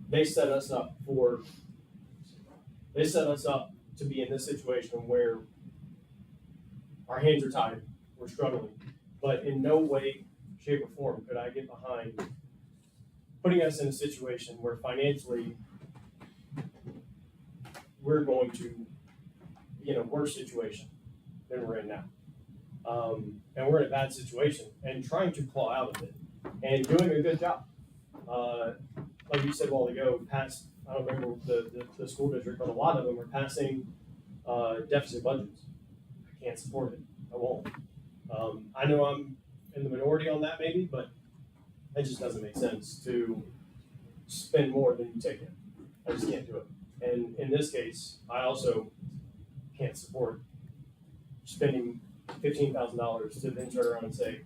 they set us up to be in this situation where our hands are tied, we're struggling, but in no way, shape, or form could I get behind putting us in a situation where financially we're going to be in a worse situation than we're in now. And we're in a bad situation and trying to claw out of it and doing a good job. Like you said a while ago, I don't remember the school district, but a lot of them are passing deficit budgets. I can't support it. I won't. I know I'm in the minority on that maybe, but it just doesn't make sense to spend more than you take in. I just can't do it. And in this case, I also can't support spending $15,000 to then turn around and say,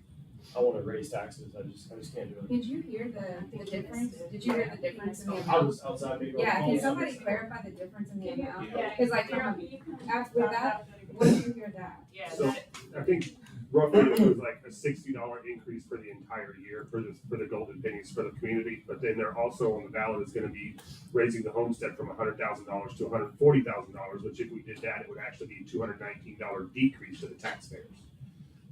I want to raise taxes. I just can't do it. Did you hear the difference? Did you hear the difference in the I amount? was outside maybe. Yeah, can somebody clarify the difference in the amount? Because like, after With that, what did you hear that? Yeah, So I think roughly it was like a $60 increase for the entire year for the golden pennies for the community. But then they're also on the ballot is going to be raising the homestead from $100,000 to $140,000, which if we did that, it would actually be a $219 decrease to the taxpayers.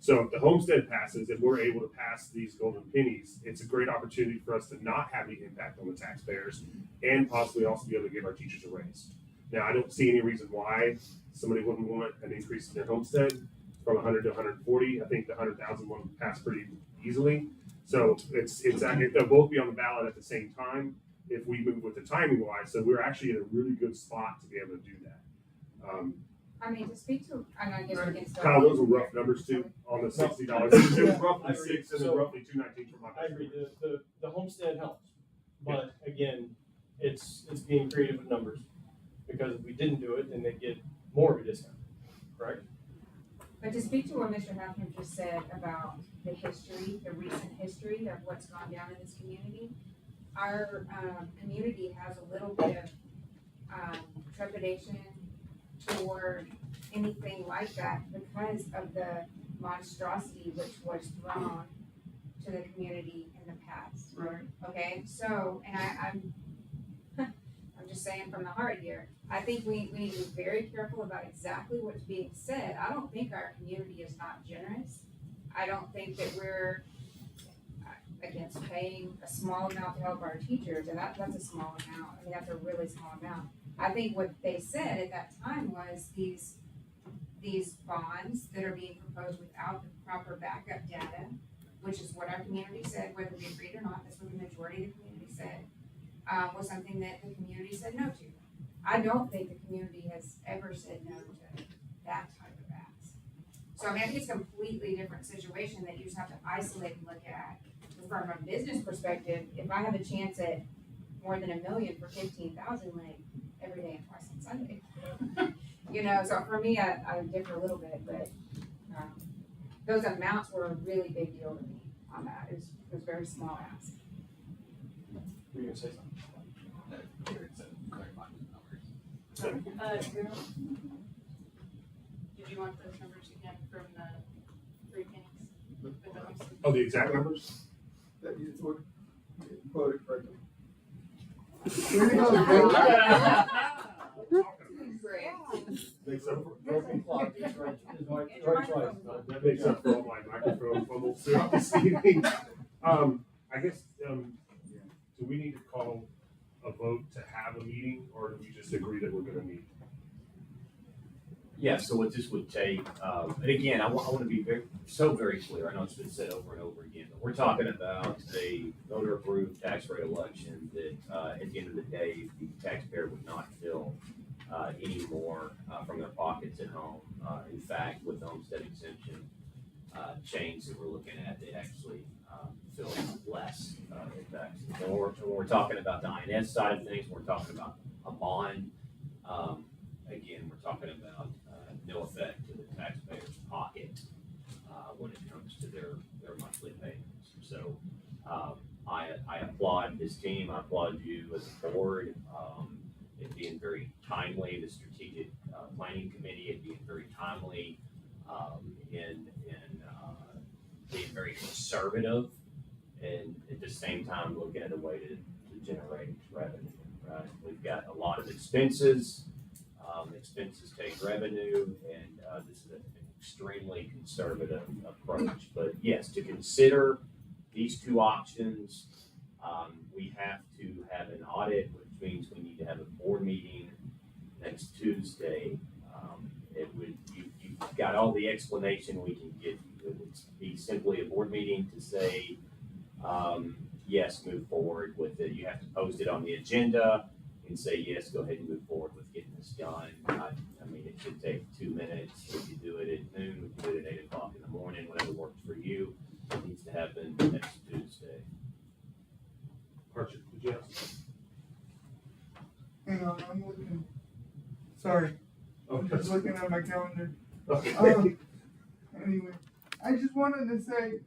So if the homestead passes and we're able to pass these golden pennies, it's a great opportunity for us to not have any impact on the taxpayers and possibly also be able to give our teachers a raise. Now, I don't see any reason why somebody wouldn't want an increase in their homestead. from 100 to 140. I think the 100,000 one passed pretty easily. So they'll both be on the ballot at the same time if we move with the timing wise. So we're actually in a really good spot to be able to do that. I mean, to speak to, and I guess we can still. Kyle, those were rough numbers too on the $60. It was roughly I agree. 6 and then So, roughly 219 for my. I agree, the homestead helps, but again, it's being creative with numbers, because if we didn't do it, then they'd get more of a discount, correct? But to speak to what Mr. Haffner just said about the history, the recent history of what's gone down in this community, our, community has a little bit of, trepidation toward anything like that because of the monstrosity which was thrown to the community in the past. Right. Okay, so, and I'm just saying from the heart here, I think we need to be very careful about exactly what's being said. I don't think our community is not generous. I don't think that we're against paying a small amount to help our teachers, and that's a small amount. I mean, that's a really small amount. I think what they said at that time was these bonds that are being proposed without the proper backup data, which is what our community said, whether we agreed or not, that's what the majority of the community said, was something that the community said no to. I don't think the community has ever said no to that type of ask. So I mean, I think it's a completely different situation that you just have to isolate and look at. From a business perspective, if I have a chance at more than $1 million for 15,000, like every day and twice on Sunday, you know. So for me, I differ a little bit, but those amounts were a really big deal to me on that. It was very small ask. Were you gonna say something? Did you want those numbers again from the 3 pennies? With the homestead? Oh, the exact numbers? That you would quote it correctly. Makes up for Broken clock, it's right twice. that makes up for all my microphone fumbles throughout this evening. I guess, do we need to call a vote to have a meeting, or do we just agree that we're gonna meet? Yeah, so what this would take, and again, I want to be very clear. I know it's been said over and over again, but we're talking about a voter-approved tax rate election that, at the end of the day, the taxpayer would not feel any more from their pockets at home. In fact, with the homestead exemption change that we're looking at, they actually feel less in taxes. When we're talking about the INS side of things, we're talking about a bond. Again, we're talking about no effect to the taxpayer's pocket when it comes to their monthly payments. So I applaud this team. I applaud you as a board in being very timely. The strategic planning committee in being very timely in being very conservative, and at the same time looking at a way to generate revenue. Right? We've got a lot of expenses. Expenses take revenue, and this is an extremely conservative approach. But yes, to consider these two options, we have to have an audit, which means we need to have a board meeting next Tuesday. You've got all the explanation we can give you. It would be simply a board meeting to say, yes, move forward with it. You have to post it on the agenda and say, yes, go ahead and move forward with getting this done. I mean, it should take 2 minutes. We could do it at noon, we could do it at 8 o'clock in the morning, whatever works for you. It needs to happen next Tuesday. Archer, did you have something? Hang on, I'm looking. Sorry, I'm just looking at my calendar. Okay. Anyway, I just wanted to say,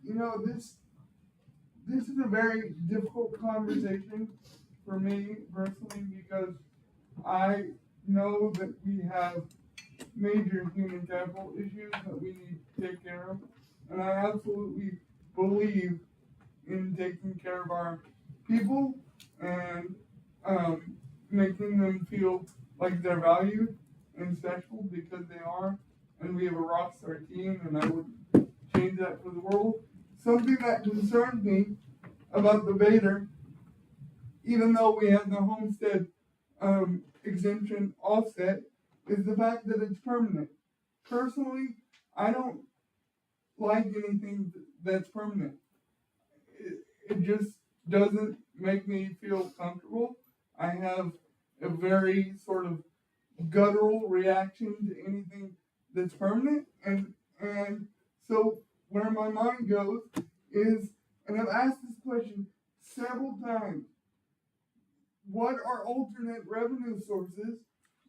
this is a very difficult conversation for me personally, because I know that we have major human capital issues that we need to take care of, and I absolutely believe in taking care of our people and making them feel like they're valued and special, because they are, and we have a rock star team, and I would change that for the world. Something that concerns me about the Vader, even though we have the homestead exemption offset, is the fact that it's permanent. Personally, I don't like anything that's permanent. It just doesn't make me feel comfortable. I have a very sort of guttural reaction to anything that's permanent, and so where my mind goes is, and I've asked this question several times, what are alternate revenue sources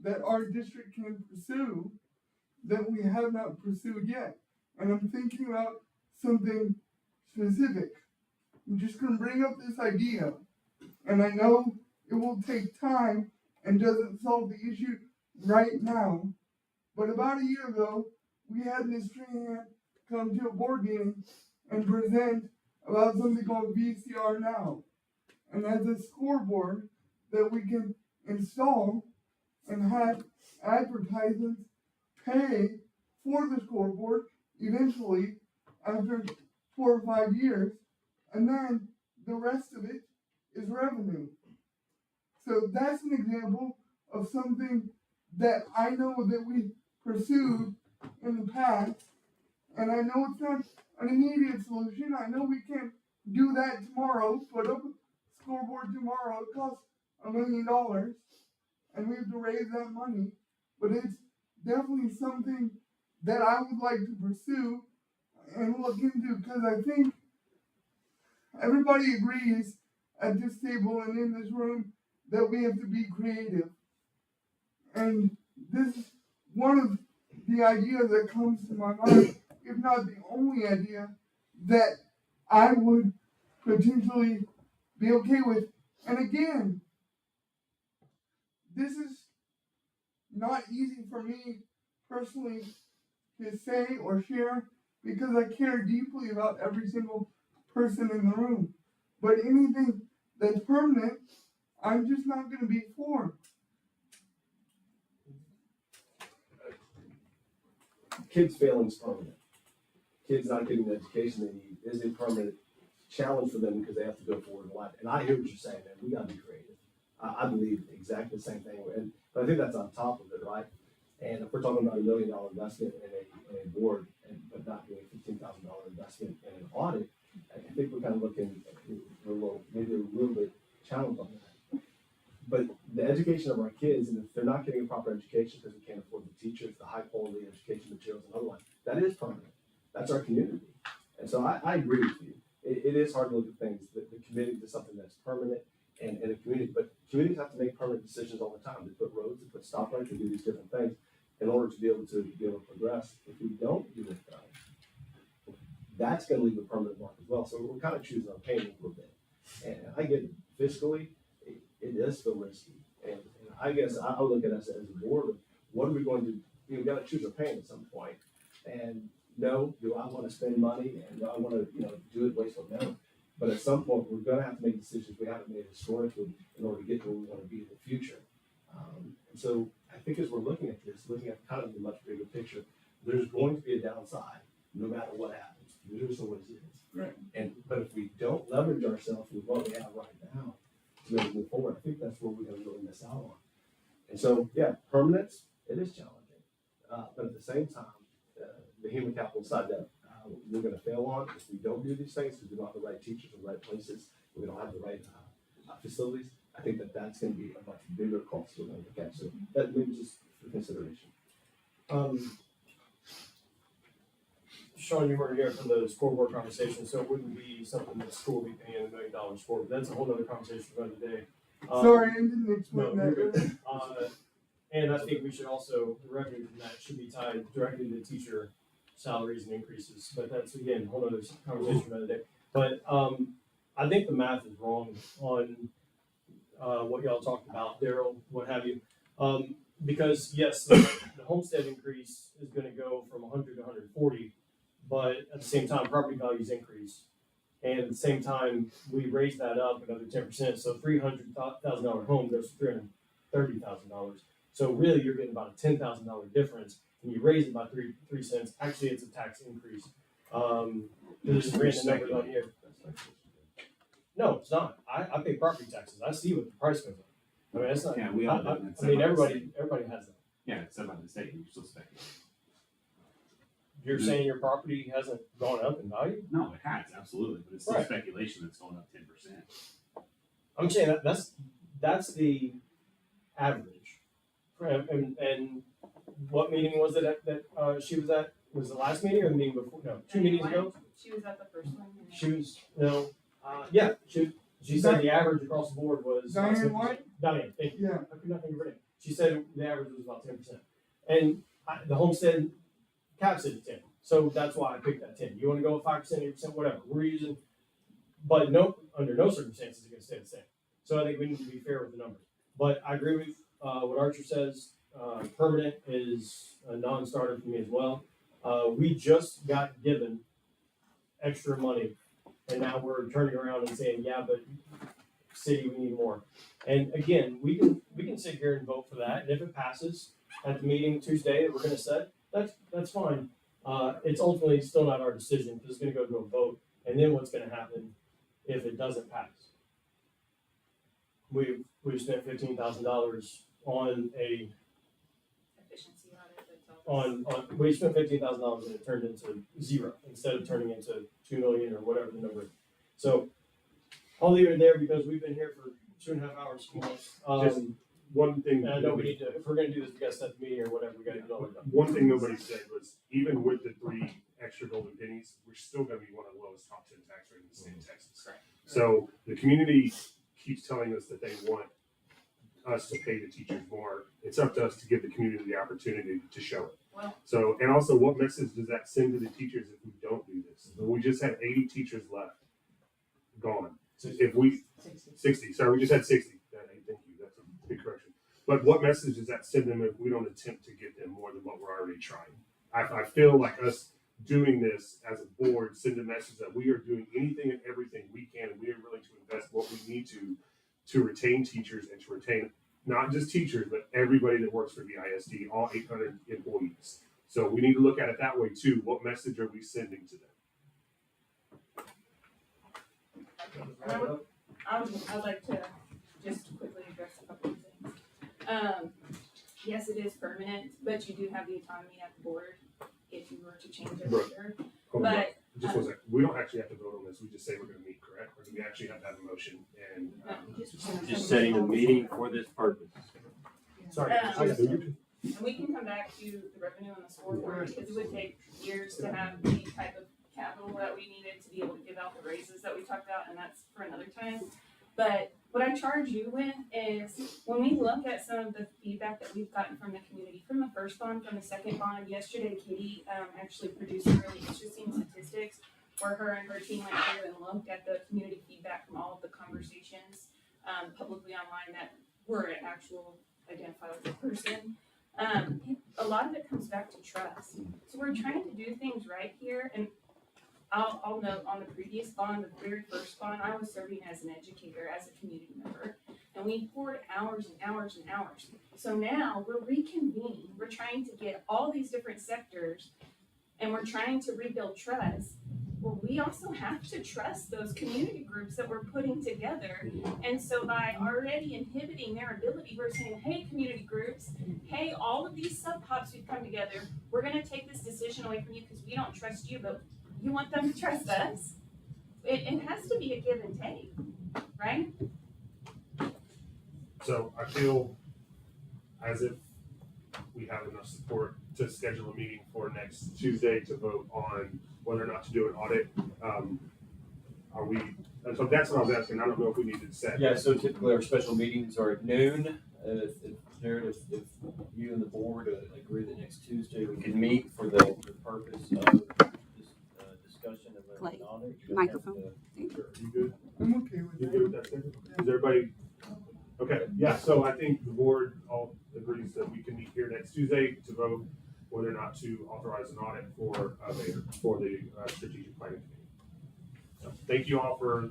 that our district can pursue that we have not pursued yet? And I'm thinking about something specific. I'm just gonna bring up this idea, and I know it will take time and doesn't solve the issue right now, but about a year ago, we had Ms. Trahan come to a board meeting and present about something called VCR Now. And as a scoreboard that we can install and have advertisements pay for the scoreboard eventually after 4 or 5 years, and then the rest of it is revenue. So that's an example of something that I know that we pursued in the past, and I know it's not an immediate solution. I know we can't do that tomorrow, put up a scoreboard tomorrow. It costs $1 million, and we have to raise that money, but it's definitely something that I would like to pursue and look into, because I think everybody agrees at this table and in this room that we have to be creative. And this is one of the ideas that comes to my mind, if not the only idea, that I would potentially be okay with. And again, this is not easy for me personally to say or share, because I care deeply about every single person in the room. But anything that's permanent, I'm just not going to be for. Kids failing is permanent. Kids not getting the education they need is a permanent challenge for them because they have to go forward in life. And I hear what you're saying, man. We got to be creative. I believe exactly the same thing. But I think that's on top of it, right? And if we're talking about $1 million investment in a board, but not doing $15,000 investment in an audit, I think we're kind of looking maybe a little bit challenged on that. But the education of our kids, and if they're not getting a proper education because we can't afford the teachers, the high quality education materials and otherwise, that is permanent. That's our community. And so I agree with you. It is hard to look at things that committing to something that's permanent and a community, but communities have to make permanent decisions all the time. They put roads, they put stoplights, they do these different things in order to be able to progress. If we don't do it, that's going to leave a permanent mark as well. So we're kind of choosing our pain a little bit. And I get it, fiscally, it does feel risky. And I guess I'll look at us as a board of what are we going to, we got to choose our pain at some point. And no, do I want to spend money and do I want to, do it wasteful? No. But at some point, we're going to have to make decisions we haven't made historically in order to get to where we want to be in the future. And so I think as we're looking at this, looking at kind of the much bigger picture, there's going to be a downside no matter what happens. It just always is. Right. But if we don't leverage ourselves with what we have right now to be able to move forward, I think that's where we're going to really miss out on. And so, yeah, permanence, it is challenging. But at the same time, the human capital side that we're going to fail on if we don't do these things, because we don't have the right teachers in the right places, we don't have the right facilities. I think that's going to be a much bigger cost we're going to look at. So that maybe just for consideration. Sean, you weren't here for the scoreboard conversation, so it wouldn't be something that school would be paying $1 million for. But that's a whole other conversation for another day. Sorry, I didn't explain no, that. And I think we should also, the revenue from that should be tied directly to teacher salaries and increases. But that's, again, a whole other conversation for another day. But I think the math is wrong on what y'all talked about, Daryl, what have you. Because yes, the homestead increase is going to go from 100 to 140, but at the same time, property values increase. And at the same time, we raise that up another 10%. So $300,000 home goes to $330,000. So really, you're getting about a $10,000 difference, and you raise it by 3 cents. Actually, it's a tax increase. There's just random numbers on here. No, it's not. I pay property taxes. I see what the price goes up. I mean, that's not. Yeah, we all do. I mean, everybody has that. Yeah, it's set by the state, and you're still speculating. you're saying your property hasn't gone up in value? No, it has, absolutely, but it's still Right. speculation that's going up 10%. I'm saying that's the average. And what meeting was it that she was at? Was it the last meeting or the meeting before? No, 2 meetings ago? She was at the first one. She was, no, yeah, she said the average across the board was. Diane what? Diane, thank you. Yeah. I could not think of her name. She said the average was about 10%. And the homestead caps it at 10. So that's why I picked that 10. You wanna go with 5%, 8%, whatever. We're using, but no, under no circumstances is it gonna stay the same. So I think we need to be fair with the numbers. But I agree with, what Archer says, permanent is a non-starter for me as well. We just got given extra money, and now we're turning around and saying, yeah, but city, we need more. And again, we can sit here and vote for that, and if it passes at the meeting Tuesday that we're gonna set, that's fine. It's ultimately still not our decision, because it's gonna go to a vote, and then what's gonna happen if it doesn't pass? We've spent $15,000 on a Efficiency audit that's all. we spent $15,000 and it turned into zero instead of turning into 2 million or whatever the number is. So I'll leave it there because we've been here for 2.5 hours. Just one thing. And I know we need to, if we're gonna do this, we gotta set the meeting or whatever, we gotta get all it done. One thing nobody said was, even with the 3 extra golden pennies, we're still gonna be one of the lowest top 10 tax rates in the state of Texas. So the community keeps telling us that they want us to pay the teachers more. It's up to us to give the community the opportunity to show it. Well- So, and also, what message does that send to the teachers if we don't do this? We just had 80 teachers left, gone. If we, 60, sorry, we just had 60. Thank you, that's a big correction. But what message does that send them if we don't attempt to get them more than what we're already trying? I feel like us doing this as a board send a message that we are doing anything and everything we can, and we are willing to invest what we need to retain teachers and to retain not just teachers, but everybody that works for the ISD, all 800 employees. So we need to look at it that way too. What message are we sending to them? I'd like to just quickly address a couple of things. Yes, it is permanent, but you do have the autonomy at the board if you were to change it Right. later. Hold on. But Just one second. We don't actually have to vote on this. We just say we're gonna meet, correct? Or do we actually have to have a motion and? Just setting a meeting for this purpose. Sorry. And we can come back to the revenue on the scoreboard, because it would take years to have the type of capital that we needed to be able to give out the raises that we talked about, and that's for another time. But what I charge you with is, when we look at some of the feedback that we've gotten from the community, from the first bond, from the second bond, yesterday Katie actually produced some really interesting statistics where her and her team went through and looked at the community feedback from all of the conversations publicly online that were an actual identifiable person. A lot of it comes back to trust. So we're trying to do things right here, and I'll note on the previous bond, the very first bond, I was serving as an educator, as a community member, and we poured hours and hours and hours. So now we're reconvening, we're trying to get all these different sectors, and we're trying to rebuild trust. Well, we also have to trust those community groups that we're putting together. And so by already inhibiting their ability, we're saying, hey, community groups, hey, all of these sub-pops who've come together, we're gonna take this decision away from you because we don't trust you, but you want them to trust us? It has to be a give and take, right? So I feel as if we have enough support to schedule a meeting for next Tuesday to vote on whether or not to do an audit. Are we, and so that's what I was asking. I don't know if we need to set. Yeah, so typically our special meetings are at noon. If you and the board agree that next Tuesday we can meet for the purpose of this discussion of an audit. Microphone. Sure. You good? I'm okay with You that. good with that, Sarah? Is everybody? Okay, yeah, so I think the board all agrees that we can meet here next Tuesday to vote whether or not to authorize an audit for the strategic planning committee. So thank you all for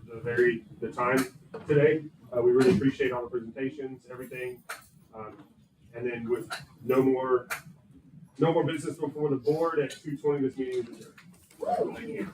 the time today. We really appreciate all the presentations, everything. And then with no more business before the board at 2:20, this meeting is adjourned. Thank you.